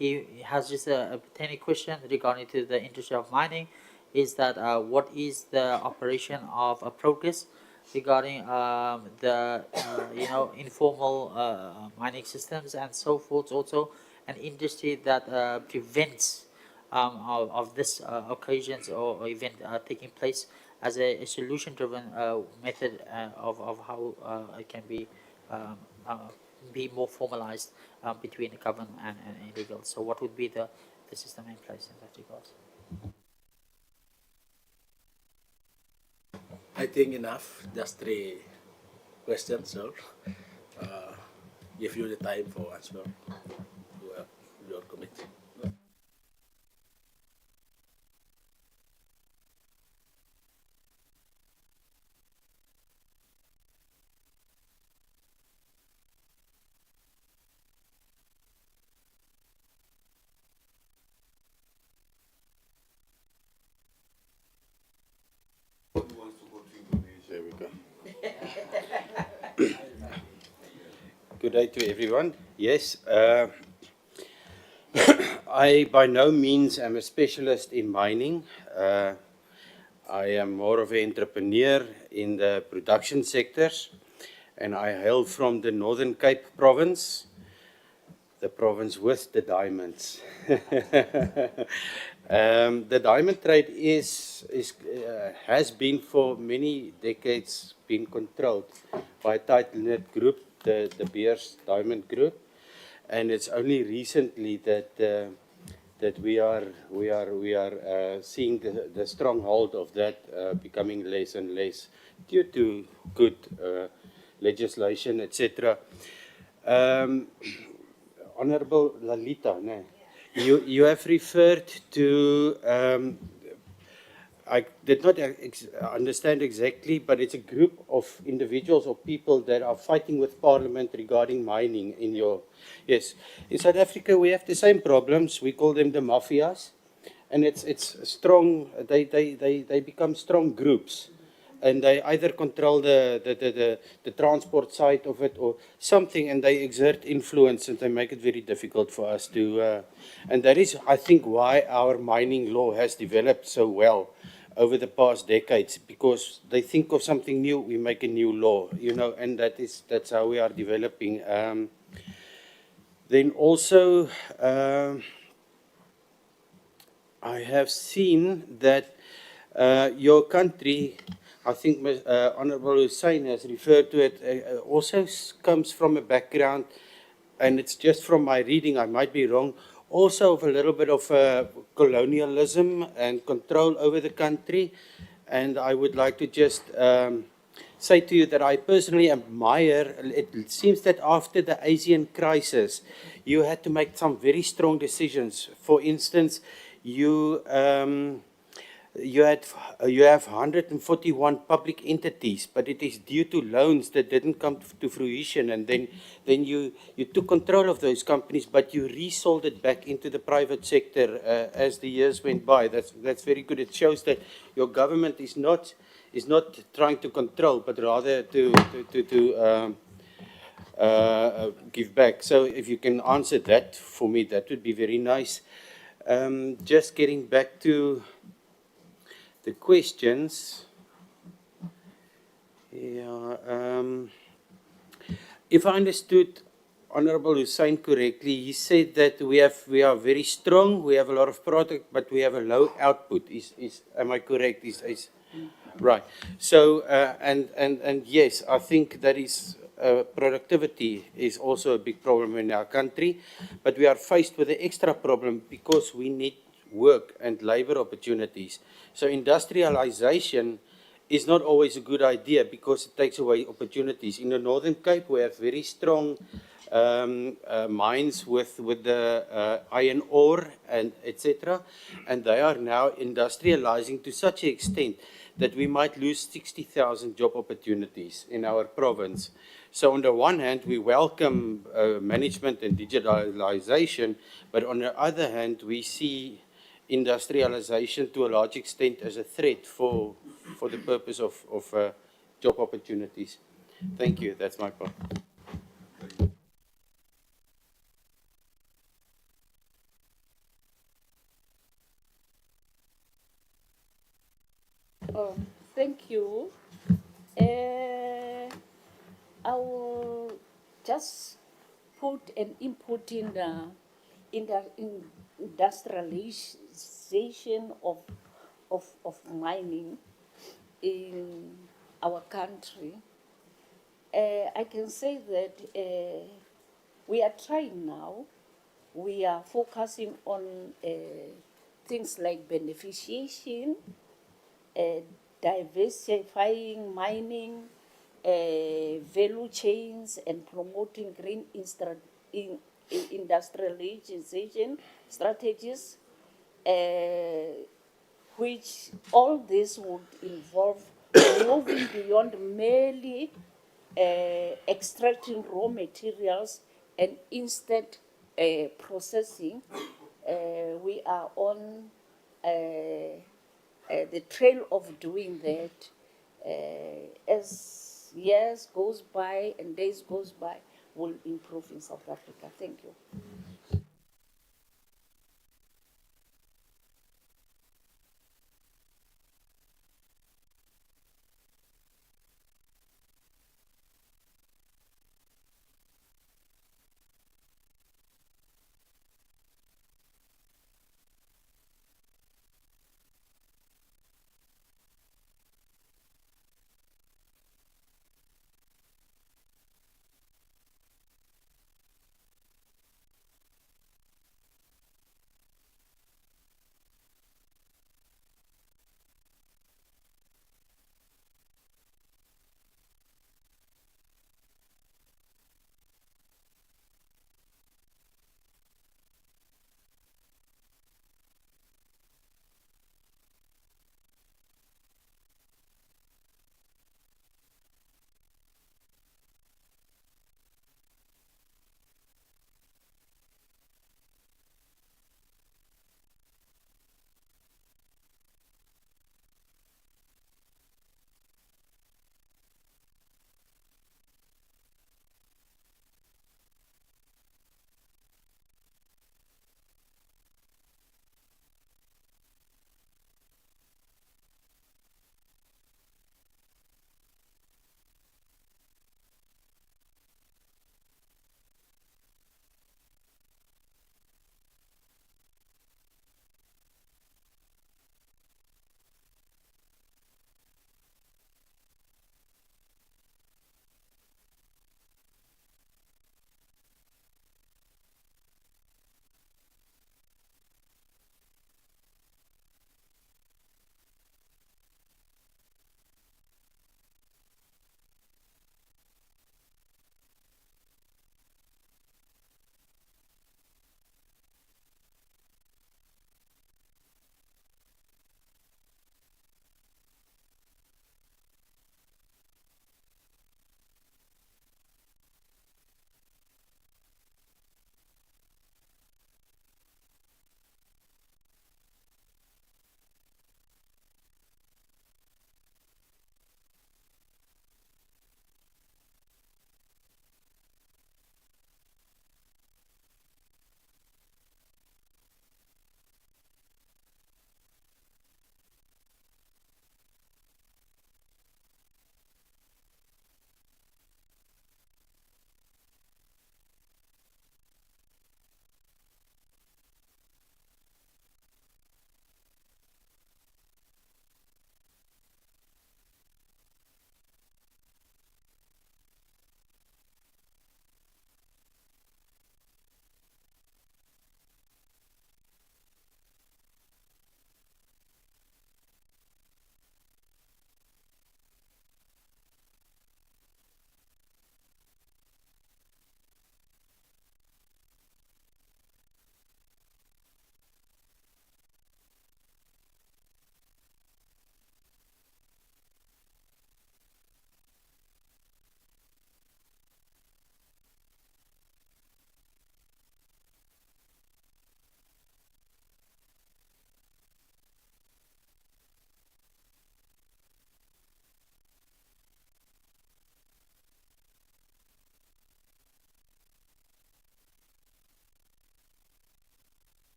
Speaker 2: He has just a tiny question regarding to the industry of mining. Is that what is the operation of a progress regarding the informal mining systems and so forth? Also, an industry that prevents of this occasions or event taking place as a solution-driven method of how it can be more formalized between the government and illegal. So what would be the system in place in that regard?
Speaker 3: I think enough. Just 3 questions, sir. Give you the time for answer to your committee.
Speaker 17: Good day to everyone. Yes, I by no means am a specialist in mining. I am more of an entrepreneur in the production sectors, and I hail from the Northern Cape province, the province with the diamonds. The diamond trade has been for many decades been controlled by a tight-knit group, the Beers Diamond Group, and it's only recently that we are seeing the stronghold of that becoming less and less due to good legislation, etc. Honorable Lalita, no, you have referred to. I did not understand exactly, but it's a group of individuals or people that are fighting with Parliament regarding mining in your. Yes, in South Africa we have the same problems. We call them the mafias, and it's strong. They become strong groups, and they either control the transport side of it or something, and they exert influence, and they make it very difficult for us to. And that is, I think, why our mining law has developed so well over the past decades, because they think of something new, we make a new law, and that's how we are developing. Then also, I have seen that your country, I think Honorable Hussein has referred to it, also comes from a background, and it's just from my reading, I might be wrong, also of a little bit of colonialism and control over the country. And I would like to just say to you that I personally admire, it seems that after the Asian crisis, you had to make some very strong decisions. For instance, you have 141 public entities, but it is due to loans that didn't come to fruition, and then you took control of those companies, but you resold it back into the private sector as the years went by. That's very good. It shows that your government is not trying to control, but rather to give back. So if you can answer that for me, that would be very nice. Just getting back to the questions. Yeah, if I understood Honorable Hussein correctly, he said that we are very strong, we have a lot of product, but we have a low output. Am I correct? Right. So and yes, I think that is productivity is also a big problem in our country, but we are faced with an extra problem because we need work and labor opportunities. So industrialization is not always a good idea because it takes away opportunities. In the Northern Cape, we have very strong mines with the iron ore and etc. And they are now industrializing to such an extent that we might lose 60,000 job opportunities in our province. So on the one hand, we welcome management and digitalization, but on the other hand, we see industrialization to a large extent as a threat for the purpose of job opportunities. Thank you. That's my part.
Speaker 18: Thank you. I will just put an input in the industrialization of mining in our country. I can say that we are trying now. We are focusing on things like beneficiation, diversifying mining, value chains, and promoting green industrialization strategies, which all this would involve moving beyond merely extracting raw materials and instead processing. We are on the trail of doing that. As years goes by and days goes by, will improve in South Africa. Thank you.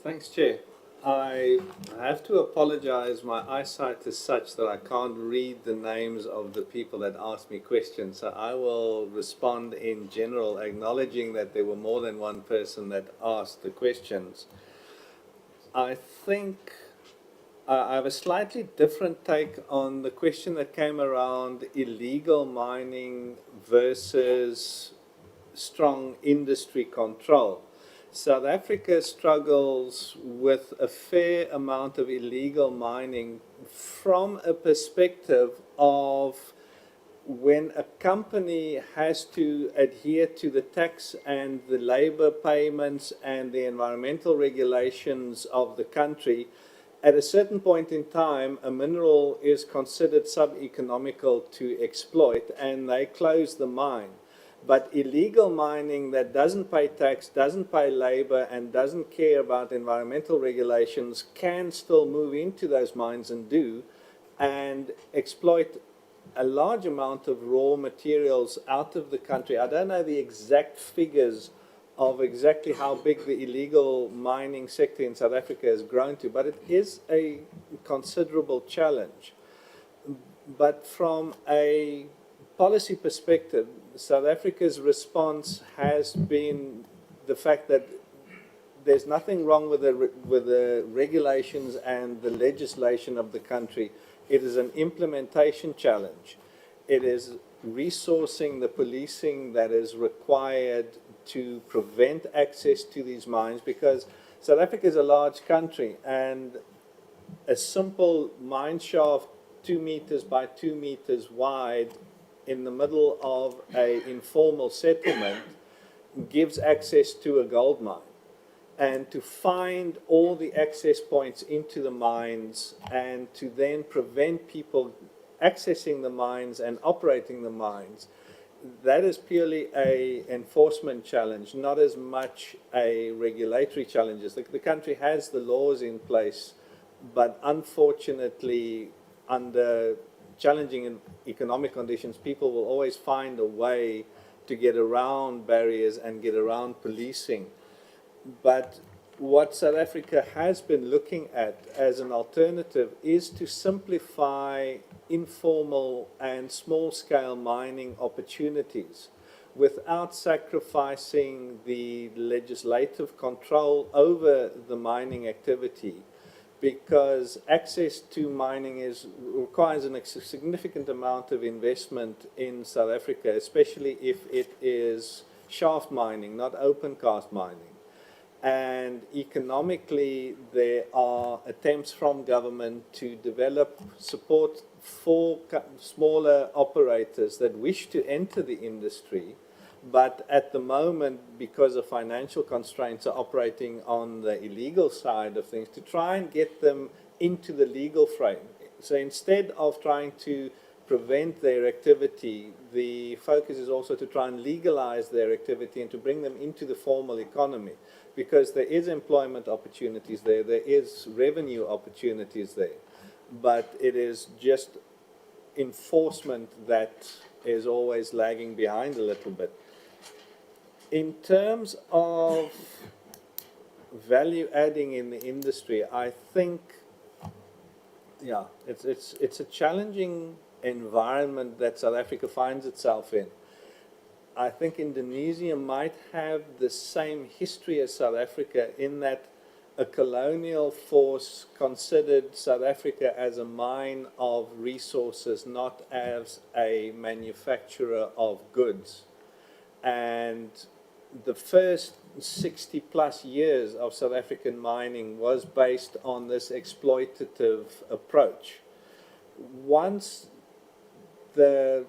Speaker 16: Thanks, Chair. I have to apologize. My eyesight is such that I can't read the names of the people that asked me questions. So I will respond in general, acknowledging that there were more than one person that asked the questions. I think I have a slightly different take on the question that came around illegal mining versus strong industry control. South Africa struggles with a fair amount of illegal mining from a perspective of when a company has to adhere to the tax and the labor payments and the environmental regulations of the country, at a certain point in time, a mineral is considered sub-economical to exploit and they close the mine. But illegal mining that doesn't pay tax, doesn't pay labor, and doesn't care about environmental regulations can still move into those mines and exploit a large amount of raw materials out of the country. I don't know the exact figures of exactly how big the illegal mining sector in South Africa has grown to, but it is a considerable challenge. But from a policy perspective, South Africa's response has been the fact that there's nothing wrong with the regulations and the legislation of the country. It is an implementation challenge. It is resourcing the policing that is required to prevent access to these mines, because South Africa is a large country and a simple mine shaft 2 meters by 2 meters wide in the middle of an informal settlement gives access to a gold mine. And to find all the access points into the mines and to then prevent people accessing the mines and operating the mines, that is purely an enforcement challenge, not as much a regulatory challenge. The country has the laws in place, but unfortunately, under challenging economic conditions, people will always find a way to get around barriers and get around policing. But what South Africa has been looking at as an alternative is to simplify informal and small-scale mining opportunities without sacrificing the legislative control over the mining activity, because access to mining requires a significant amount of investment in South Africa, especially if it is shaft mining, not open cast mining. And economically, there are attempts from government to develop support for smaller operators that wish to enter the industry, but at the moment, because of financial constraints, are operating on the illegal side of things to try and get them into the legal frame. So instead of trying to prevent their activity, the focus is also to try and legalize their activity and to bring them into the formal economy, because there is employment opportunities there, there is revenue opportunities there, but it is just enforcement that is always lagging behind a little bit. In terms of value adding in the industry, I think, yeah, it's a challenging environment that South Africa finds itself in. I think Indonesia might have the same history as South Africa in that a colonial force considered South Africa as a mine of resources, not as a manufacturer of goods. And the first 60 plus years of South African mining was based on this exploitative approach. Once the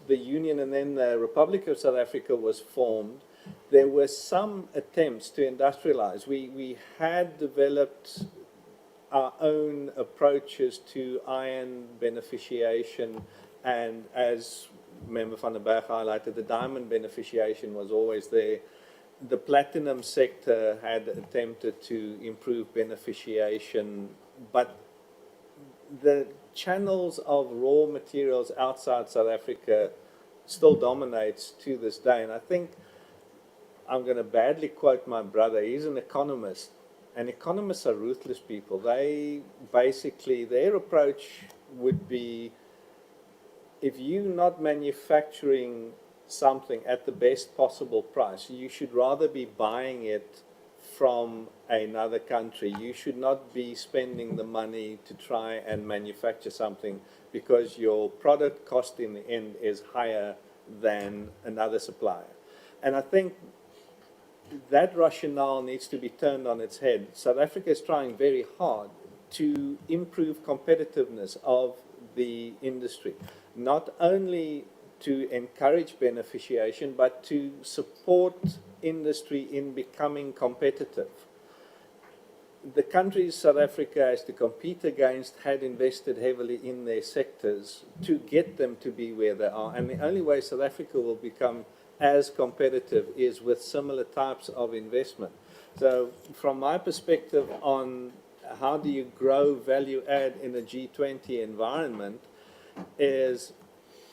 Speaker 16: Union and then the Republic of South Africa was formed, there were some attempts to industrialize. We had developed our own approaches to iron beneficiation, and as Member van der Berg highlighted, the diamond beneficiation was always there. The platinum sector had attempted to improve beneficiation, but the channels of raw materials outside South Africa still dominates to this day. And I think I'm going to badly quote my brother. He's an economist, and economists are ruthless people. They basically, their approach would be, if you're not manufacturing something at the best possible price, you should rather be buying it from another country. You should not be spending the money to try and manufacture something because your product cost in the end is higher than another supplier. And I think that rationale needs to be turned on its head. South Africa is trying very hard to improve competitiveness of the industry, not only to encourage beneficiation, but to support industry in becoming competitive. The countries South Africa has to compete against had invested heavily in their sectors to get them to be where they are. And the only way South Africa will become as competitive is with similar types of investment. So from my perspective on how do you grow value add in a G20 environment is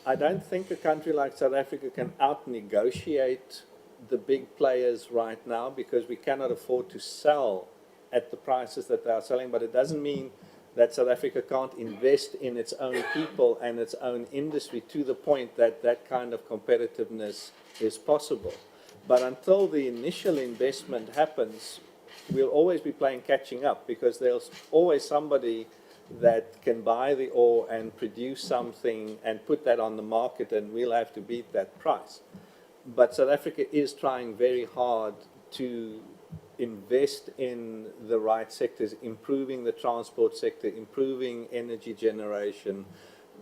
Speaker 16: I don't think a country like South Africa can out-negotiate the big players right now because we cannot afford to sell at the prices that they are selling, but it doesn't mean that South Africa can't invest in its own people and its own industry to the point that that kind of competitiveness is possible. But until the initial investment happens, we'll always be playing catching up because there's always somebody that can buy the ore and produce something and put that on the market, and we'll have to beat that price. But South Africa is trying very hard to invest in the right sectors, improving the transport sector, improving energy generation,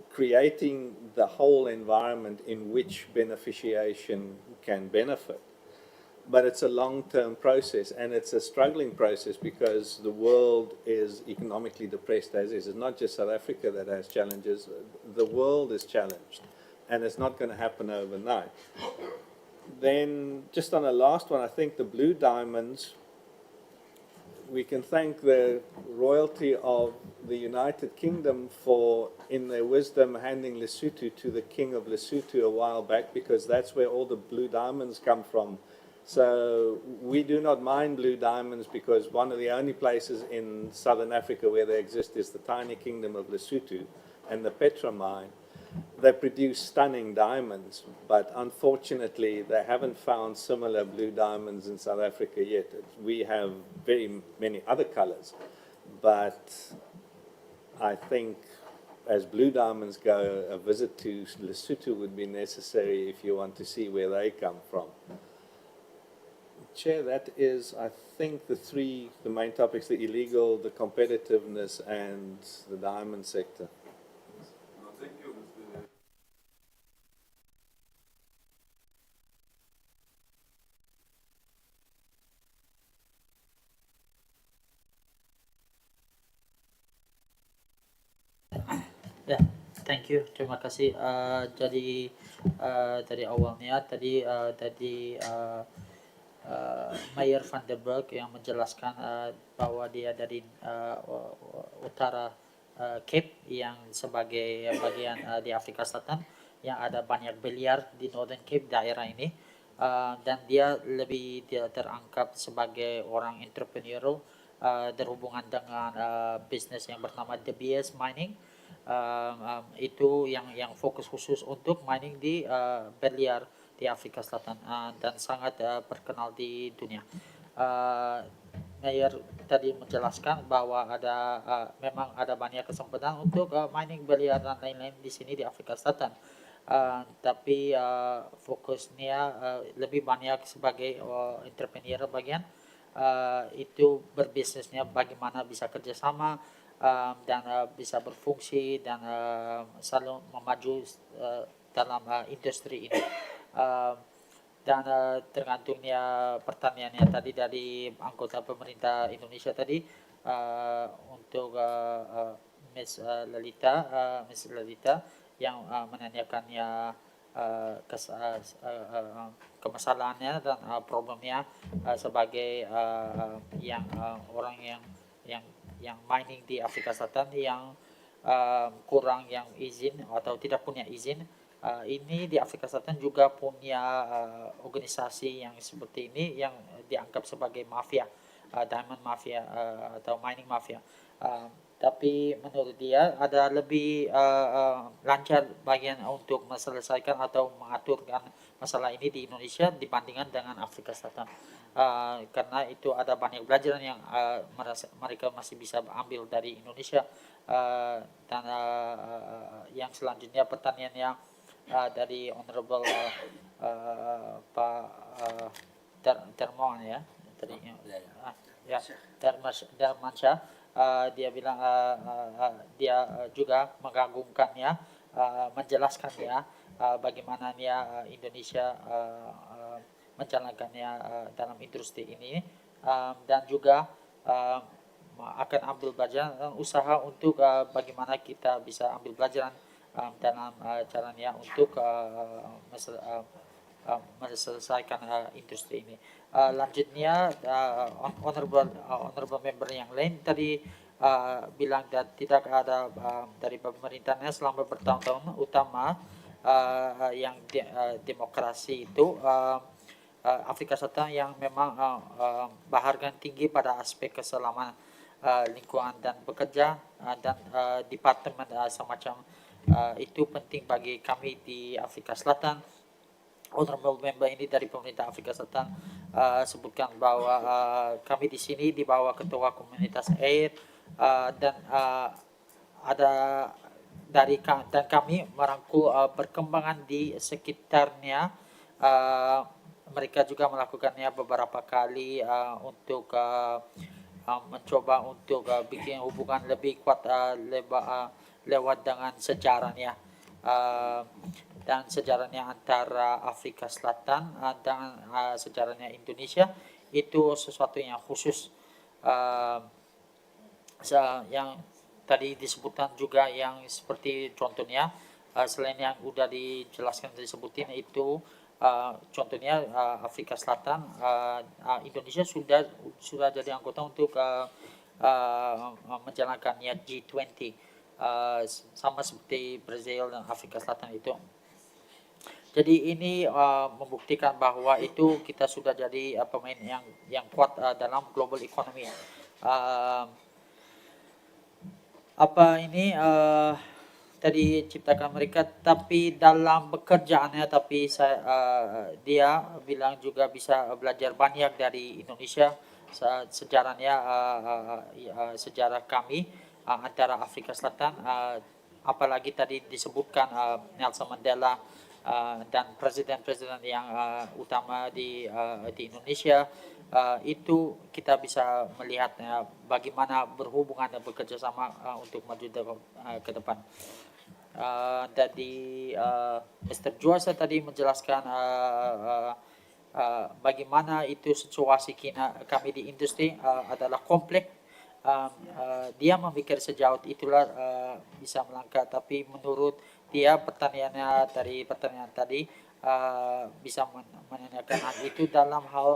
Speaker 16: creating the whole environment in which beneficiation can benefit. But it's a long-term process, and it's a struggling process because the world is economically depressed as is. It's not just South Africa that has challenges. The world is challenged, and it's not going to happen overnight. Then, just on the last one, I think the blue diamonds, we can thank the royalty of the United Kingdom for, in their wisdom, handing Lesotho to the King of Lesotho a while back, because that's where all the blue diamonds come from. So we do not mind blue diamonds because one of the only places in southern Africa where they exist is the tiny kingdom of Lesotho and the Petra mine. They produce stunning diamonds, but unfortunately they haven't found similar blue diamonds in South Africa yet. We have very many other colors, but I think as blue diamonds go, a visit to Lesotho would be necessary if you want to see where they come from. Chair, that is, I think, the main topics: the illegal, the competitiveness, and the diamond sector.
Speaker 1: Thank you, Mr.
Speaker 2: Ya, thank you, terima kasih. Jadi dari awalnya tadi Mayor van der Berg yang menjelaskan bahwa dia dari utara Cape yang sebagai bagian di Afrika Selatan yang ada banyak biliar di Northern Cape daerah ini, dan dia terangkat sebagai orang entrepreneurial berhubungan dengan bisnis yang bernama De Beers Mining. Itu yang fokus khusus untuk mining di biliar di Afrika Selatan dan sangat terkenal di dunia. Mayor tadi menjelaskan bahwa memang ada banyak kesempatan untuk mining biliar dan lain-lain di sini di Afrika Selatan. Tapi fokusnya lebih banyak sebagai entrepreneur bagian itu berbisnisnya bagaimana bisa kerjasama dan bisa berfungsi dan selalu memaju dalam industri ini. Dan tergantungnya pertanyaannya tadi dari anggota pemerintah Indonesia tadi untuk Miss Lalita yang menanyakannya kemasalahannya dan problemnya sebagai orang yang mining di Afrika Selatan yang kurang yang izin atau tidak punya izin. Ini di Afrika Selatan juga punya organisasi yang seperti ini yang dianggap sebagai mafia, diamond mafia atau mining mafia. Tapi menurut dia ada lebih lancar bagian untuk menyelesaikan atau mengaturkan masalah ini di Indonesia dibandingkan dengan Afrika Selatan. karena itu ada banyak pelajaran yang mereka masih bisa ambil dari Indonesia. Dan yang selanjutnya pertanyaan yang dari Honorable Pak Darmawan ya tadi ya Darmansyah. Dia bilang dia juga mengagumkannya, menjelaskannya bagaimana Indonesia menjalankannya dalam industri ini, dan juga akan ambil pelajaran usaha untuk bagaimana kita bisa ambil pelajaran dalam caranya untuk menyelesaikan industri ini. Lanjutnya honorable member yang lain tadi bilang dan tidak ada dari pemerintahnya selama bertahun-tahun, utama yang demokrasi itu Afrika Selatan yang memang berharga tinggi pada aspek keselamatan lingkungan dan bekerja, dan departemen semacam itu penting bagi kami di Afrika Selatan. Honorable member ini dari pemerintah Afrika Selatan sebutkan bahwa kami di sini di bawah ketua komunitas air, dan ada dan kami merangkul perkembangan di sekitarnya. Mereka juga melakukannya beberapa kali untuk mencoba untuk bikin hubungan lebih kuat lewat dengan sejarahnya, dan sejarahnya antara Afrika Selatan dan sejarahnya Indonesia itu sesuatu yang khusus, yang tadi disebutkan juga, yang seperti contohnya selain yang udah dijelaskan disebutin itu, contohnya Afrika Selatan, Indonesia sudah jadi anggota untuk menjalankannya G20, sama seperti Brazil dan Afrika Selatan itu. Jadi ini membuktikan bahwa itu kita sudah jadi pemain yang kuat dalam global economy. Tadi ciptakan mereka, tapi dalam pekerjaannya, tapi dia bilang juga bisa belajar banyak dari Indonesia, sejarahnya, sejarah kami antara Afrika Selatan, apalagi tadi disebutkan Nelson Mandela dan presiden-presiden yang utama di Indonesia. Itu kita bisa melihat bagaimana berhubungan dan bekerja sama untuk maju ke depan. Dari Mr. Juasa tadi menjelaskan bagaimana itu situasi kami di industri adalah kompleks. Dia memikir sejauh itulah bisa melangkah, tapi menurut dia pertanyaannya tadi bisa menanyakan hal itu dalam hal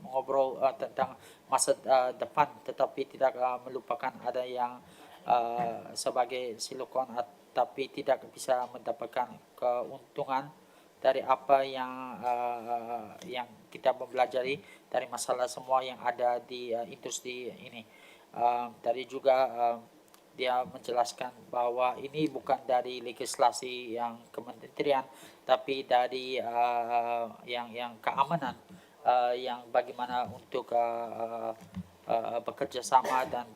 Speaker 2: mengobrol tentang masa depan, tetapi tidak melupakan ada yang sebagai silikon, tapi tidak bisa mendapatkan keuntungan dari apa yang kita mempelajari dari masalah semua yang ada di industri ini. Tadi juga dia menjelaskan bahwa ini bukan dari legislasi yang kementerian, tapi dari yang keamanan, yang bagaimana untuk bekerja sama dan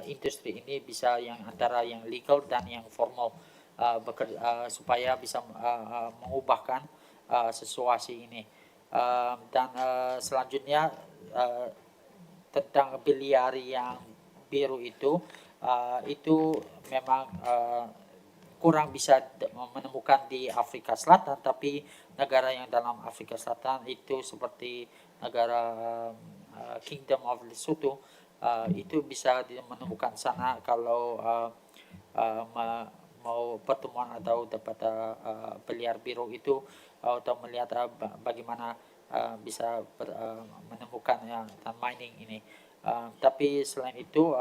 Speaker 2: industri ini bisa yang antara yang legal dan yang formal, supaya bisa mengubahkan situasi ini. Dan selanjutnya tentang biliar yang biru itu memang kurang bisa menemukan di Afrika Selatan, tapi negara yang dalam Afrika Selatan itu seperti negara Kingdom of Lesotho, itu bisa menemukan sana kalau mau pertemuan atau dapat biliar biru itu, atau melihat bagaimana bisa menemukan dan mining ini. Tapi selain itu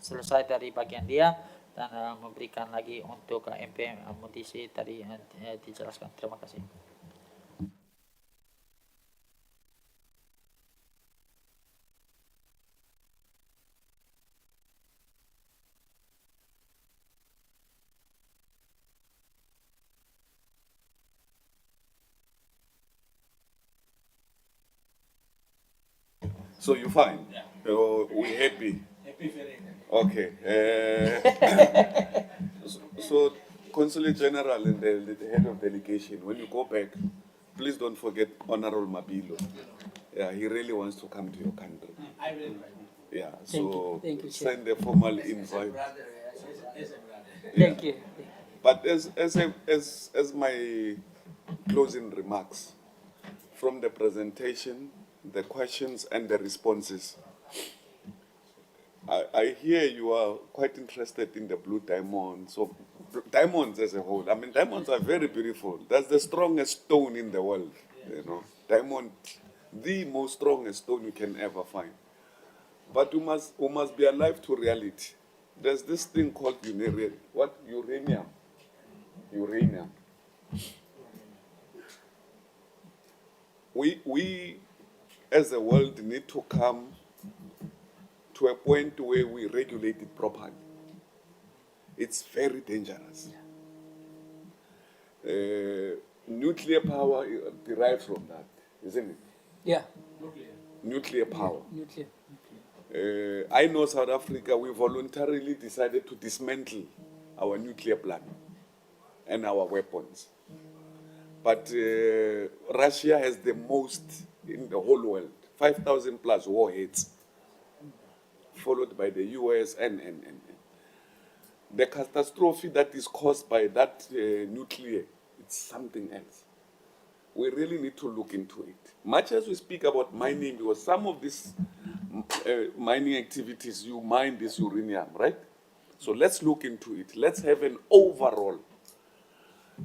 Speaker 2: selesai dari bagian dia, dan memberikan lagi untuk MP Mutisi tadi dijelaskan. Terima kasih.
Speaker 1: So you fine?
Speaker 3: Yeah.
Speaker 1: Oh, we happy?
Speaker 3: Happy very.
Speaker 1: Okay. So, Consul General and the head of delegation, when you go back, please don't forget Honorable Mabilo. Yeah, he really wants to come to your country.
Speaker 3: I will invite.
Speaker 1: Yeah,
Speaker 7: Thank
Speaker 1: so
Speaker 7: you. Thank you, Chair.
Speaker 1: send a formal invite.
Speaker 3: Brother, as a brother.
Speaker 7: Thank you.
Speaker 1: But as my closing remarks, from the presentation, the questions and the responses, I hear you are quite interested in the blue diamonds. So diamonds as a whole, I mean, diamonds are very beautiful. That's the strongest stone in the world, you know. Diamond, the most strongest stone you can ever find. But we must be alive to reality. There's this thing called uranium. Uranium. We as a world need to come to a point where we regulate it properly. It's very dangerous. Nuclear power derives from that, isn't it?
Speaker 7: Yeah.
Speaker 1: Nuclear power.
Speaker 7: Nuclear.
Speaker 1: I know South Africa, we voluntarily decided to dismantle our nuclear plant and our weapons. But Russia has the most in the whole world, 5,000 plus warheads, followed by the US and. The catastrophe that is caused by that nuclear, it's something else. We really need to look into it. Much as we speak about mining, because some of these mining activities, you mine this uranium, right? So let's look into it. Let's have an overall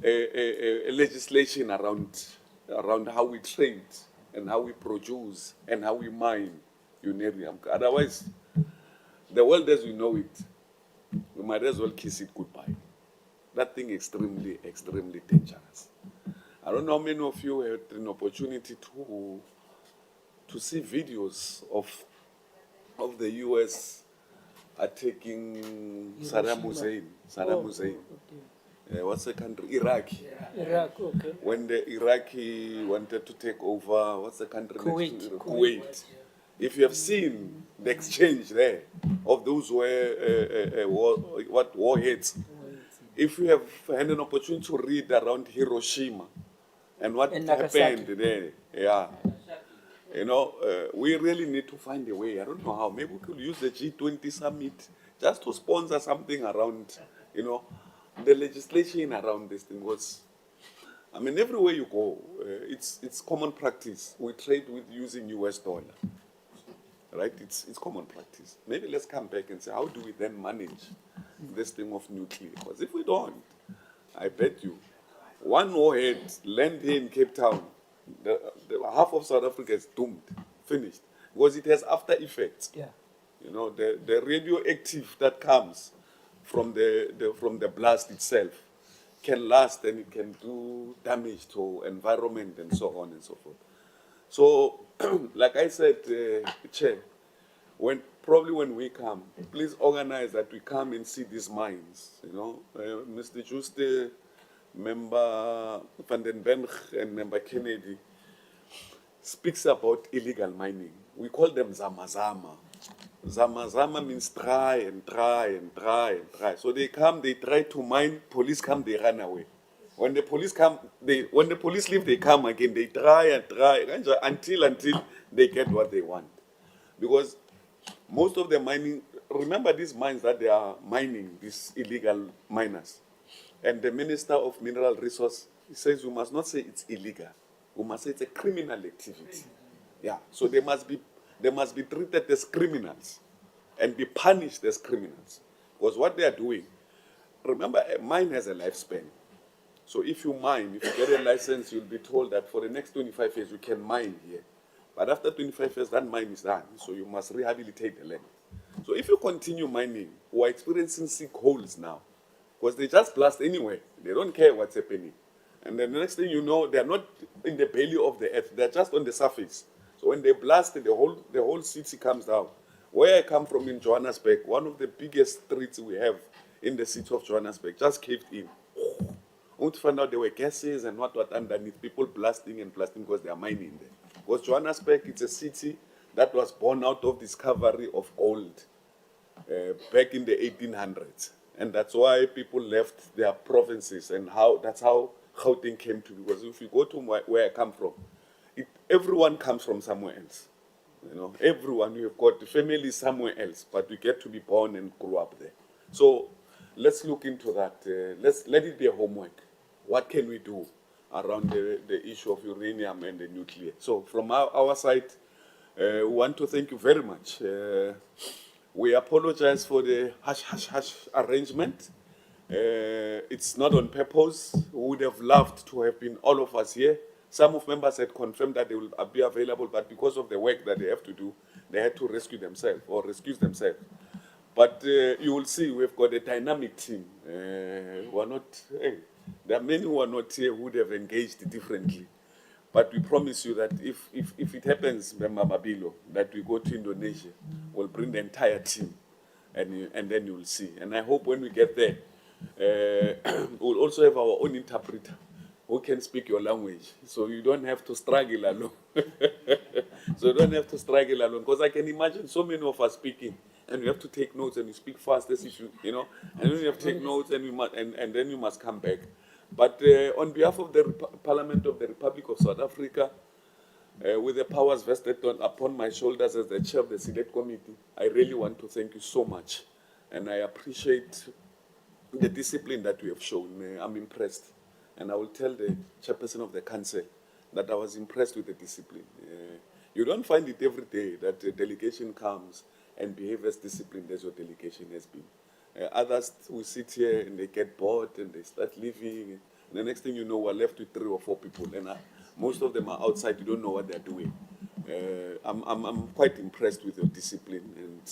Speaker 1: legislation around how we trade and how we produce and how we mine uranium. Otherwise, the world as we know it, we might as well kiss it goodbye. That thing extremely, extremely dangerous. I don't know how many of you had an opportunity to see videos of the US attacking Saddam Hussein. What's the country? Iraq.
Speaker 7: Iraq, okay.
Speaker 1: When the Iraqi wanted to take over, what's the country
Speaker 7: Kuwait.
Speaker 1: next to Kuwait. If you have seen the exchange there of those warheads, if you have had an opportunity to read around Hiroshima and what happened there, yeah, you know, we really need to find a way. I don't know how. Maybe we could use the G20 summit just to sponsor something around, you know, the legislation around this thing was. I mean, everywhere you go, it's common practice. We trade with using US dollar. Right? It's common practice. Maybe let's come back and say, how do we then manage this thing of nuclear? Because if we don't, I bet you, one warhead land here in Cape Town, the half of South Africa is doomed, finished, because it has after effects.
Speaker 7: Yeah.
Speaker 1: You know, the radioactive that comes from the blast itself can last and it can do damage to environment and so on and so forth. So, like I said, Chair, probably when we come, please organize that we come and see these mines. You know, Mr. Juste, Member Van den Berg, and Member Kennedy speaks about illegal mining. We call them Zamazama. Zamazama means try and try and try and try. So they come, they try to mine. Police come, they run away. When the police come, when the police leave, they come again. They try and try until they get what they want. Because most of the mining, remember these mines that they are mining, these illegal miners. And the Minister of Mineral Resource says we must not say it's illegal. We must say it's a criminal activity. Yeah. So they must be treated as criminals and be punished as criminals. Because what they are doing, remember, a mine has a lifespan. So if you mine, if you get a license, you'll be told that for the next 25 years you can mine here. But after 25 years, that mine is done. So you must rehabilitate the land. So if you continue mining, we're experiencing sinkholes now. Because they just blast anyway. They don't care what's happening. And then the next thing you know, they're not in the belly of the earth. They're just on the surface. So when they blast, the whole city comes down. Where I come from in Johannesburg, one of the biggest streets we have in the city of Johannesburg just caved in. Only to find out there were gases and what underneath, people blasting and blasting because they are mining there. Because Johannesburg, it's a city that was born out of discovery of gold back in the 1800s. And that's why people left their provinces, and that's how Gauteng came to be. Because if you go to where I come from, everyone comes from somewhere else. You know, everyone, you have got the family somewhere else, but we get to be born and grow up there. So let's look into that. Let it be a homework. What can we do around the issue of uranium and the nuclear? So from our side, we want to thank you very much. We apologize for the hush arrangement. It's not on purpose. We would have loved to have been all of us here. Some of members had confirmed that they will be available, but because of the work that they have to do, they had to rescue themselves or excuse themselves. But you will see we've got a dynamic team. We're not, there are many who are not here who would have engaged differently. But we promise you that if it happens, Mabilo, that we go to Indonesia, we'll bring the entire team, and then you will see. And I hope when we get there, we'll also have our own interpreter who can speak your language, so you don't have to struggle alone. So you don't have to struggle alone, because I can imagine so many of us speaking, and you have to take notes, and you speak fast as if you know, and then you have to take notes, and then you must come back. But on behalf of the Parliament of the Republic of South Africa, with the powers vested upon my shoulders as the chair of the Select Committee, I really want to thank you so much. And I appreciate the discipline that you have shown. I'm impressed. And I will tell the chairperson of the council that I was impressed with the discipline. You don't find it every day that a delegation comes and behaves as disciplined as your delegation has been. Others will sit here and they get bored and they start leaving. And the next thing you know, we're left with 3 or 4 people. And most of them are outside, you don't know what they're doing. I'm quite impressed with your discipline. And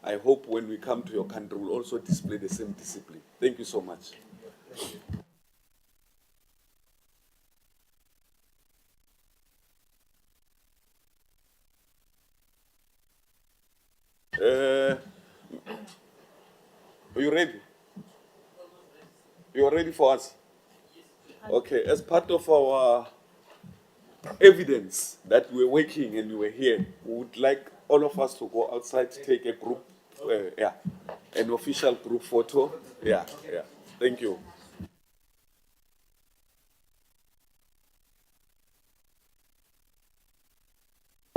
Speaker 1: I hope when we come to your country, we'll also display the same discipline. Thank you so much. Are you ready? You are ready for us? Okay, as part of our evidence that we're working and we were here, we would like all of us to go outside to take a group, an official group photo. Yeah. Thank you.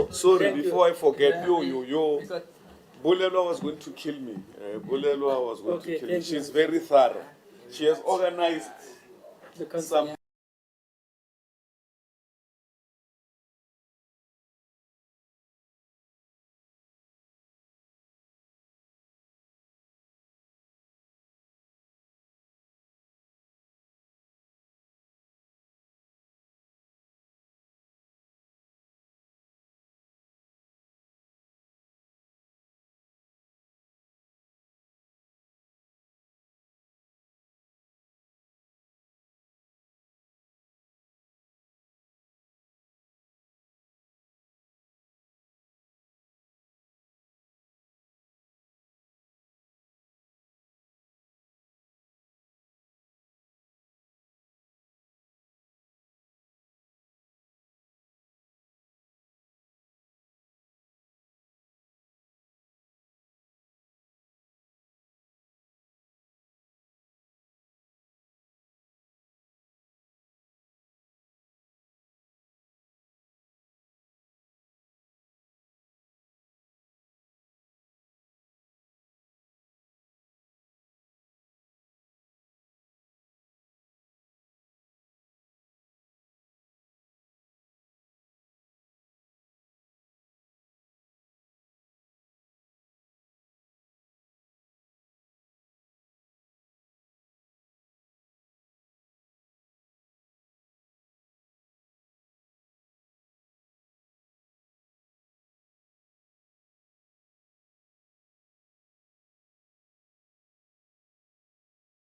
Speaker 1: Sorry, before I forget, Bulelo was going to kill me. Bulelo was going to kill me. She's very thorough. She has organized some.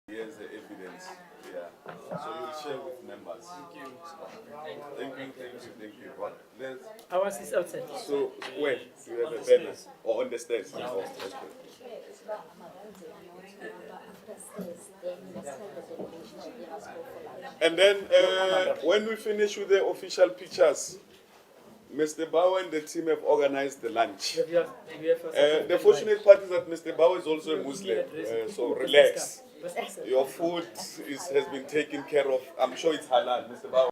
Speaker 1: Here's the evidence. Yeah. So you'll share with members. Thank you. Thank you. What?
Speaker 19: Ours is outside.
Speaker 1: So where? Do you have a banner? Or on the stairs? Oh, okay. And then when we finish with the official pictures, Mr. Bauer and the team have organized the lunch. The fortunate part is that Mr. Bauer is also a Muslim, so relax. Your food has been taken care of. I'm sure it's halal, Mr. Bauer.